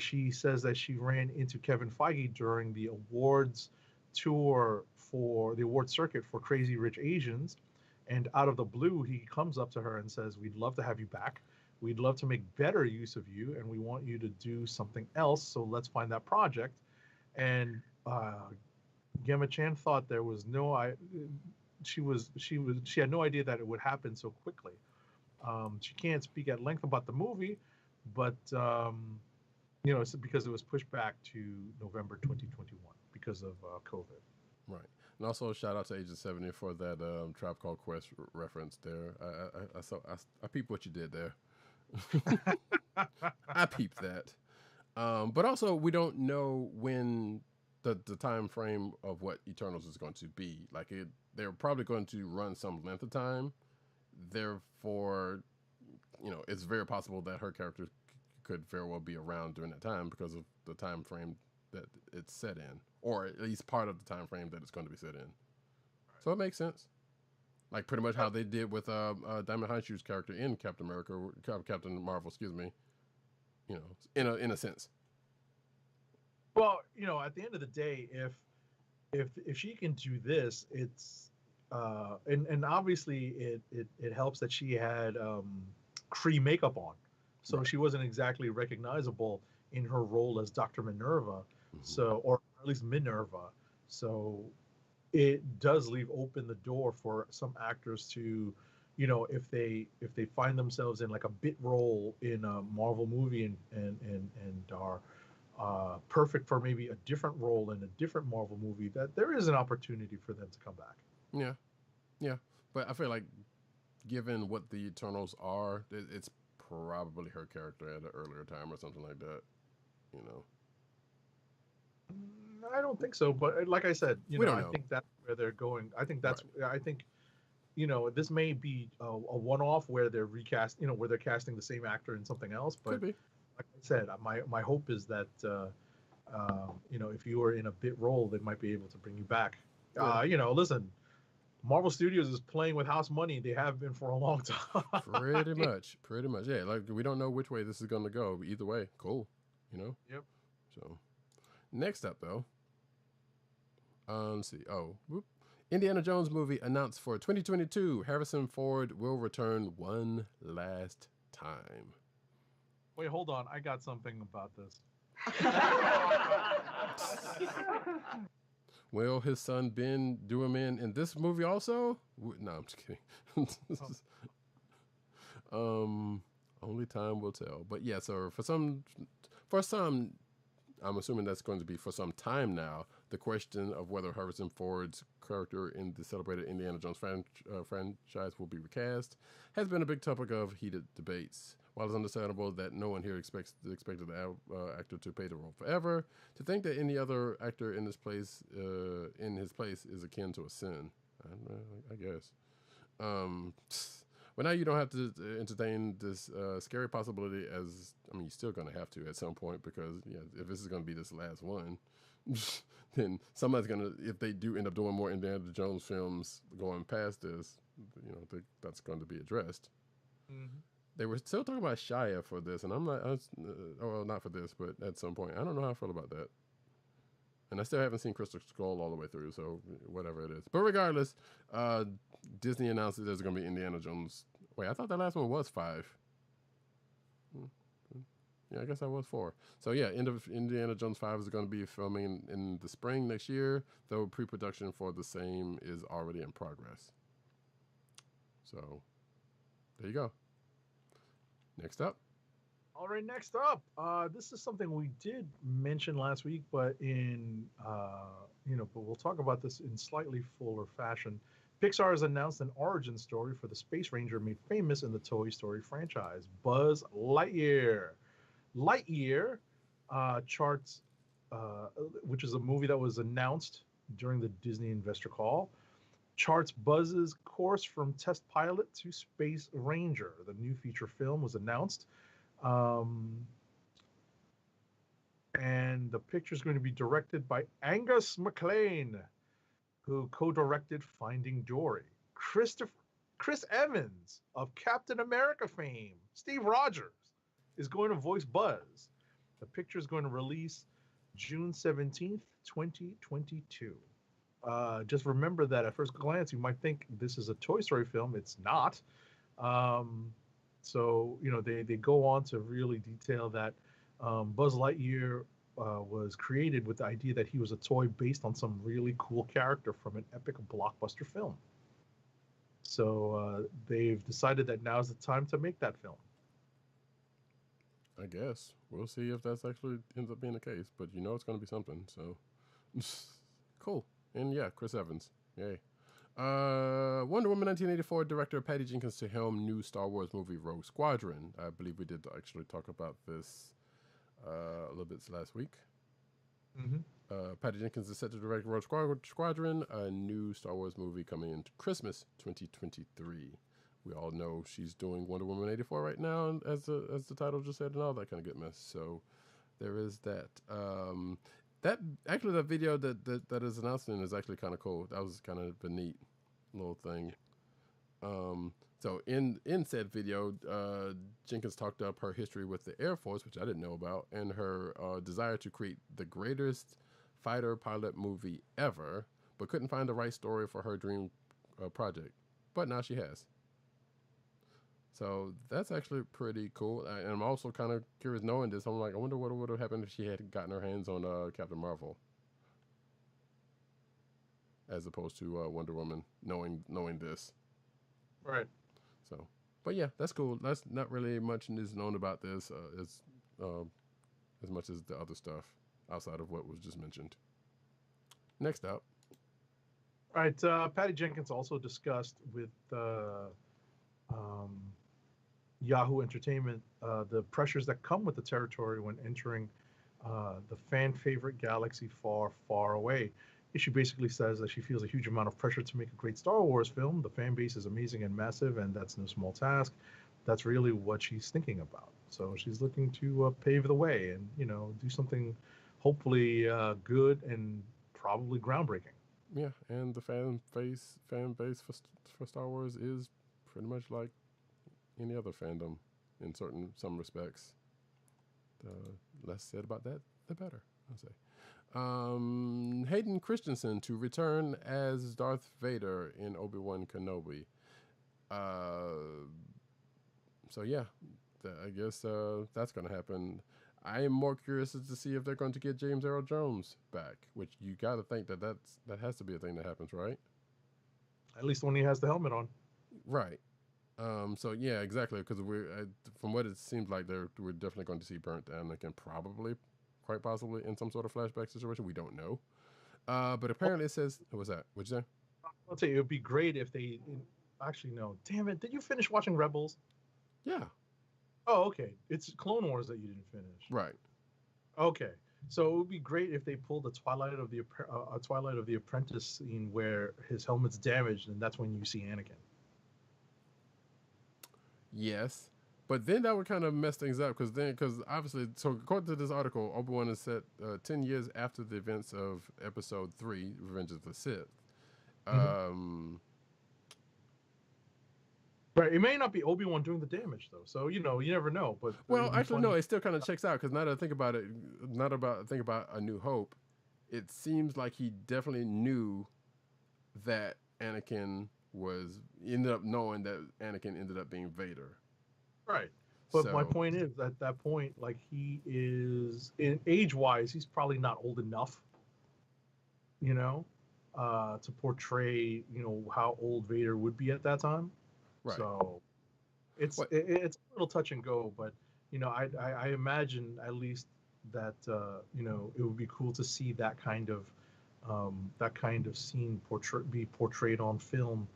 she says that she ran into Kevin Feige during the awards tour for the award circuit for Crazy Rich Asians, and out of the blue, he comes up to her and says, "We'd love to have you back. We'd love to make better use of you, and we want you to do something else, so let's find that project." And Gemma-chan thought there was she had no idea that it would happen so quickly. She can't speak at length about the movie, but it's because it was pushed back to November 2021 because of COVID. Right. And also shout out to Agent 70 for that Tribe Called Quest reference there. I peeped what you did there. I peeped that. But also we don't know when the time frame of what Eternals is going to be. Like they're probably going to run some length of time. Therefore, it's very possible that her character could very well be around during that time because of the time frame that it's set in, or at least part of the time frame that it's going to be set in. So it makes sense. Like pretty much how they did with Diamond Handshoe's character in Captain Marvel, excuse me. In a sense. Well, at the end of the day, if she can do this, it's and obviously it helps that she had Kree makeup on, so she wasn't exactly recognizable in her role as Dr. Minerva, or at least Minerva. So it does leave open the door for some actors to, if they find themselves in like a bit role in a Marvel movie and are perfect for maybe a different role in a different Marvel movie, that there is an opportunity for them to come back. Yeah. But I feel like given what the Eternals are, it's probably her character at an earlier time or something like that. I don't think so, but like I said, we don't know. I think that's where they're going. I think that's. Right. I think, this may be a one-off where they're where they're casting the same actor in something else. But could be. Like I said, my hope is that if you were in a bit role, they might be able to bring you back. Yeah. Listen, Marvel Studios is playing with house money. They have been for a long time. Pretty much. Yeah. Like we don't know which way this is going to go. Either way, cool. Yep. So. Next up, though, let's see. Indiana Jones movie announced for 2022. Harrison Ford will return one last time. Wait, hold on. I got something about this. Will his son Ben do him in this movie also? No, I'm just kidding. Only time will tell. But yeah, so for some. I'm assuming that's going to be for some time now. The question of whether Harrison Ford's character in the celebrated Indiana Jones franchise will be recast has been a big topic of heated debates. While it's understandable that no one here expected the actor to play the role forever, to think that any other actor in his place is akin to a sin. I guess. But now you don't have to entertain this scary possibility you're still going to have to at some point because, if this is going to be this last one, then somebody's going to, if they do end up doing more Indiana Jones films going past this, that's going to be addressed. Mm-hmm. They were still talking about Shia for this, and I'm like, well, not for this, but at some point. I don't know how I feel about that. And I still haven't seen Crystal Skull all the way through, so whatever it is. But regardless, Disney announced that there's going to be Indiana Jones. Wait, I thought that last one was 5. Yeah, I guess that was 4. So yeah, Indiana Jones 5 is going to be filming in the spring next year, though pre-production for the same is already in progress. So there you go. Next up. All right, next up, this is something we did mention last week, but but we'll talk about this in slightly fuller fashion. Pixar has announced an origin story for the Space Ranger made famous in the Toy Story franchise, Buzz Lightyear. Lightyear charts, which is a movie that was announced during the Disney investor call, charts Buzz's course from test pilot to Space Ranger. The new feature film was announced. And the picture is going to be directed by Angus MacLean, who co-directed Finding Dory. Chris Evans of Captain America fame, Steve Rogers, is going to voice Buzz. The picture is going to release June 17th, 2022. Just remember that at first glance, you might think this is a Toy Story film. It's not. So, they go on to really detail that Buzz Lightyear was created with the idea that he was a toy based on some really cool character from an epic blockbuster film. So they've decided that now's the time to make that film. I guess we'll see if that's actually ends up being the case. But you know, it's going to be something. So cool. And yeah, Chris Evans. Yay. Wonder Woman 1984 director Patty Jenkins to helm new Star Wars movie Rogue Squadron. I believe we did actually talk about this a little bit last week. Patty Jenkins is set to direct Rogue Squadron, a new Star Wars movie coming into Christmas 2023. We all know she's doing Wonder Woman 84 right now, and as the title just said, and all that kind of good mess. So there is that. That video that is announcing is actually kind of cool. That was kind of a neat little thing. So in said video, Jenkins talked up her history with the Air Force, which I didn't know about, and her desire to create the greatest fighter pilot movie ever, but couldn't find the right story for her dream project. But now she has. So that's actually pretty cool. And I'm also kind of curious knowing this. I'm like, I wonder what would have happened if she had gotten her hands on Captain Marvel, as opposed to Wonder Woman, knowing this. Right. So, but yeah, that's cool. That's not really much is known about this as much as the other stuff outside of what was just mentioned. Next up. All right. Patty Jenkins also discussed with Yahoo Entertainment the pressures that come with the territory when entering the fan favorite galaxy far, far away. She basically says that she feels a huge amount of pressure to make a great Star Wars film. The fan base is amazing and massive, and that's no small task. That's really what she's thinking about. So she's looking to pave the way and, do something hopefully good and probably groundbreaking. Yeah, and the fan base for Star Wars is pretty much like any other fandom in some respects. The less said about that, the better, I'll say. Hayden Christensen to return as Darth Vader in Obi-Wan Kenobi. So yeah, I guess that's going to happen. I am more curious to see if they're going to get James Earl Jones back, which you got to think that has to be a thing that happens, right? At least when he has the helmet on. Right. So yeah, exactly. Because from what it seems like, we're definitely going to see burnt Anakin, probably, quite possibly, in some sort of flashback situation. We don't know. But apparently it says, what's that? What'd you say? I'll tell you, it would be great if they actually no. Damn it! Did you finish watching Rebels? Yeah. Oh, okay. It's Clone Wars that you didn't finish. Right. Okay. So it would be great if they pulled the Twilight of the Apprentice scene where his helmet's damaged, and that's when you see Anakin. Yes, but then that would kind of mess things up because obviously, so according to this article, Obi-Wan is set 10 years after the events of Episode 3, Revenge of the Sith. Right, it may not be Obi-Wan doing the damage though, so you never know. But well, actually, no, it still kind of checks out because now that I think about it, think about A New Hope, it seems like he definitely knew that Anakin ended up knowing that Anakin ended up being Vader. Right. But my point is, at that point, like, he is, in age-wise, he's probably not old enough, to portray, how old Vader would be at that time. Right. So it's a little touch and go, but, I imagine at least that, it would be cool to see that kind of scene be portrayed on film,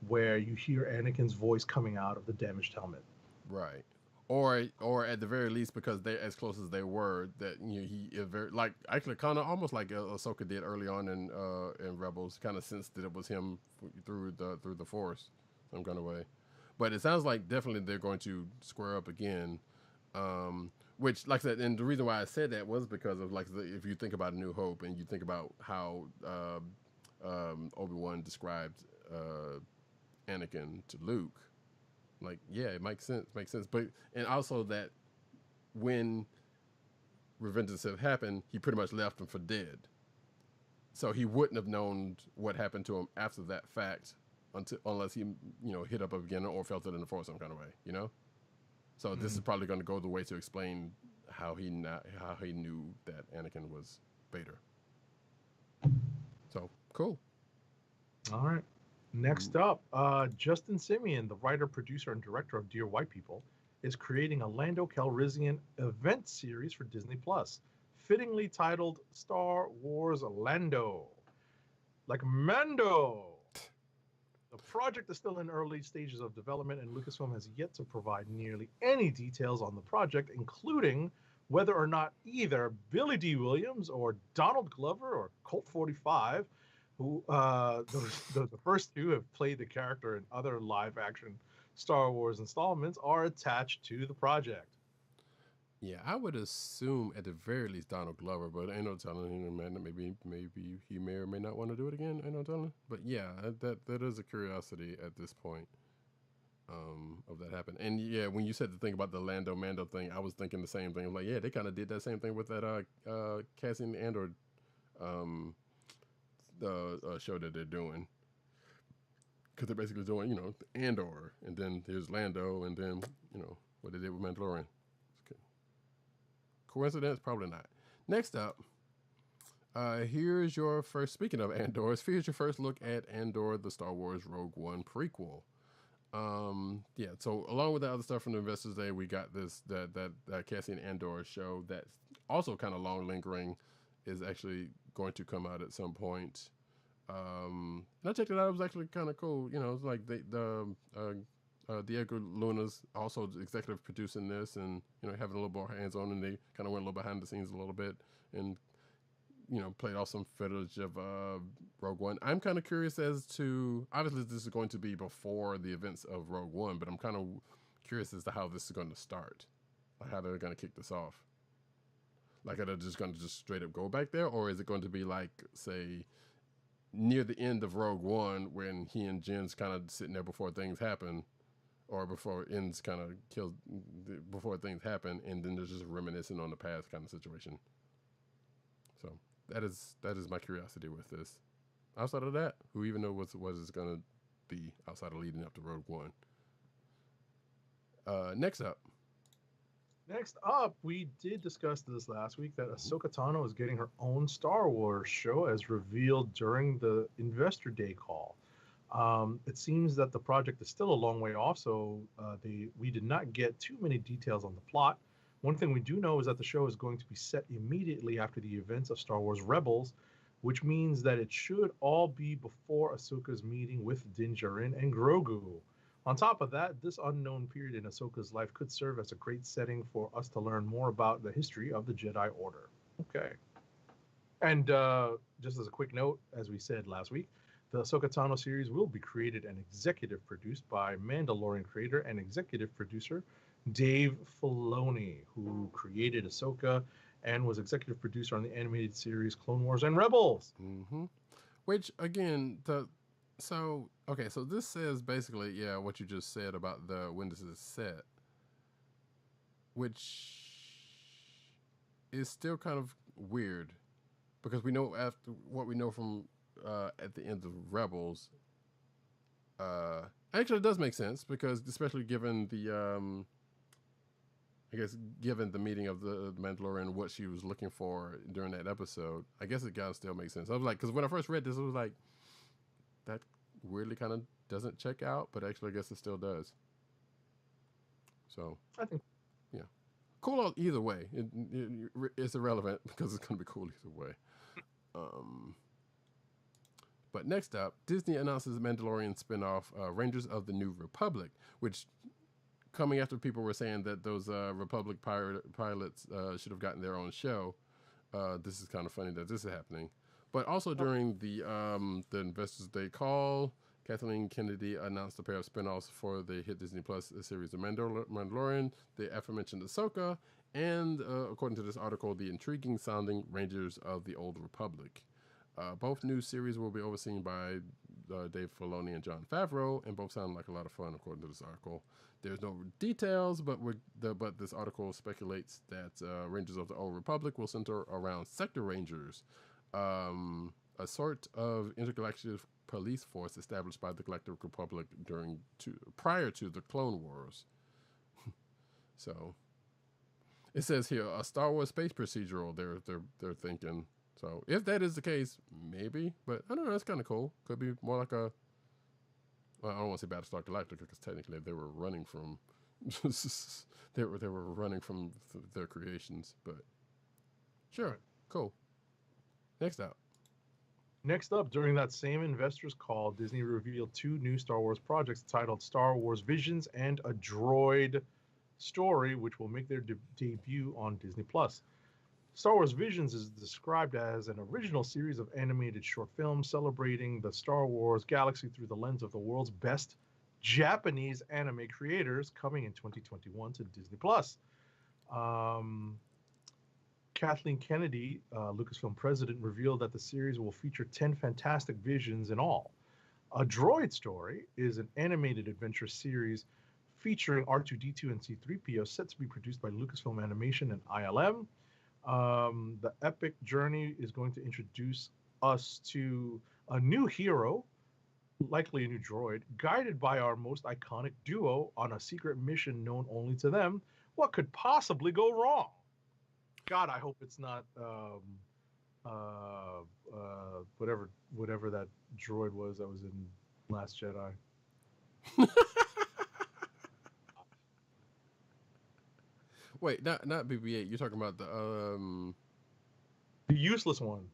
where you hear Anakin's voice coming out of the damaged helmet. Right. Or at the very least, because they're as close as they were, that he very, like, actually kind of almost like Ahsoka did early on in Rebels, kind of sensed that it was him through the Force some kind of way. But it sounds like definitely they're going to square up again. Which, like I said, and the reason why I said that was because of, like, if you think about A New Hope and you think about how Obi-Wan described Anakin to Luke, like, yeah, it makes sense. But, and also that when Revenge of the Sith happened, he pretty much left him for dead. So he wouldn't have known what happened to him after that fact unless he, hit up again or felt it in the Force some kind of way, So this is probably going to go the way to explain how he knew that Anakin was Vader. So, cool. All right. Next up, Justin Simien, the writer, producer, and director of Dear White People, is creating a Lando Calrissian event series for Disney Plus, fittingly titled Star Wars Lando. Like Mando. The project is still in early stages of development, and Lucasfilm has yet to provide nearly any details on the project, including whether or not either Billy D. Williams or Donald Glover or Colt 45, who the first two have played the character in other live-action Star Wars installments, are attached to the project. Yeah, I would assume at the very least Donald Glover, but ain't no telling him, man. Maybe he may or may not want to do it again. Ain't no telling. But yeah, that is a curiosity at this point. Of that happen. And yeah, when you said the thing about the Lando Mando thing, I was thinking the same thing. I'm like, yeah, they kind of did that same thing with that Cassian Andor the show that they're doing, because they're basically doing, you know, Andor, and then there's Lando, and then, you know, what they did with Mandalorian. Coincidence? Probably not. Next up, here's your first, speaking of Andor, here's your first look at Andor, the Star Wars Rogue One prequel. Yeah, so along with the other stuff from the Investors Day, we got this, that Cassian Andor show that's also kind of long lingering, is actually going to come out at some point. And I checked it out. It was actually kind of cool. You know, it's like Diego Luna's also executive producing this, and, you know, having a little more hands on, and they kind of went a little behind the scenes a little bit, and, you know, played off some footage of Rogue One. I'm kind of curious as to, obviously this is going to be before the events of Rogue One, but I'm kind of curious as to how this is going to start, like how they're going to kick this off. Like, are they just going to just straight up go back there, or is it going to be like, say, near the end of Rogue One when he and Jen's kind of sitting there before things happen, or before Ends kind of kills, before things happen, and then there's just reminiscing on the past kind of situation. So that is my curiosity with this. Outside of that, who even know what it's going to be outside of leading up to Rogue One. Next up, we did discuss this last week, that Ahsoka Tano is getting her own Star Wars show, as revealed during the Investor Day call. It seems that the project is still a long way off, so we did not get too many details on the plot. One thing we do know is that the show is going to be set immediately after the events of Star Wars Rebels, which means that it should all be before Ahsoka's meeting with Din Djarin and Grogu. On top of that, this unknown period in Ahsoka's life could serve as a great setting for us to learn more about the history of the Jedi Order. Okay. And just as a quick note, as we said last week, the Ahsoka Tano series will be created and executive produced by Mandalorian creator and executive producer Dave Filoni, who created Ahsoka and was executive producer on the animated series Clone Wars and Rebels. Mm-hmm. Which, again, so this says basically, yeah, what you just said about when this is set, which is still kind of weird, because we know after what we know from at the end of Rebels, actually it does make sense, because especially given the given the meeting of the Mandalorian, what she was looking for during that episode, I guess it gotta still make sense. I was like, because when I first read this, it was like, that weirdly kind of doesn't check out, but actually I guess it still does. So I think, yeah, cool either way. It's irrelevant, because it's gonna be cool either way. But next up, Disney announces Mandalorian spinoff, Rangers of the New Republic, which, coming after people were saying that those Republic pilots should have gotten their own show, this is kind of funny that this is happening. But also during the Investors Day call, Kathleen Kennedy announced a pair of spinoffs for the hit Disney Plus series of Mandalorian, the aforementioned Ahsoka, and according to this article, the intriguing sounding Rangers of the Old Republic. Both new series will be overseen by Dave Filoni and Jon Favreau, and both sound like a lot of fun, according to this article. There's no details, but this article speculates that Rangers of the Old Republic will center around Sector Rangers, a sort of intergalactic police force established by the Galactic Republic prior to the Clone Wars. So it says here, a Star Wars space procedural. They're thinking. So if that is the case, maybe. But I don't know. That's kind of cool. Could be more like a. Well, I don't want to say Battlestar Galactica, because technically they were running from They were running from their creations, but sure, Right. cool. Next out. Next up, during that same investors call, Disney revealed two new Star Wars projects titled Star Wars Visions and A Droid Story, which will make their debut on Disney Plus. Star Wars Visions is described as an original series of animated short films celebrating the Star Wars galaxy through the lens of the world's best Japanese anime creators, coming in 2021 to Disney Plus. Um, Kathleen Kennedy, Lucasfilm president, revealed that the series will feature 10 fantastic visions in all. A Droid Story is an animated adventure series featuring R2D2 and C3PO, set to be produced by Lucasfilm Animation and ILM. The epic journey is going to introduce us to a new hero, likely a new droid, guided by our most iconic duo on a secret mission known only to them. What could possibly go wrong? God, I hope it's not whatever that droid was that was in Last Jedi. Wait, not BB-8. You're talking about The useless one.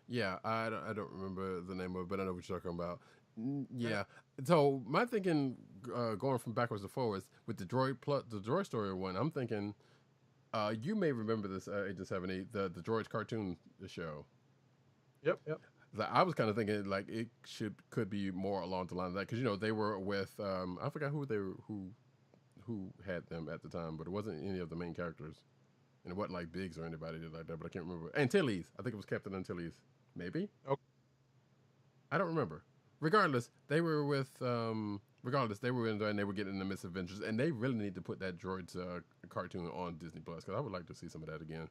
Yeah, I don't remember the name of it, but I know what you're talking about. Yeah. So my thinking, going from backwards to forwards with the droid story one, I'm thinking, you may remember this, Agent 78, the droids cartoon show. Yep, yep. I was kind of thinking like it could be more along the line of that, because they were with I forgot who had them at the time, but it wasn't any of the main characters, and it wasn't like Biggs or anybody like that. But I can't remember. Antilles, I think it was Captain Antilles, maybe. Okay. I don't remember. Regardless, they were with they were in there and they were getting the misadventures, and they really need to put that droids cartoon on Disney Plus, because I would like to see some of that again.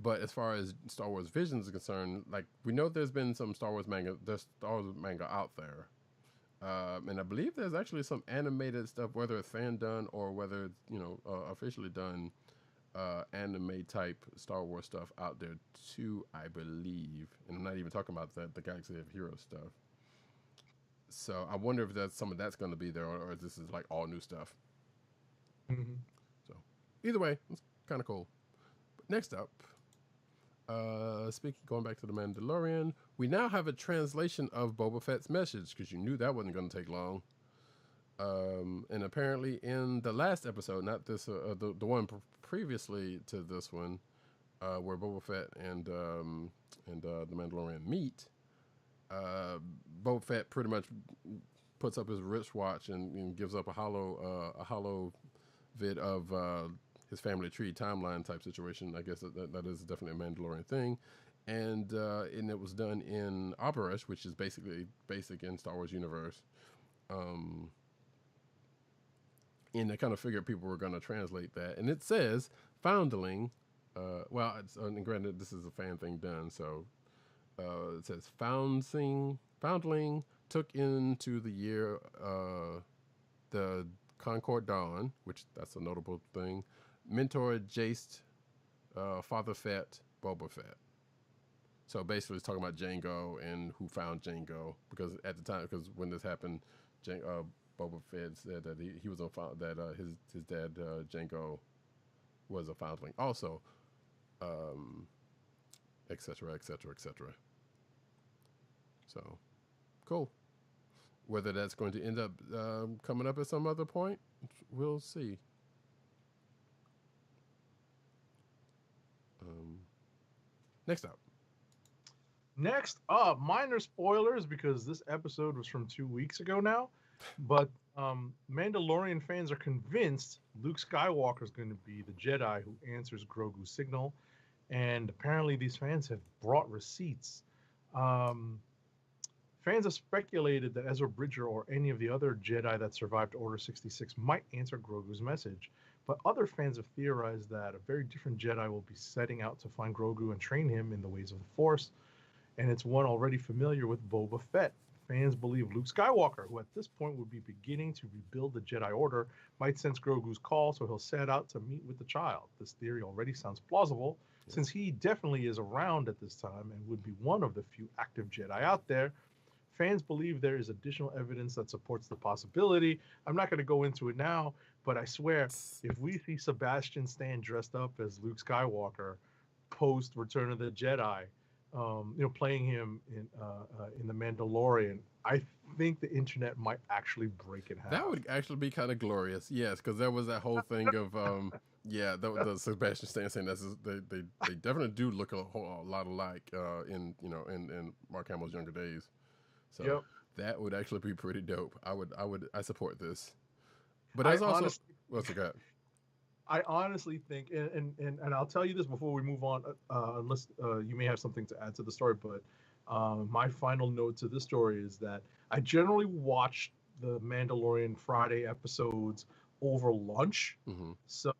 But as far as Star Wars Visions is concerned, like, we know there's been some Star Wars manga out there. And I believe there's actually some animated stuff, whether it's fan done or whether it's, officially done, anime type Star Wars stuff out there too, I believe. And I'm not even talking about the Galaxy of Heroes stuff. So I wonder if some of that's going to be there, or this is like all new stuff. Mm-hmm. So either way, it's kind of cool. But next up, going back to the Mandalorian, we now have a translation of Boba Fett's message, because you knew that wasn't going to take long. And apparently in the last episode, not this, the one previously to this one, where Boba Fett and the Mandalorian meet, Boba Fett pretty much puts up his wristwatch and gives up a hollow vid of his family tree timeline type situation. I guess that is definitely a Mandalorian thing. And it was done in Abarish, which is basically basic in Star Wars universe. And I kind of figured people were going to translate that. And it says, foundling, and granted, this is a fan thing done, so it says, foundling took into the year the Concord Dawn, which that's a notable thing, mentored Jaced, Father Fett, Boba Fett. So basically, it's talking about Jango and who found Jango, because at the time, because when this happened, Boba Fett said that he was that his dad Jango was a foundling also, et cetera, et cetera, et cetera. So cool. Whether that's going to end up coming up at some other point, we'll see. Next up, minor spoilers, because this episode was from 2 weeks ago now, but Mandalorian fans are convinced Luke Skywalker is going to be the Jedi who answers Grogu's signal, and apparently these fans have brought receipts. Fans have speculated that Ezra Bridger or any of the other Jedi that survived Order 66 might answer Grogu's message, but other fans have theorized that a very different Jedi will be setting out to find Grogu and train him in the ways of the Force, and it's one already familiar with Boba Fett. Fans believe Luke Skywalker, who at this point would be beginning to rebuild the Jedi Order, might sense Grogu's call, so he'll set out to meet with the child. This theory already sounds plausible, since he definitely is around at this time and would be one of the few active Jedi out there. Fans believe there is additional evidence that supports the possibility. I'm not going to go into it now, but I swear, if we see Sebastian Stan dressed up as Luke Skywalker post Return of the Jedi, playing him in The Mandalorian, I think the internet might actually break in half. That would actually be kind of glorious, yes, because there was that whole thing of, the Sebastian Stan saying they definitely do look a lot alike in Mark Hamill's younger days. So that would actually be pretty dope. I support this. But as also, what's it got? I honestly think, and I'll tell you this before we move on, unless you may have something to add to the story, but my final note to this story is that I generally watch the Mandalorian Friday episodes over lunch. Mm-hmm. So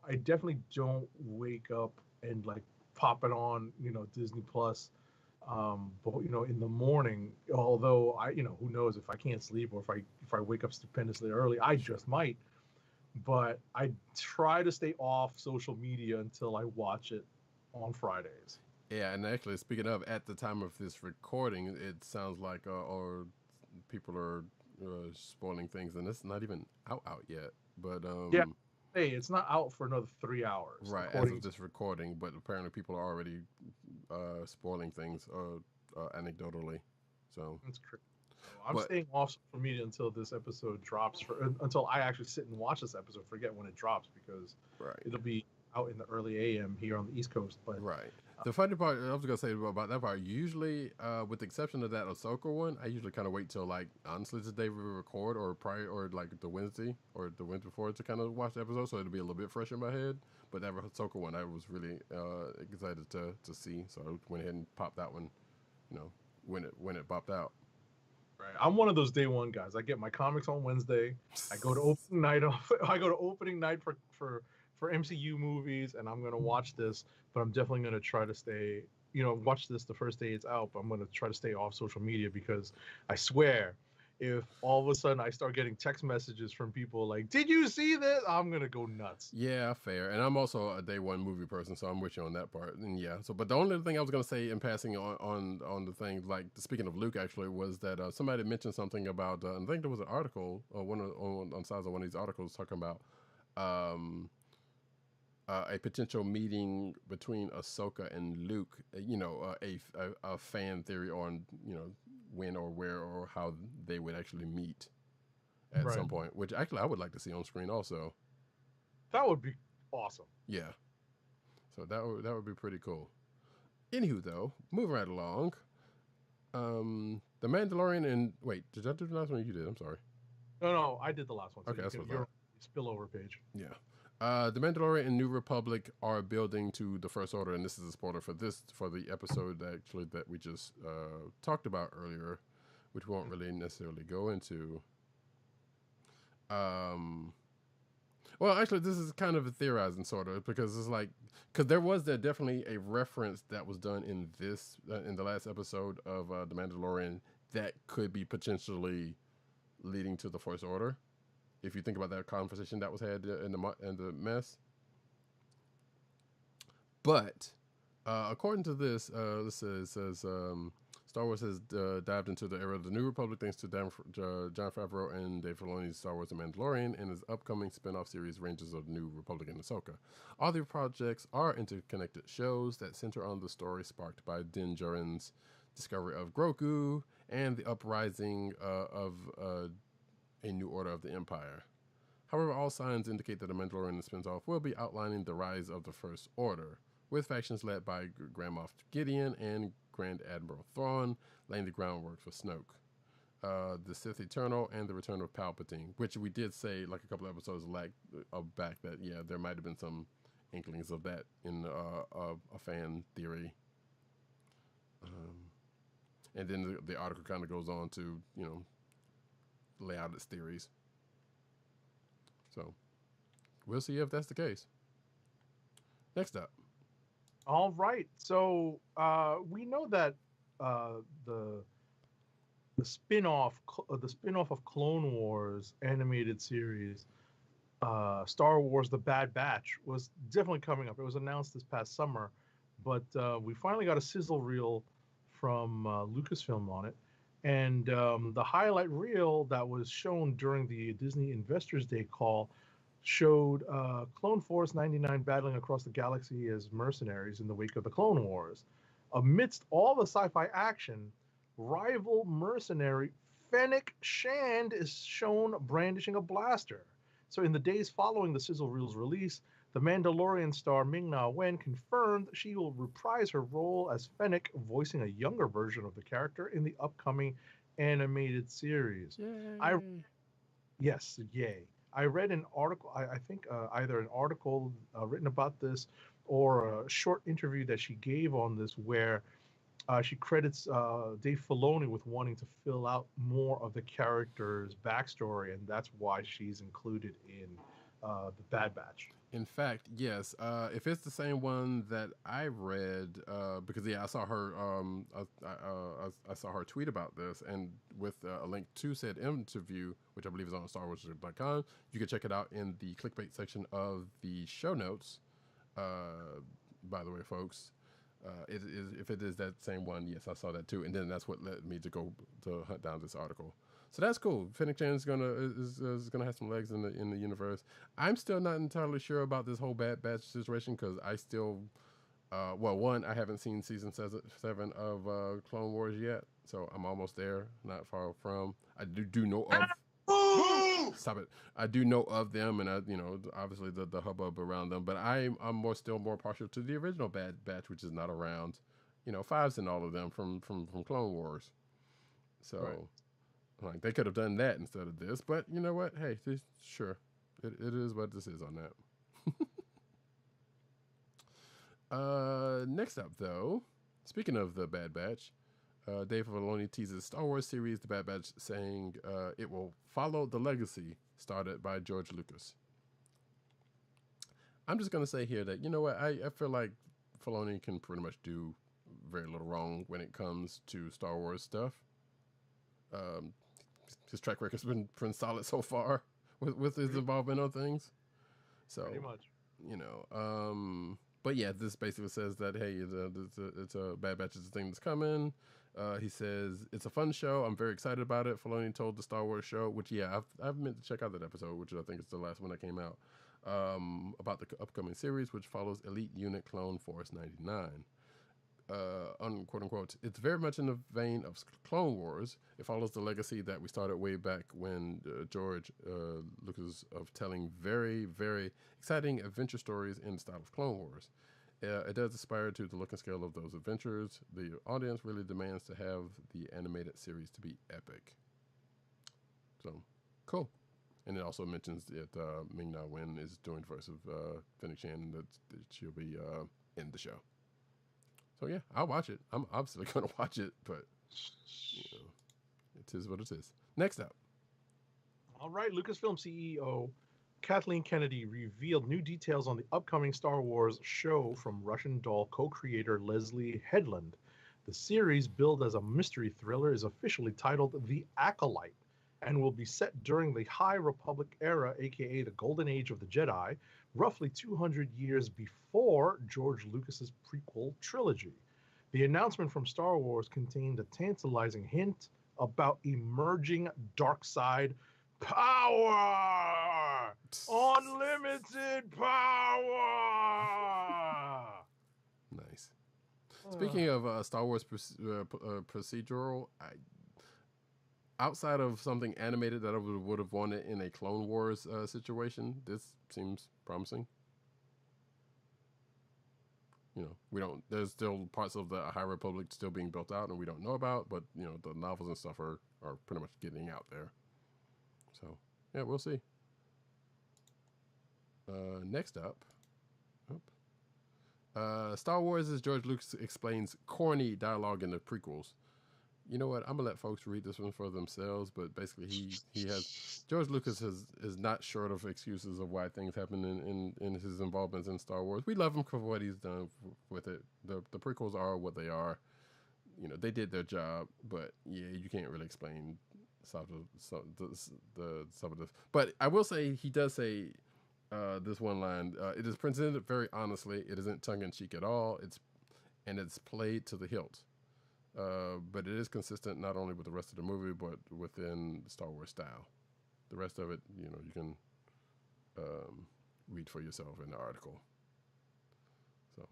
I definitely don't wake up and like pop it on, Disney Plus. But in the morning, although who knows if I can't sleep or if I wake up stupendously early, I just might. But I try to stay off social media until I watch it on Fridays. Yeah, and actually, speaking of, at the time of this recording, it sounds like or people are spoiling things, and it's not even out yet. But yeah, hey, it's not out for another 3 hours. Right, as of this recording, but apparently people are already spoiling things anecdotally. So that's crazy. I'm staying off social media until this episode drops, until I actually sit and watch this episode. Forget when it drops because it'll be out in the early AM here on the East Coast. But the funny part, I was gonna say about that part. Usually, with the exception of that Ahsoka one, I usually kind of wait till honestly the day we record or prior or the Wednesday or the Wednesday before to kind of watch the episode, so it'll be a little bit fresh in my head. But that Ahsoka one, I was really excited to see, so I went ahead and popped that one. When it popped out. Right. I'm one of those day one guys. I get my comics on Wednesday. I go to opening night for MCU movies, and I'm gonna watch this. But I'm definitely gonna try to stay, watch this the first day it's out. But I'm gonna try to stay off social media because I swear, if all of a sudden I start getting text messages from people like, "Did you see this?" I'm gonna go nuts. Yeah, fair. And I'm also a day one movie person, so I'm with you on that part. And but the only thing I was gonna say in passing on the thing, speaking of Luke, actually, was that somebody mentioned something about I think there was an article on sides of one of these articles talking about a potential meeting between Ahsoka and Luke. A fan theory on when or where or how they would actually meet at some point, which actually I would like to see on screen also. That would be awesome. Yeah. So that would be pretty cool. Anywho, though, moving right along. The Mandalorian and wait, did I do the last one? You did. I'm sorry. No, I did the last one. So okay, that's what your spillover page. Yeah. The Mandalorian and New Republic are building to the First Order, and this is a spoiler for the episode actually that we just talked about earlier, which we won't really necessarily go into. Well, actually, this is kind of a theorizing sort of because it's because there was definitely a reference that was done in this in the last episode of The Mandalorian that could be potentially leading to the First Order. If you think about that conversation that was had in the mess. But according to this, it says Star Wars has dived into the era of the New Republic thanks to Jon Favreau and Dave Filoni's Star Wars: The Mandalorian, and his upcoming spin-off series Rangers of the New Republic and Ahsoka. All the projects are interconnected shows that center on the story sparked by Din Djarin's discovery of Grogu and the uprising of a new order of the Empire. However, all signs indicate that the Mandalorian spin-off will be outlining the rise of the First Order, with factions led by Grand Moff Gideon and Grand Admiral Thrawn laying the groundwork for Snoke, the Sith Eternal, and the return of Palpatine, which we did say a couple of episodes back that there might have been some inklings of that in a fan theory. And then the article kind of goes on to lay out its theories. So we'll see if that's the case. Next up. All right. So we know that the spin-off of Clone Wars animated series, Star Wars: The Bad Batch, was definitely coming up. It was announced this past summer, but we finally got a sizzle reel from Lucasfilm on it. And the highlight reel that was shown during the Disney Investors Day call showed Clone Force 99 battling across the galaxy as mercenaries in the wake of the Clone Wars. Amidst all the sci-fi action, rival mercenary Fennec Shand is shown brandishing a blaster. So in the days following the sizzle reel's release, the Mandalorian star Ming-Na Wen confirmed she will reprise her role as Fennec, voicing a younger version of the character in the upcoming animated series. I Yay. Yes, yay. I read an article, I think either an article written about this or a short interview that she gave on this where she credits Dave Filoni with wanting to fill out more of the character's backstory, and that's why she's included in the Bad Batch. In fact, yes. If it's the same one that I read, because yeah, I saw her. I saw her tweet about this, and with a link to said interview, which I believe is on StarWars.com, you can check it out in the clickbait section of the show notes. By the way, folks, it is, if it is that same one, yes, I saw that too, and then that's what led me to go to hunt down this article. So that's cool. Fennec Chan is gonna have some legs in the universe. I'm still not entirely sure about this whole Bad Batch situation because I still, well, one, I haven't seen season 7 of Clone Wars yet, so I'm almost there, not far from. I do know of. Stop it! I do know of them, and obviously the hubbub around them. But I'm still more partial to the original Bad Batch, which is not around. Fives and all of them from Clone Wars. So. Right. Like they could have done that instead of this, but you know what? Hey, sure, it is what this is on that. Next up, though, speaking of the Bad Batch, Dave Filoni teases Star Wars series The Bad Batch, saying it will follow the legacy started by George Lucas. I'm just gonna say here that I feel like Filoni can pretty much do very little wrong when it comes to Star Wars stuff. His track record's been pretty solid so far with his involvement on things. So pretty much, but yeah, this basically says that hey, it's a Bad Batch is a thing that's coming. He says it's a fun show. I'm very excited about it. Filoni told the Star Wars show, which I've meant to check out that episode, which I think is the last one that came out, about the upcoming series, which follows Elite Unit Clone Force 99. Quote unquote, it's very much in the vein of Clone Wars. It follows the legacy that we started way back when George Lucas of telling very, very exciting adventure stories in the style of Clone Wars. It does aspire to the look and scale of those adventures. The audience really demands to have the animated series to be epic. So, cool. And it also mentions that Ming-Na Wen is doing the voice of Fennec Chan, and that she'll be in the show. So yeah, I'll watch it. I'm obviously going to watch it, but it is what it is. Next up. All right, Lucasfilm CEO Kathleen Kennedy revealed new details on the upcoming Star Wars show from Russian Doll co-creator Leslie Headland. The series, billed as a mystery thriller, is officially titled The Acolyte and will be set during the High Republic era, aka the Golden Age of the Jedi, roughly 200 years before George Lucas's prequel trilogy. The announcement from Star Wars contained a tantalizing hint about emerging dark side power! Unlimited power! Nice. Speaking of Star Wars procedural, outside of something animated that I would have wanted in a Clone Wars situation, this seems promising. We don't. There's still parts of the High Republic still being built out, and we don't know about. But the novels and stuff are pretty much getting out there. So yeah, we'll see. Next up, Star Wars as George Lucas explains corny dialogue in the prequels. You know what? I'm gonna let folks read this one for themselves. But basically, George Lucas is not short of excuses of why things happen in his involvements in Star Wars. We love him for what he's done with it. The prequels are what they are. They did their job, but yeah, you can't really explain some of this. But I will say he does say this one line. It is presented very honestly. It isn't tongue in cheek at all. It's played to the hilt. But it is consistent not only with the rest of the movie, but within Star Wars style. The rest of it, you know, you can read for yourself in the article. So,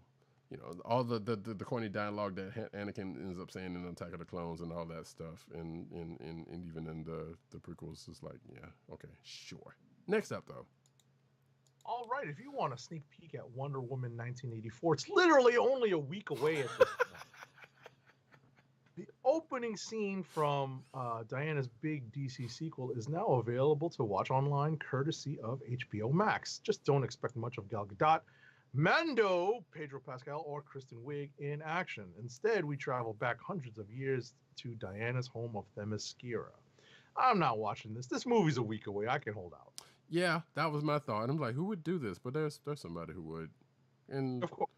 you know, all the corny dialogue that Anakin ends up saying in Attack of the Clones and all that stuff, and even in the prequels is like, yeah, okay, sure. Next up, though. All right, if you want a sneak peek at Wonder Woman 1984, it's literally only a week away at this point. The opening scene from Diana's big DC sequel is now available to watch online, courtesy of HBO Max. Just don't expect much of Gal Gadot, Mando, Pedro Pascal, or Kristen Wiig in action. Instead, we travel back hundreds of years to Diana's home of Themyscira. I'm not watching this. This movie's a week away. I can hold out. Yeah, that was my thought. I'm like, who would do this? But there's somebody who would. And Of course.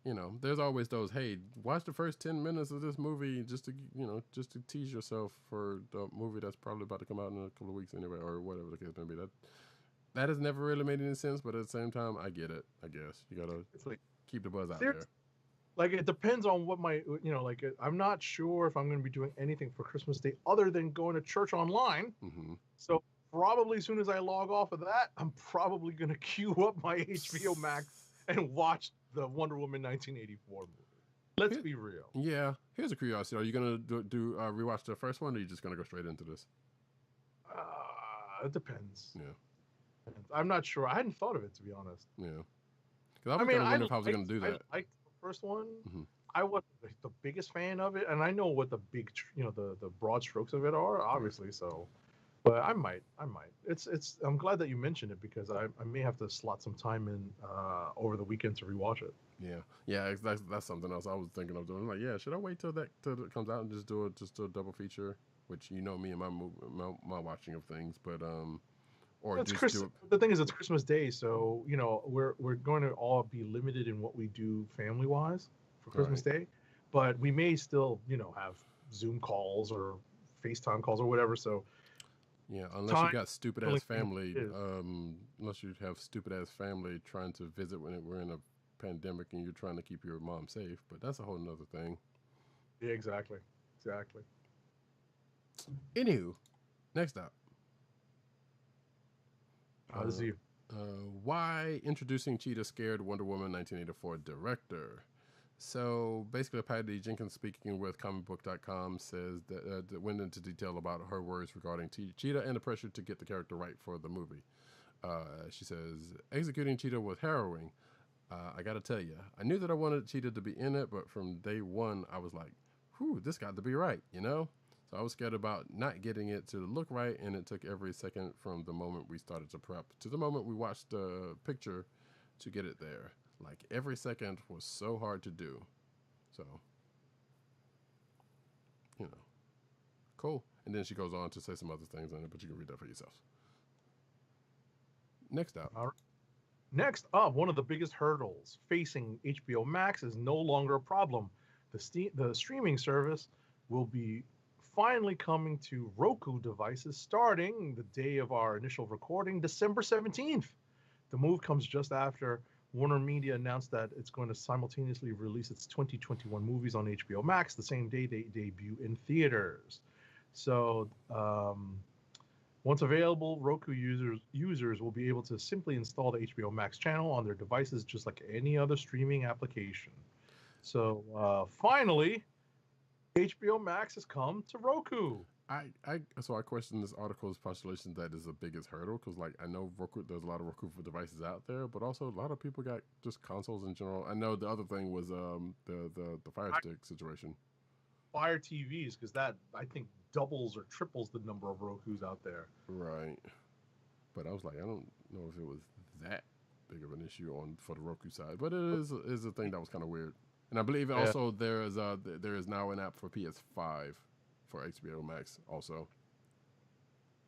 you know, there's always those, hey, watch the first 10 minutes of this movie just to, you know, just to tease yourself for the movie that's probably about to come out in a couple of weeks anyway, or whatever the case may be. That has never really made any sense, but at the same time, I get it, I guess. You gotta keep the buzz out there. Like, it depends on what my, you know, like, I'm not sure if I'm going to be doing anything for Christmas Day other than going to church online. Mm-hmm. So probably as soon as I log off of that, I'm probably going to queue up my HBO Max and watch the Wonder Woman 1984 movie. Let's be real. Yeah. Here's a curiosity. Are you going to do rewatch the first one, or are you just going to go straight into this? It depends. Yeah. I'm not sure. I hadn't thought of it, to be honest. Yeah. Because I was wondering if I was going to do that. I liked the first one. Mm-hmm. I wasn't the biggest fan of it, and I know what the big, you know, the broad strokes of it are, obviously. So, but I might. It's. I'm glad that you mentioned it, because I may have to slot some time in over the weekend to rewatch it. Yeah. That's something else I was thinking of doing. I'm like, yeah, should I wait till it comes out and just do a double feature? Which, you know, me and my watching of things, but or it's just do it. The thing is, it's Christmas Day, so you know we're going to all be limited in what we do family wise for Christmas Day, but we may still, you know, have Zoom calls or FaceTime calls or whatever. So yeah, unless you got stupid ass family, unless you have stupid ass family trying to visit when we're in a pandemic and you're trying to keep your mom safe, but that's a whole nother thing. Yeah, exactly. Anywho, next up. Why introducing Cheetah scared Wonder Woman 1984 director? So basically, Patty Jenkins, speaking with comicbook.com, says that went into detail about her words regarding Cheetah and the pressure to get the character right for the movie. She says, executing Cheetah was harrowing. I got to tell you, I knew that I wanted Cheetah to be in it, but from day one, I was like, whew, this got to be right, you know? So I was scared about not getting it to look right, and it took every second from the moment we started to prep to the moment we watched the picture to get it there. Like, every second was so hard to do. So, you know, cool. And then she goes on to say some other things on it, but you can read that for yourself. Next up. All right. Next up, one of the biggest hurdles facing HBO Max is no longer a problem. The streaming service will be finally coming to Roku devices starting the day of our initial recording, December 17th. The move comes just after Warner Media announced that it's going to simultaneously release its 2021 movies on HBO Max the same day they debut in theaters. So once available, Roku users will be able to simply install the HBO Max channel on their devices just like any other streaming application. So finally, HBO Max has come to Roku. So I question this article's postulation that is the biggest hurdle, because like I know Roku, there's a lot of Roku for devices out there, but also a lot of people got just consoles in general. I know the other thing was the Fire Stick situation. Fire TVs, because that I think doubles or triples the number of Rokus out there. Right. But I was like, I don't know if it was that big of an issue for the Roku side, but it is a thing that was kind of weird. And I believe also there is now an app for PS5 for HBO Max also.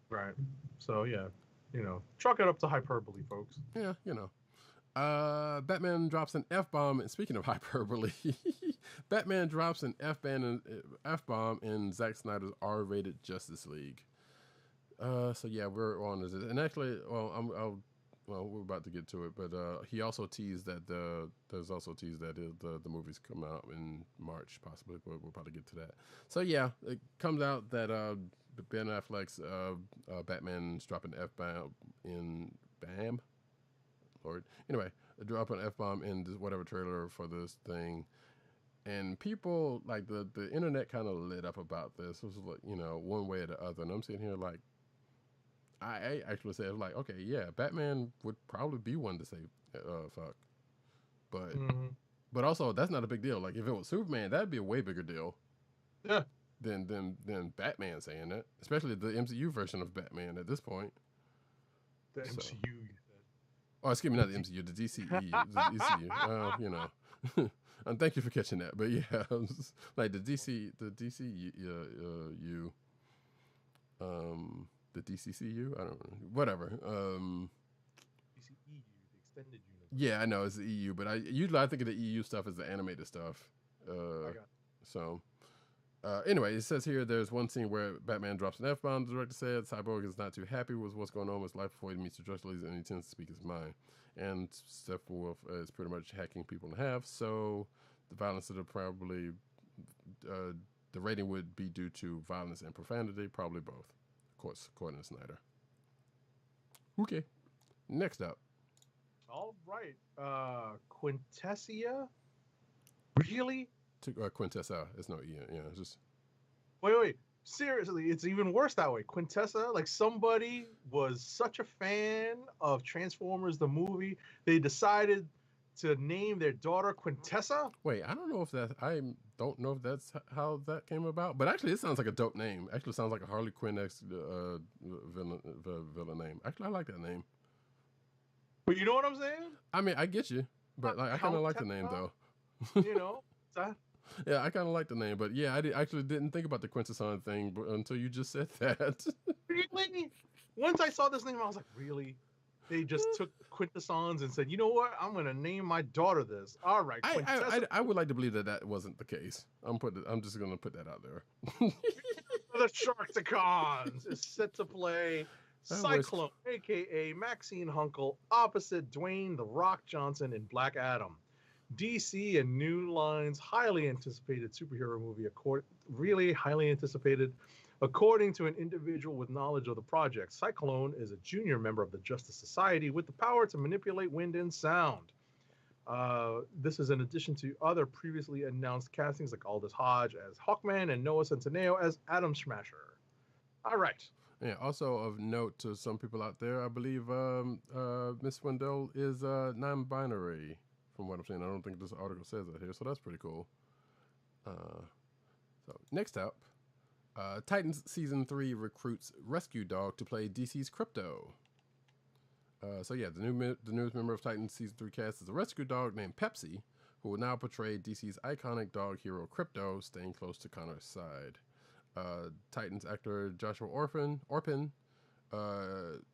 Right. So yeah, you know, chalk it up to hyperbole, folks. Yeah, you know. Batman drops an F-bomb. And speaking of hyperbole, Batman drops an F-bomb in Zack Snyder's R-rated Justice League. So yeah, we're on this. And actually, well, well, we're about to get to it, but he also teased that the movies come out in March possibly, but we'll probably get to that. So yeah, it comes out that Ben Affleck's Batman's dropping the F-bomb in Bam. Lord. Anyway, drop an F-bomb in this whatever trailer for this thing. And people, like, the internet kind of lit up about this. It was like, one way or the other. And I'm sitting here like, I actually said, like, okay, yeah, Batman would probably be one to say fuck. But also, that's not a big deal. Like, if it was Superman, that'd be a way bigger deal. Yeah. Than Batman saying that. Especially the MCU version of Batman at this point. The MCU, you said. Oh, excuse me, not the MCU, the DCE. The DCU. And thank you for catching that. But yeah, like the DCU, the DCCU, I don't know, whatever. DCEU, the extended universe. Yeah, I know it's the EU, but usually I think of the EU stuff as the animated stuff. So, anyway, it says here there's one scene where Batman drops an F-bomb. The director said Cyborg is not too happy with what's going on with his life before he meets the drug dealers, and he tends to speak his mind. And Steppenwolf is pretty much hacking people in half, so the violence would probably, the rating would be due to violence and profanity, probably both, of course, according to Snyder. Okay, next up. All right, Quintessa? Really? Quintessa, it's no E, yeah, it's just... Wait. Seriously, it's even worse that way. Quintessa, like somebody was such a fan of Transformers the movie, they decided to name their daughter Quintessa. Wait, I don't know if that's how that came about. But actually, it sounds like a dope name. Actually, sounds like a Harley Quinn-esque villain name. Actually, I like that name. But you know what I'm saying? I mean, I get you, but like, I kind of like the name though. Yeah, I kind of like the name, but yeah, actually didn't think about the Quintesson thing until you just said that. Really? Once I saw this name, I was like, really? They just took Quintessons and said, you know what? I'm going to name my daughter this. All right, Quintessa. I would like to believe that wasn't the case. I'm just going to put that out there. The Sharkticons is set to play Cyclone, a.k.a. Maxine Hunkel, opposite Dwayne "The Rock" Johnson in Black Adam. DC and New Line's highly anticipated superhero movie, really highly anticipated. According to an individual with knowledge of the project, Cyclone is a junior member of the Justice Society with the power to manipulate wind and sound. This is in addition to other previously announced castings like Aldous Hodge as Hawkman and Noah Centineo as Atom Smasher. All right. Yeah, also of note to some people out there, I believe Miss Swindell is non-binary. From what I'm saying, I don't think this article says that here, so that's pretty cool. So next up, Titans Season 3 recruits Rescue Dog to play DC's Crypto. So yeah, the newest member of Titans Season 3 cast is a rescue dog named Pepsi, who will now portray DC's iconic dog hero Crypto, staying close to Connor's side. Titans actor Joshua Orpin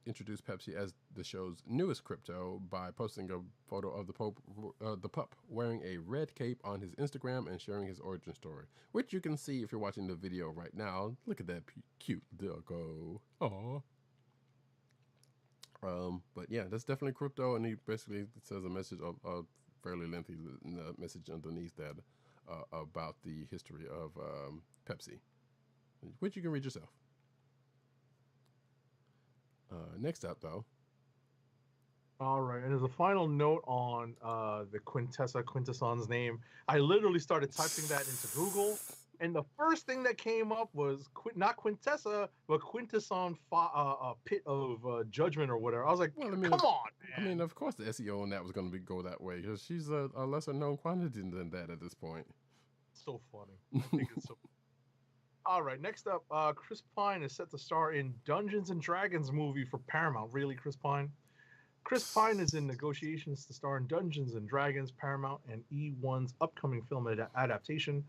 introduced Pepsi as the show's newest Crypto by posting a photo of the pup wearing a red cape on his Instagram and sharing his origin story, which you can see if you're watching the video right now. Look at that cute doggo. Aww. But yeah, that's definitely Crypto, and he basically says a message of a fairly lengthy message underneath that about the history of Pepsi, which you can read yourself. Next up, though. All right, and as a final note on the Quintesson's name, I literally started typing that into Google, and the first thing that came up was not Quintessa, but Quintesson Pit of Judgment or whatever. I was like, well, come on, man. I mean, of course the SEO on that was going to go that way, because she's a lesser known quantity than that at this point. So funny. I think it's so. All right, next up, Chris Pine is set to star in Dungeons and Dragons movie for Paramount. Really, Chris Pine? Chris Pine is in negotiations to star in Dungeons and Dragons, Paramount, and E1's upcoming film adaptation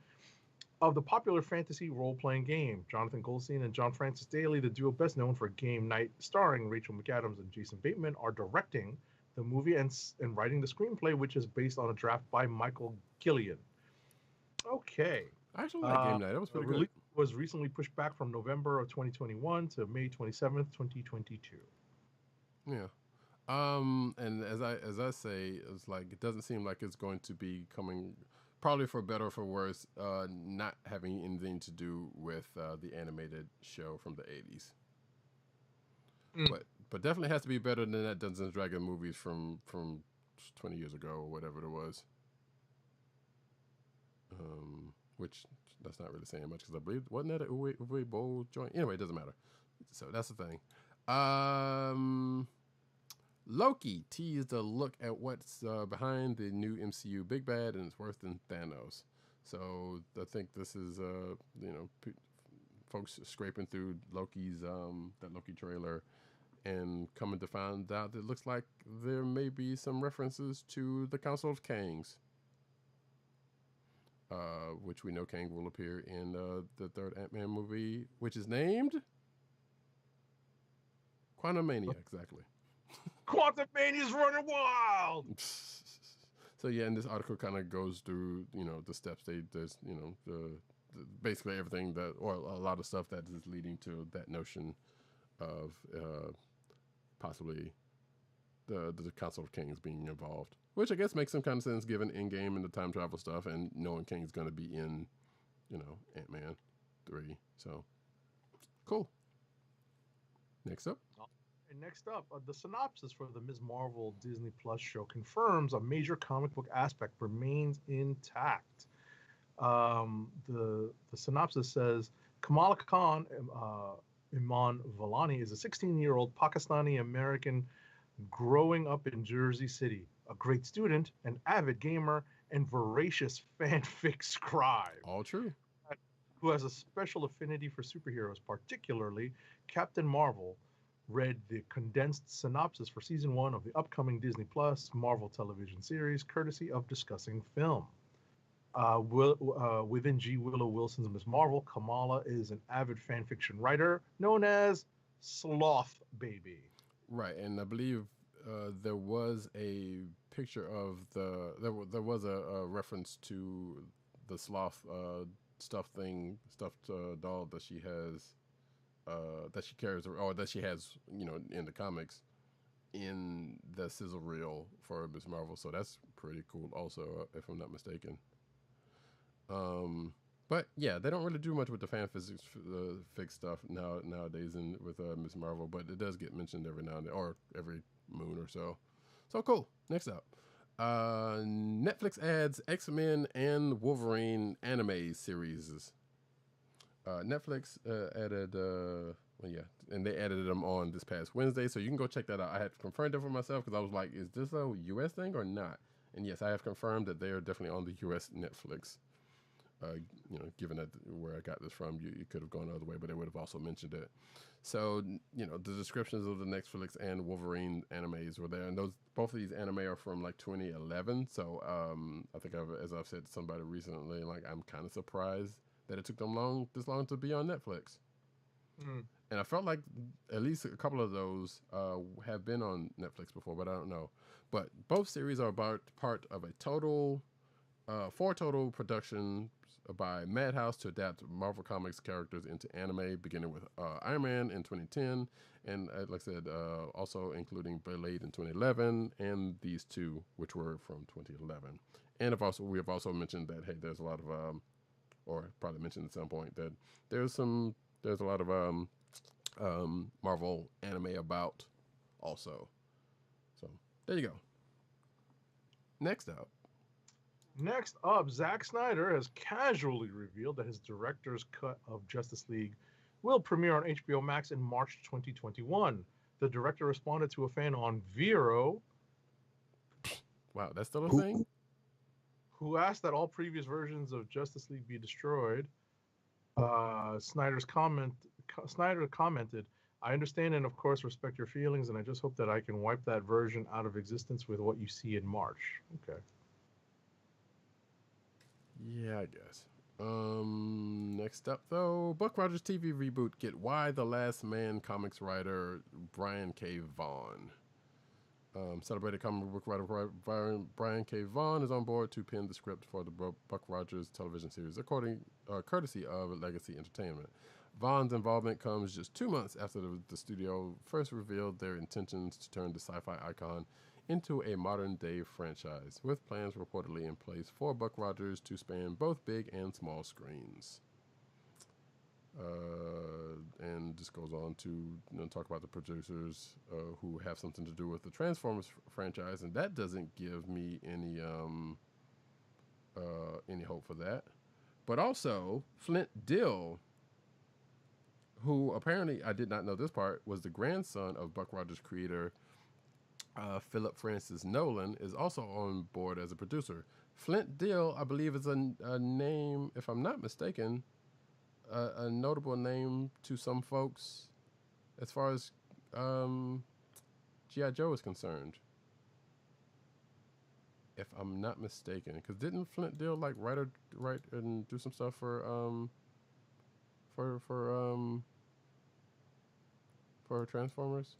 of the popular fantasy role-playing game. Jonathan Goldstein and John Francis Daly, the duo best known for Game Night, starring Rachel McAdams and Jason Bateman, are directing the movie and writing the screenplay, which is based on a draft by Michael Gillian. Okay. I actually like Game Night. That was pretty good. Was recently pushed back from November of 2021 to May 27th, 2022. Yeah. And as I say, it's like it doesn't seem like it's going to be coming, probably for better or for worse. Not having anything to do with the animated show from the '80s, but definitely has to be better than that Dungeons and Dragons movies from 20 years ago or whatever it was. Which that's not really saying much because I believe wasn't that a Uwe Boll joint? Anyway, it doesn't matter. So that's the thing. Loki teased a look at what's behind the new MCU big bad, and it's worse than Thanos. So I think this is folks scraping through Loki's that Loki trailer and coming to find out that it looks like there may be some references to the Council of Kangs, which we know Kang will appear in the third Ant-Man movie, which is named Quantumania, exactly. Quantumania's running wild. So yeah, and this article kind of goes through the steps there's the basically everything that, or a lot of stuff that is leading to that notion of possibly the Council of Kings being involved, which I guess makes some kind of sense given Endgame and the time travel stuff, and knowing Kang's going to be in Ant-Man 3. So cool. Next up. And next up, the synopsis for the Ms. Marvel Disney Plus show confirms a major comic book aspect remains intact. The synopsis says Kamala Khan, Iman Vellani, is a 16-year-old Pakistani American growing up in Jersey City, a great student, an avid gamer, and voracious fanfic scribe. All true. Who has a special affinity for superheroes, particularly Captain Marvel. Read the condensed synopsis for season 1 of the upcoming Disney Plus Marvel television series, courtesy of Discussing Film. Within G. Willow Wilson's Ms. Marvel, Kamala is an avid fan fiction writer known as Sloth Baby. Right, and I believe there was a picture of there was a reference to the sloth stuffed doll that she has. That she carries, or that she has, in the comics, in the sizzle reel for Ms. Marvel. So that's pretty cool, also, if I'm not mistaken. But yeah, they don't really do much with the fan physics, fic stuff nowadays, with Ms. Marvel. But it does get mentioned every now and then, or every moon or so. So cool. Next up, Netflix adds X-Men and Wolverine anime series. Netflix added, and they added them on this past Wednesday, so you can go check that out. I had confirmed it for myself because I was like, is this a U.S. thing or not? And yes, I have confirmed that they are definitely on the U.S. Netflix. Given that where I got this from, you could have gone the other way, but they would have also mentioned it. So, the descriptions of the Netflix and Wolverine animes were there, and both of these anime are from like 2011. So, I think as I've said to somebody recently, like I'm kind of surprised that it took them this long to be on Netflix. And I felt like at least a couple of those have been on Netflix before, but I don't know. But both series are part of a four total productions by Madhouse to adapt Marvel Comics characters into anime, beginning with Iron Man in 2010, and like I said, also including Blade in 2011, and these two, which were from 2011. And we have also mentioned that, hey, there's a lot of or probably mentioned at some point that there's a lot of Marvel anime about also. So there you go. Next up, Zack Snyder has casually revealed that his director's cut of Justice League will premiere on HBO Max in March 2021. The director responded to a fan on Vero. Wow, that's still a thing? Who asked that all previous versions of Justice League be destroyed. Snyder commented, "I understand and of course respect your feelings, and I just hope that I can wipe that version out of existence with what you see in March." Okay. Yeah, I guess. Next up, though, Buck Rogers TV reboot get why the Last Man comics writer Brian K. Vaughan. Celebrated comic book writer Brian K. Vaughan is on board to pen the script for the Buck Rogers television series, courtesy of Legacy Entertainment. Vaughn's involvement comes just 2 months after the studio first revealed their intentions to turn the sci-fi icon into a modern-day franchise, with plans reportedly in place for Buck Rogers to span both big and small screens. And this goes on to talk about the producers who have something to do with the Transformers franchise, and that doesn't give me any hope for that. But also, Flint Dill, who apparently, I did not know this part, was the grandson of Buck Rogers creator Philip Francis Nolan, is also on board as a producer. Flint Dill, I believe, is a name, if I'm not mistaken, a notable name to some folks as far as G.I. Joe is concerned. If I'm not mistaken, because didn't Flint Dill like write and do some stuff for Transformers?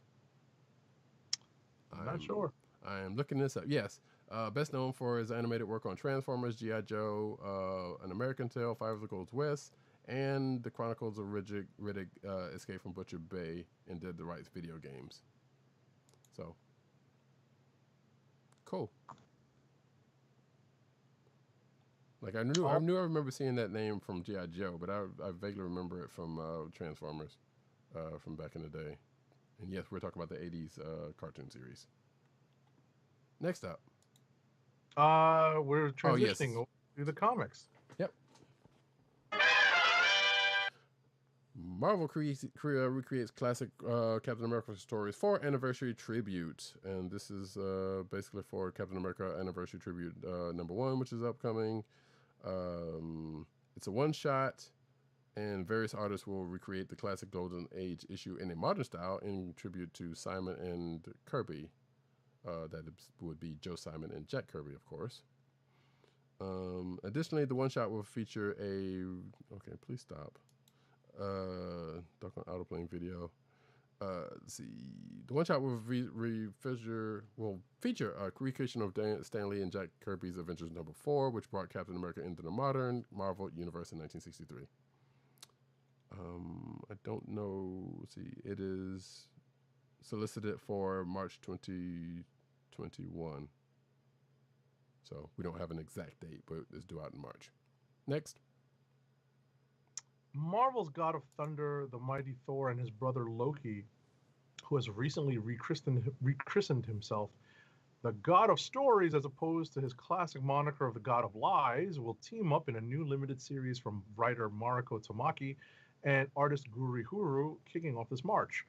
I'm not sure. I am looking this up. Yes. Best known for his animated work on Transformers, G.I. Joe, An American Tale, Five of the Gold West, and the Chronicles of Riddick, Escape from Butcher Bay, and Dead to Rights video games. So, cool. Like I remember seeing that name from G.I. Joe, but I vaguely remember it from Transformers from back in the day. And yes, we're talking about the 80s cartoon series. Next up. We're transitioning to the comics. Yep. Marvel recreates classic Captain America stories for Anniversary Tribute. And this is basically for Captain America Anniversary Tribute #1, which is upcoming. It's a one-shot, and various artists will recreate the classic Golden Age issue in a modern style in tribute to Simon and Kirby. That would be Joe Simon and Jack Kirby, of course. Additionally, the one-shot will feature a... Okay, please stop. Duck on autoplaying video. Let's see. The one-shot will feature a recreation of Stan Lee and Jack Kirby's Avengers #4, which brought Captain America into the modern Marvel universe in 1963. I don't know. Let's see. It is solicited for March 2021. So we don't have an exact date, but it's due out in March. Next. Marvel's God of Thunder, the mighty Thor, and his brother Loki, who has recently rechristened himself the God of Stories as opposed to his classic moniker of the God of Lies, will team up in a new limited series from writer Mariko Tamaki and artist Guri Huru, kicking off this March.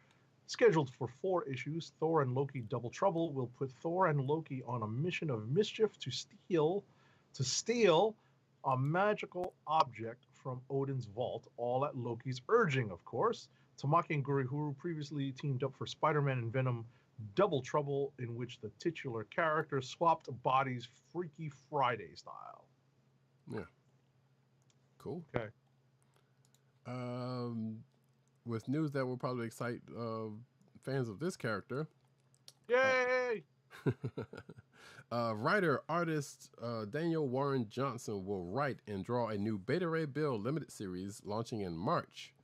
Scheduled for 4 issues, Thor and Loki Double Trouble will put Thor and Loki on a mission of mischief to steal a magical object from Odin's vault, all at Loki's urging, of course. Tamaki and Guri Huru previously teamed up for Spider-Man and Venom Double Trouble, in which the titular character swapped bodies Freaky Friday style. Yeah. Cool. Okay. With news that will probably excite fans of this character. Yay! Writer-artist Daniel Warren Johnson will write and draw a new Beta Ray Bill limited series launching in March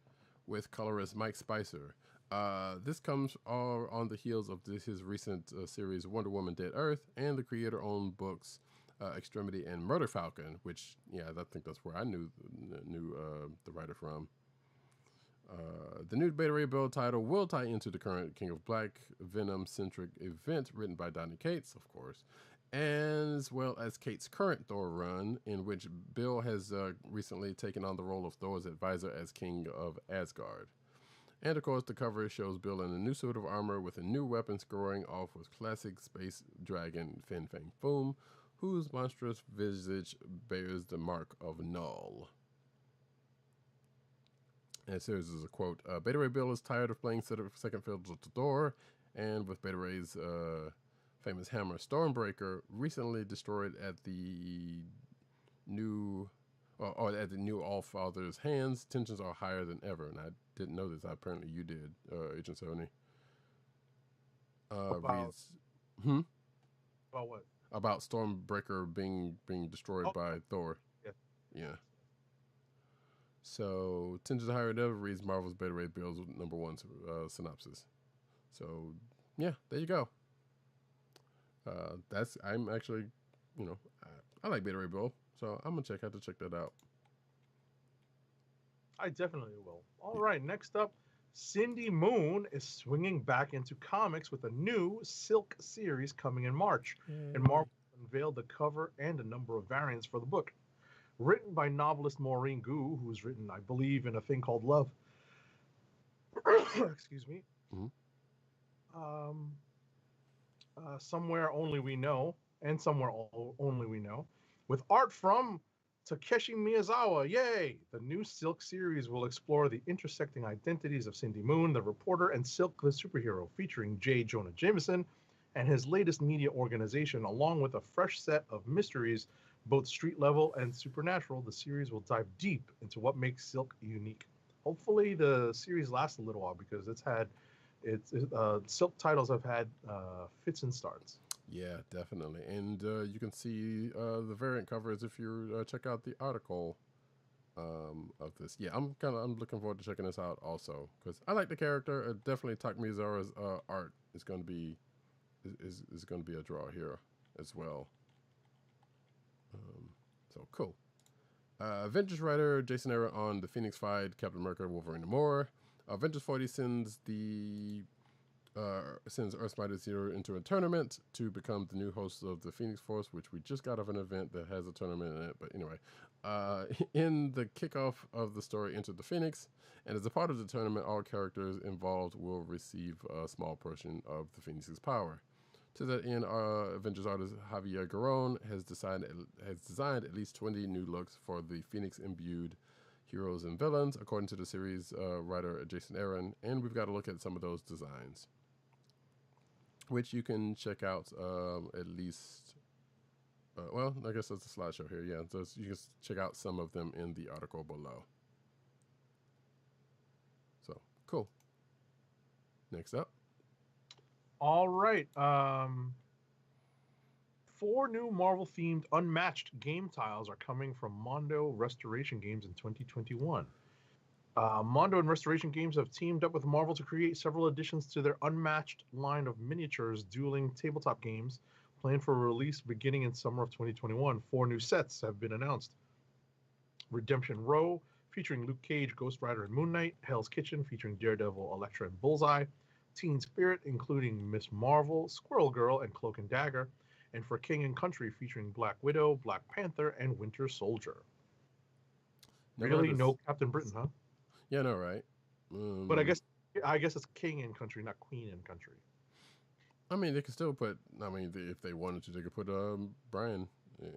with colorist Mike Spicer. This comes all on the heels of his recent series Wonder Woman Dead Earth and the creator-owned books Extremity and Murder Falcon, which, yeah, I think that's where I knew the writer from. The new Beta Ray Bill title will tie into the current King of Black Venom-centric event written by Donny Cates, of course, as well as Cates' current Thor run, in which Bill has recently taken on the role of Thor's advisor as King of Asgard. And of course, the cover shows Bill in a new suit of armor with a new weapon scoring off with classic space dragon Fin Fang Foom, whose monstrous visage bears the mark of Null. And it says as a quote, Beta Ray Bill is tired of playing second fiddle to Thor, and with Beta Ray's famous hammer Stormbreaker recently destroyed at the new All-Father's hands, tensions are higher than ever. And I didn't know this. Apparently you did, Agent Sony. Hmm? About what? About Stormbreaker being destroyed by Thor. Yeah. Yeah. So, Tensions of Higher Never reads Marvel's Beta Ray Bill's #1 synopsis. So, yeah, there you go. I'm actually, I like Beta Ray Bill, so I'm gonna check that out. I definitely will. All right, next up, Cindy Moon is swinging back into comics with a new Silk series coming in March, and Marvel unveiled the cover and a number of variants for the book. Written by novelist Maureen Gu, who's written, I believe, in A Thing Called Love. Excuse me. Mm-hmm. Somewhere Only We Know, and Somewhere Only We Know, with art from Takeshi Miyazawa. Yay! The new Silk series will explore the intersecting identities of Cindy Moon, the reporter, and Silk, the superhero, featuring J. Jonah Jameson and his latest media organization, along with a fresh set of mysteries, both street level and supernatural. The series will dive deep into what makes Silk unique. Hopefully, the series lasts a little while because Silk titles have had fits and starts. Yeah, definitely. And you can see the variant covers if you check out the article of this. Yeah, I'm looking forward to checking this out also because I like the character. Definitely Takmizawa's art is going to be a draw here as well. So cool. Avengers writer Jason Aaron on the Phoenix fight, Captain America, Wolverine, and more. Avengers 40 sends Earth Mighty Zero into a tournament to become the new host of the Phoenix Force, which we just got off an event that has a tournament in it. But anyway, in the kickoff of the story, Enter the Phoenix, and as a part of the tournament, all characters involved will receive a small portion of the Phoenix's power. To that end, Avengers artist Javier Garron has designed at least 20 new looks for the Phoenix-imbued heroes and villains, according to the series writer Jason Aaron, and we've got to look at some of those designs, which you can check out at least. Well, I guess that's a slideshow here. Yeah, so you can check out some of them in the article below. So cool. Next up. All right. 4 new Marvel-themed unmatched game tiles are coming from Mondo Restoration Games in 2021. Mondo and Restoration Games have teamed up with Marvel to create several additions to their unmatched line of miniatures dueling tabletop games planned for release beginning in summer of 2021. 4 new sets have been announced. Redemption Row, featuring Luke Cage, Ghost Rider, and Moon Knight. Hell's Kitchen, featuring Daredevil, Elektra, and Bullseye. Teen Spirit, including Miss Marvel, Squirrel Girl, and Cloak and Dagger. And for King and Country, featuring Black Widow, Black Panther, and Winter Soldier. Really, no Captain Britain, huh? Yeah, no, right? But I guess it's King and Country, not Queen and Country. I mean, they could still put. I mean, if they wanted to, they could put Brian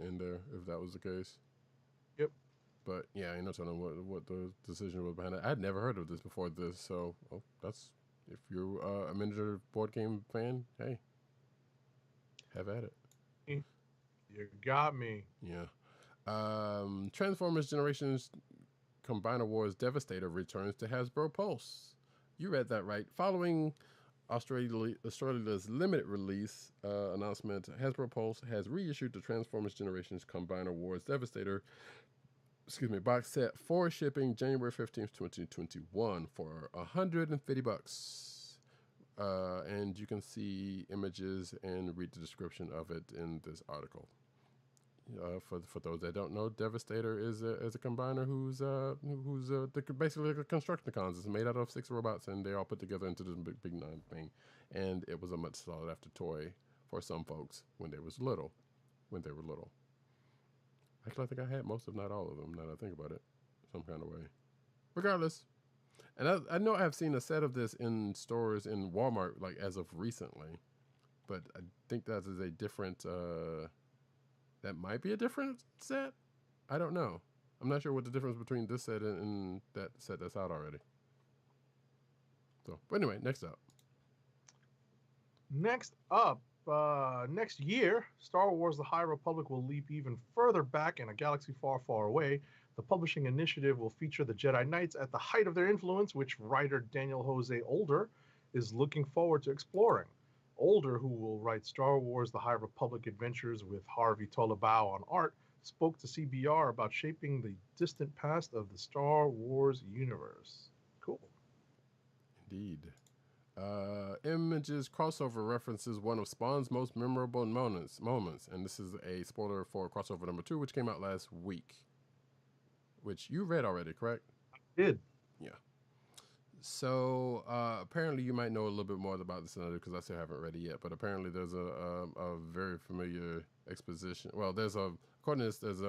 in there if that was the case. Yep. But yeah, I ain't no telling what the decision was behind it. I'd never heard of this before this, so that's if you're a miniature board game fan, hey, have at it. You got me. Yeah. Transformers Generations Combiner Wars Devastator returns to Hasbro Pulse. You read that right. Following Australia's limited release announcement, Hasbro Pulse has reissued the Transformers Generations Combiner Wars Devastator box set for shipping January 15th, 2021 for $150. And you can see images and read the description of it in this article. For those that don't know, Devastator is a combiner who's basically like a Constructicons. It's made out of 6 robots, and they all put together into this big nine thing. And it was a much sought after toy for some folks when they were little. Actually, I think I had most, if not all of them. Now that I think about it, some kind of way. Regardless, and I know I've seen a set of this in stores in Walmart, like as of recently, but I think that is a different. That might be a different set. I don't know. I'm not sure what the difference between this set and that set that's out already. So, but anyway, next up. Next year, Star Wars The High Republic will leap even further back in a galaxy far, far away. The publishing initiative will feature the Jedi Knights at the height of their influence, which writer Daniel Jose Older is looking forward to exploring. Older, who will write Star Wars The High Republic Adventures with Harvey Tolibao on art, spoke to CBR about shaping the distant past of the Star Wars universe. Cool. Indeed. Images crossover references one of Spawn's most memorable moments, and this is a spoiler for crossover number 2, which came out last week, which you read already, correct? I did. Yeah. So apparently you might know a little bit more about this than I do because I still haven't read it yet. But apparently there's a very familiar exposition. Well, according to this, there's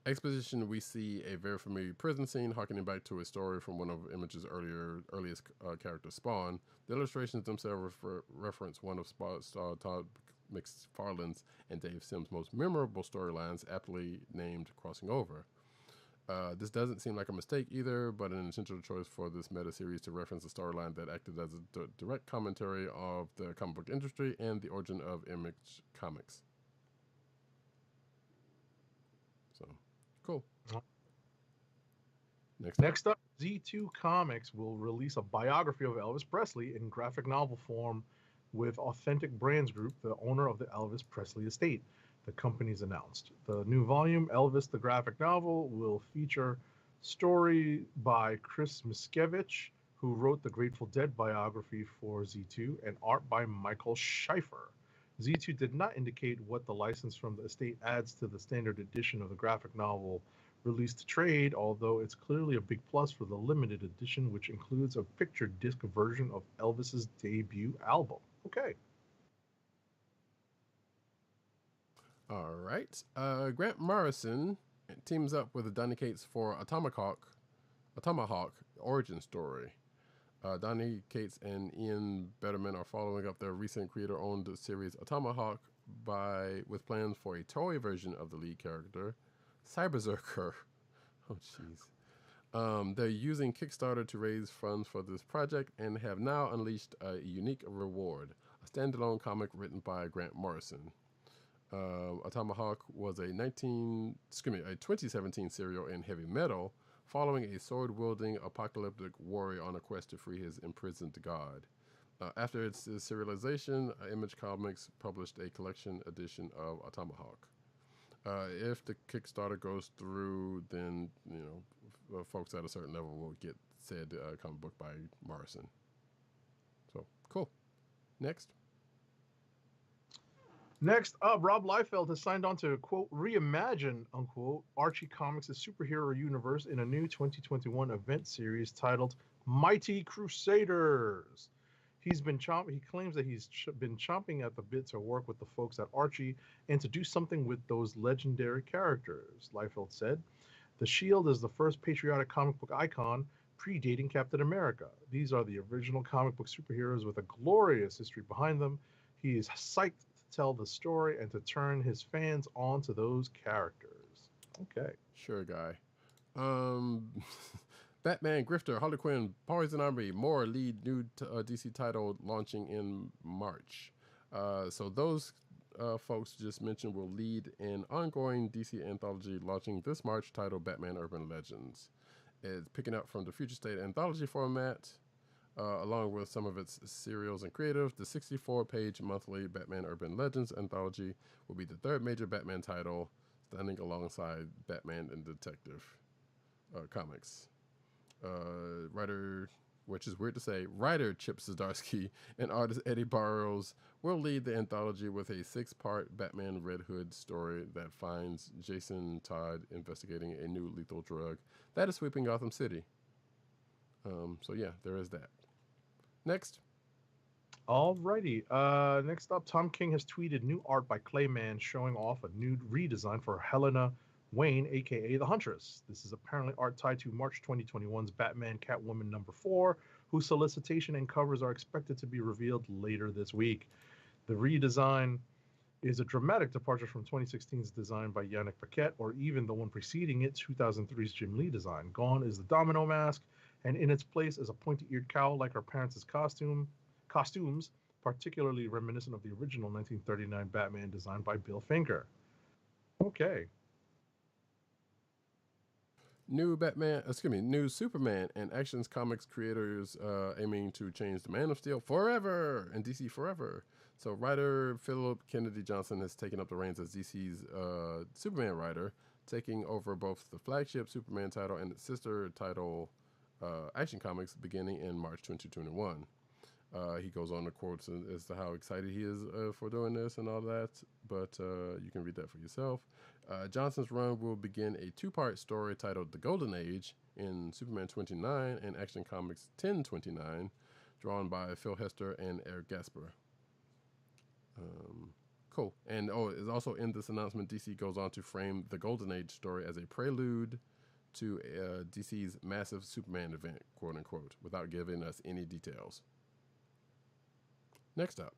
exposition. We see a very familiar prison scene, harkening back to a story from one of Image's earliest character, Spawn. The illustrations themselves reference one of Todd McFarlane's and Dave Sims' most memorable storylines, aptly named "Crossing Over." This doesn't seem like a mistake either, but an intentional choice for this meta-series to reference a storyline that acted as a direct commentary of the comic book industry and the origin of Image Comics. So, cool. Next up, Z2 Comics will release a biography of Elvis Presley in graphic novel form with Authentic Brands Group, the owner of the Elvis Presley estate. The company's announced. The new volume, Elvis the Graphic Novel, will feature story by Chris Miskevich, who wrote the Grateful Dead biography for Z2, and art by Michael Scheifer. Z2 did not indicate what the license from the estate adds to the standard edition of the graphic novel released to trade, although it's clearly a big plus for the limited edition, which includes a picture disc version of Elvis's debut album. Okay. All right. Grant Morrison teams up with Donny Cates for a Tomahawk origin story. Donny Cates and Ian Betterman are following up their recent creator-owned series A Tomahawk with plans for a toy version of the lead character, Cyberzerker. Oh, jeez. They're using Kickstarter to raise funds for this project and have now unleashed a unique reward, a standalone comic written by Grant Morrison. A Tomahawk was a 2017 serial in heavy metal, following a sword-wielding apocalyptic warrior on a quest to free his imprisoned god. After its serialization, Image Comics published a collection edition of A Tomahawk. If the Kickstarter goes through, then folks at a certain level will get said comic book by Morrison. So cool. Next up, Rob Liefeld has signed on to, quote, reimagine, unquote, Archie Comics' superhero universe in a new 2021 event series titled Mighty Crusaders. He claims that he's been chomping at the bit to work with the folks at Archie and to do something with those legendary characters. Liefeld said, "The Shield is the first patriotic comic book icon predating Captain America. These are the original comic book superheroes with a glorious history behind them. He is psyched tell the story and to turn his fans on to those characters." Okay. Sure, guy. Batman, Grifter, Harley Quinn, Poison Ivy, more lead new DC title launching in March. So those folks just mentioned will lead an ongoing DC anthology launching this March titled Batman Urban Legends. It's picking up from the Future State anthology format. Along with some of its serials and creative, the 64-page monthly Batman Urban Legends anthology will be the third major Batman title, standing alongside Batman and Detective Comics. Writer, which is weird to say, writer Chip Zdarsky and artist Eddie Barrows will lead the anthology with a 6-part Batman Red Hood story that finds Jason Todd investigating a new lethal drug that is sweeping Gotham City. So yeah, there is that. Next. Alrighty. Next up, Tom King has tweeted new art by Clayman showing off a new redesign for Helena Wayne, aka the Huntress. This is apparently art tied to March 2021's Batman Catwoman number 4, whose solicitation and covers are expected to be revealed later this week. The redesign is a dramatic departure from 2016's design by Yannick Paquette, or even the one preceding it, 2003's Jim Lee design. Gone is the domino mask, and in its place is a pointy-eared cowl like her parents' costumes, particularly reminiscent of the original 1939 Batman design by Bill Finger. Okay. New Superman and Actions Comics creators aiming to change the Man of Steel forever and DC forever. So writer Philip Kennedy Johnson has taken up the reins as DC's Superman writer, taking over both the flagship Superman title and its sister title Action Comics beginning in March 2021. He goes on to quotes as to how excited he is for doing this and all that, but you can read that for yourself. Johnson's run will begin a two-part story titled The Golden Age in Superman 29 and Action Comics 1029, drawn by Phil Hester and Eric Gasper. Cool. And it's also in this announcement, DC goes on to frame the Golden Age story as a prelude to DC's massive Superman event, quote unquote, without giving us any details. Next up.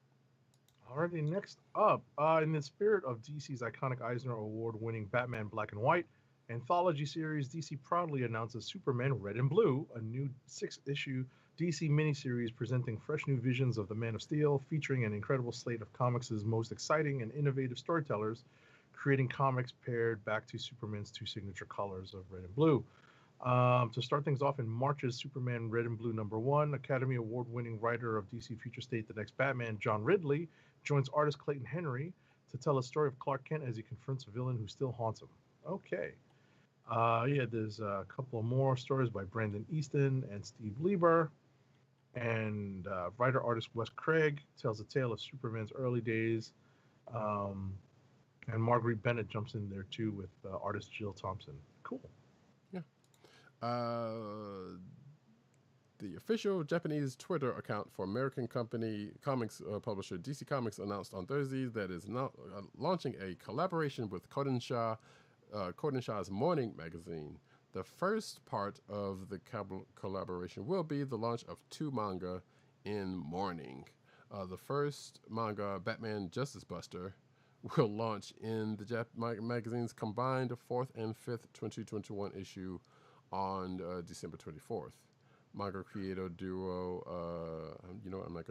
Alrighty, next up, in the spirit of DC's iconic Eisner Award-winning Batman Black and White anthology series, DC proudly announces Superman Red and Blue, a new 6-issue DC miniseries presenting fresh new visions of the Man of Steel, featuring an incredible slate of comics' most exciting and innovative storytellers, creating comics paired back to Superman's two signature colors of red and blue. To start things off in March's Superman Red and Blue #1, Academy Award-winning writer of DC Future State The Next Batman, John Ridley, joins artist Clayton Henry to tell a story of Clark Kent as he confronts a villain who still haunts him. Okay. There's a couple of more stories by Brandon Easton and Steve Lieber. And writer-artist Wes Craig tells a tale of Superman's early days. And Marguerite Bennett jumps in there too with artist Jill Thompson. Cool. Yeah. The official Japanese Twitter account for American comics publisher DC Comics announced on Thursday that is now launching a collaboration with Kodansha's Morning magazine. The first part of the collaboration will be the launch of 2 manga in Morning. The first manga, Batman Justice Buster, will launch in the magazine's combined 4th and 5th 2021 issue on December 24th. Manga creator duo, I'm not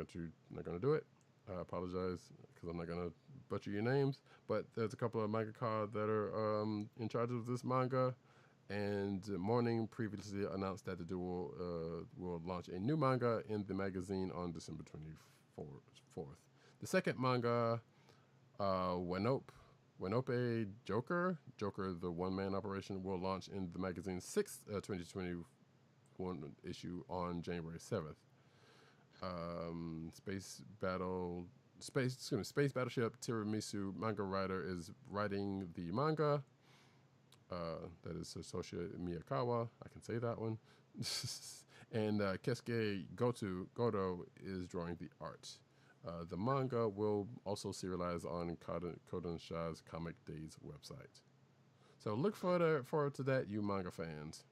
gonna do it. I apologize because I'm not gonna butcher your names. But there's a couple of mangaka that are in charge of this manga. And Morning previously announced that the duo will launch a new manga in the magazine on December 24th. The second manga, Wenope Joker, the one-man operation, will launch in the magazine's 6th 2021 issue on January 7th. Space Battleship Tiramisu manga writer is writing the manga. That is Satoshi Miyakawa. I can say that one. And Keisuke Goto is drawing the art. The manga will also serialize on Kodansha's Comic Days website. So look forward to that, you manga fans.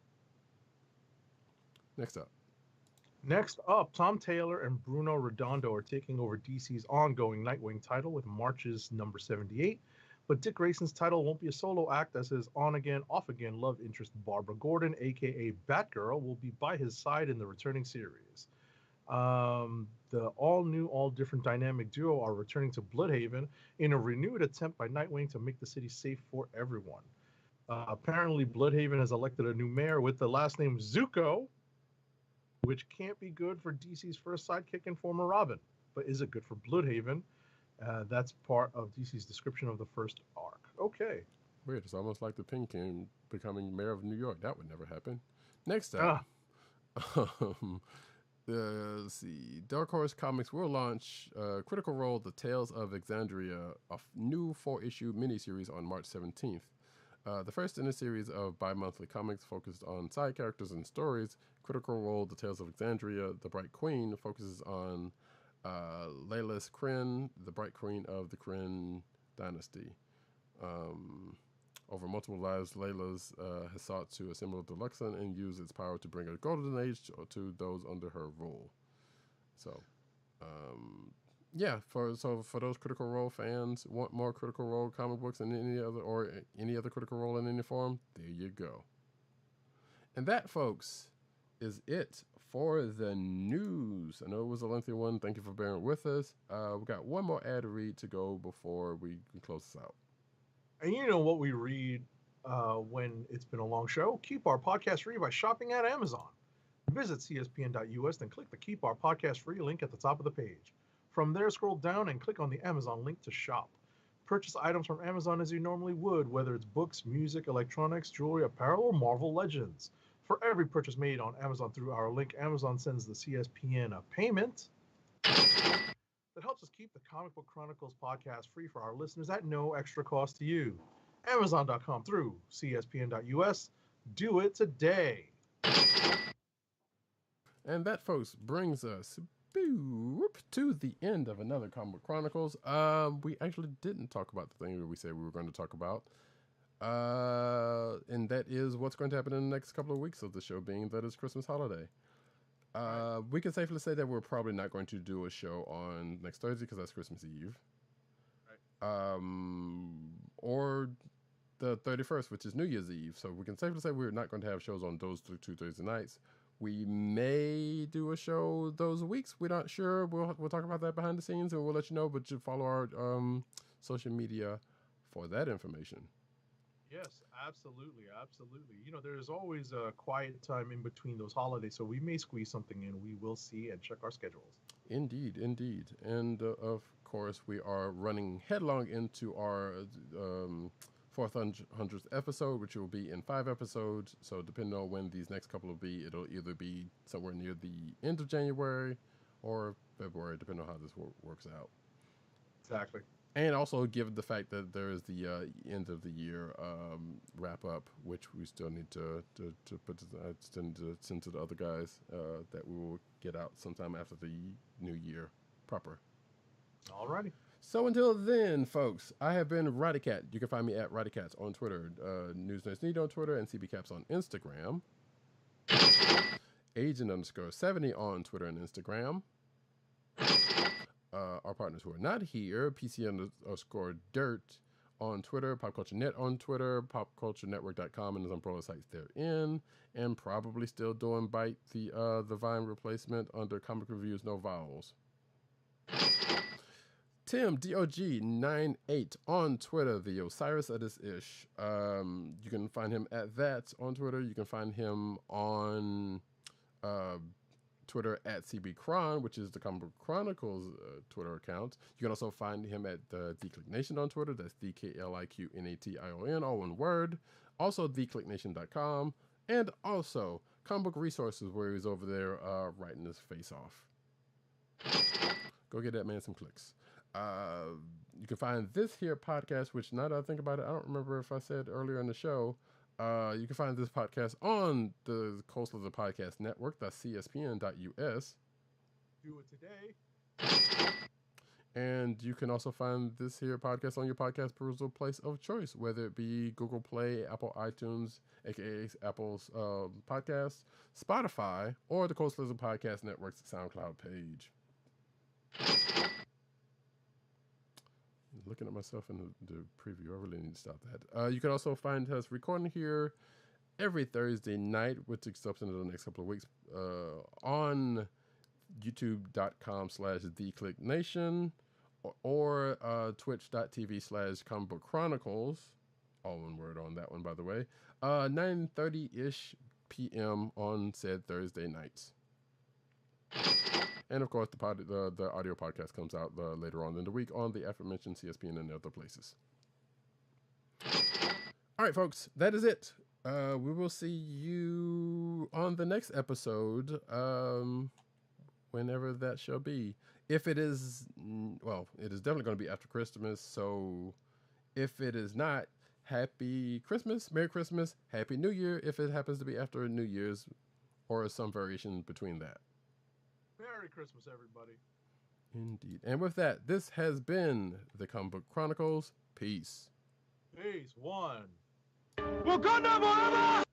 Next up, Tom Taylor and Bruno Redondo are taking over DC's ongoing Nightwing title with March's number 78. But Dick Grayson's title won't be a solo act, as his on-again, off-again love interest Barbara Gordon, a.k.a. Batgirl, will be by his side in the returning series. The all-new, all-different dynamic duo are returning to Bloodhaven in a renewed attempt by Nightwing to make the city safe for everyone. Apparently, Bloodhaven has elected a new mayor with the last name Zuko, which can't be good for DC's first sidekick and former Robin. But is it good for Bloodhaven? That's part of DC's description of the first arc. Okay. Weird. It's almost like the Pink King becoming mayor of New York. That would never happen. Next up, let's see. Dark Horse Comics will launch Critical Role: The Tales of Exandria, a new 4-issue miniseries on March 17th. The first in a series of bi-monthly comics focused on side characters and stories. Critical Role: The Tales of Exandria, The Bright Queen, focuses on Laylas Kryn, the Bright Queen of the Kryn dynasty. Over multiple lives, Laylas has sought to assemble the Luxon and use its power to bring a golden age to those under her rule. So, for those Critical Role fans, want more Critical Role comic books than any other Critical Role in any form, there you go. And that, folks, is it for the news. I know it was a lengthy one. Thank you for bearing with us. We got one more ad to read to go before we can close this out. And you know what we read when it's been a long show, keep our podcast free by shopping at Amazon. Visit cspn.us, then click the Keep Our Podcast Free link at the top of the page. From there, scroll down and click on the Amazon link to shop. Purchase items from Amazon as you normally would, whether it's books, music, electronics, jewelry, apparel, or Marvel Legends. For every purchase made on Amazon through our link, Amazon sends the CSPN a payment that helps us keep the Comic Book Chronicles podcast free for our listeners at no extra cost to you. Amazon.com through cspn.us. Do it today. And that, folks, brings us to the end of another Comic Book Chronicles. We actually didn't talk about the thing that we said we were going to talk about. And that is what's going to happen in the next couple of weeks of the show, being that it's Christmas holiday. We can safely say that we're probably not going to do a show on next Thursday because that's Christmas Eve. Right. Or the 31st, which is New Year's Eve. So we can safely say we're not going to have shows on those two Thursday nights. We may do a show those weeks. We're not sure. We'll talk about that behind the scenes and we'll let you know. But you follow our social media for that information. Yes, absolutely. You know, there's always a quiet time in between those holidays, so we may squeeze something in. We will see and check our schedules. Indeed. And of course, we are running headlong into our 400th episode, which will be in 5 episodes. So depending on when these next couple will be, it'll either be somewhere near the end of January or February, depending on how this works out. Exactly. And also given the fact that there is the end of the year wrap up, which we still need to put to send to the other guys that we will get out sometime after the new year proper. Alrighty. So until then, folks, I have been Roddycat. You can find me at Roddycats on Twitter, News Nerds Need on Twitter, and CBCaps on Instagram. Agent_70 on Twitter and Instagram. Our partners who are not here, PC_Dirt on Twitter, Pop Culture Net on Twitter, popculturenetwork.com and his umbrella sites therein, and probably still doing Bite the Vine replacement under Comic Reviews No Vowels. Tim DOG98 on Twitter, the Osiris of this ish. You can find him at that on Twitter. You can find him on Twitter at CBCron, which is the Comic Book Chronicles Twitter account. You can also find him at the DClickNation on Twitter. That's DKLIQNATION, all one word. Also, theclicknation.com. And also, Comic Book Resources, where he's over there writing his face off. Go get that man some clicks. You can find this here podcast, which now that I think about it, I don't remember if I said earlier in the show. You can find this podcast on the Coastal of the Podcast Network, that's cspn.us. Do it today. And you can also find this here podcast on your podcast perusal place of choice, whether it be Google Play, Apple iTunes, aka Apple's podcast, Spotify, or the Coastal of the Podcast Network's SoundCloud page. Looking at myself in the preview, I really need to stop that. You can also find us recording here every Thursday night, which extends into the next couple of weeks, on youtube.com/theclicknation or twitch.tv/Comic Book Chronicles, all one word on that one, by the way, 9:30-ish p.m. on said Thursday nights. And of course, the audio podcast comes out later on in the week on the aforementioned CSPN and other places. All right, folks, that is it. We will see you on the next episode, whenever that shall be. If it is, well, it is definitely going to be after Christmas. So if it is not, Happy Christmas, Merry Christmas, Happy New Year, if it happens to be after New Year's or some variation between that. Merry Christmas, everybody. Indeed. And with that, this has been the Comic Book Chronicles. Peace. Peace. One. Wakanda forever!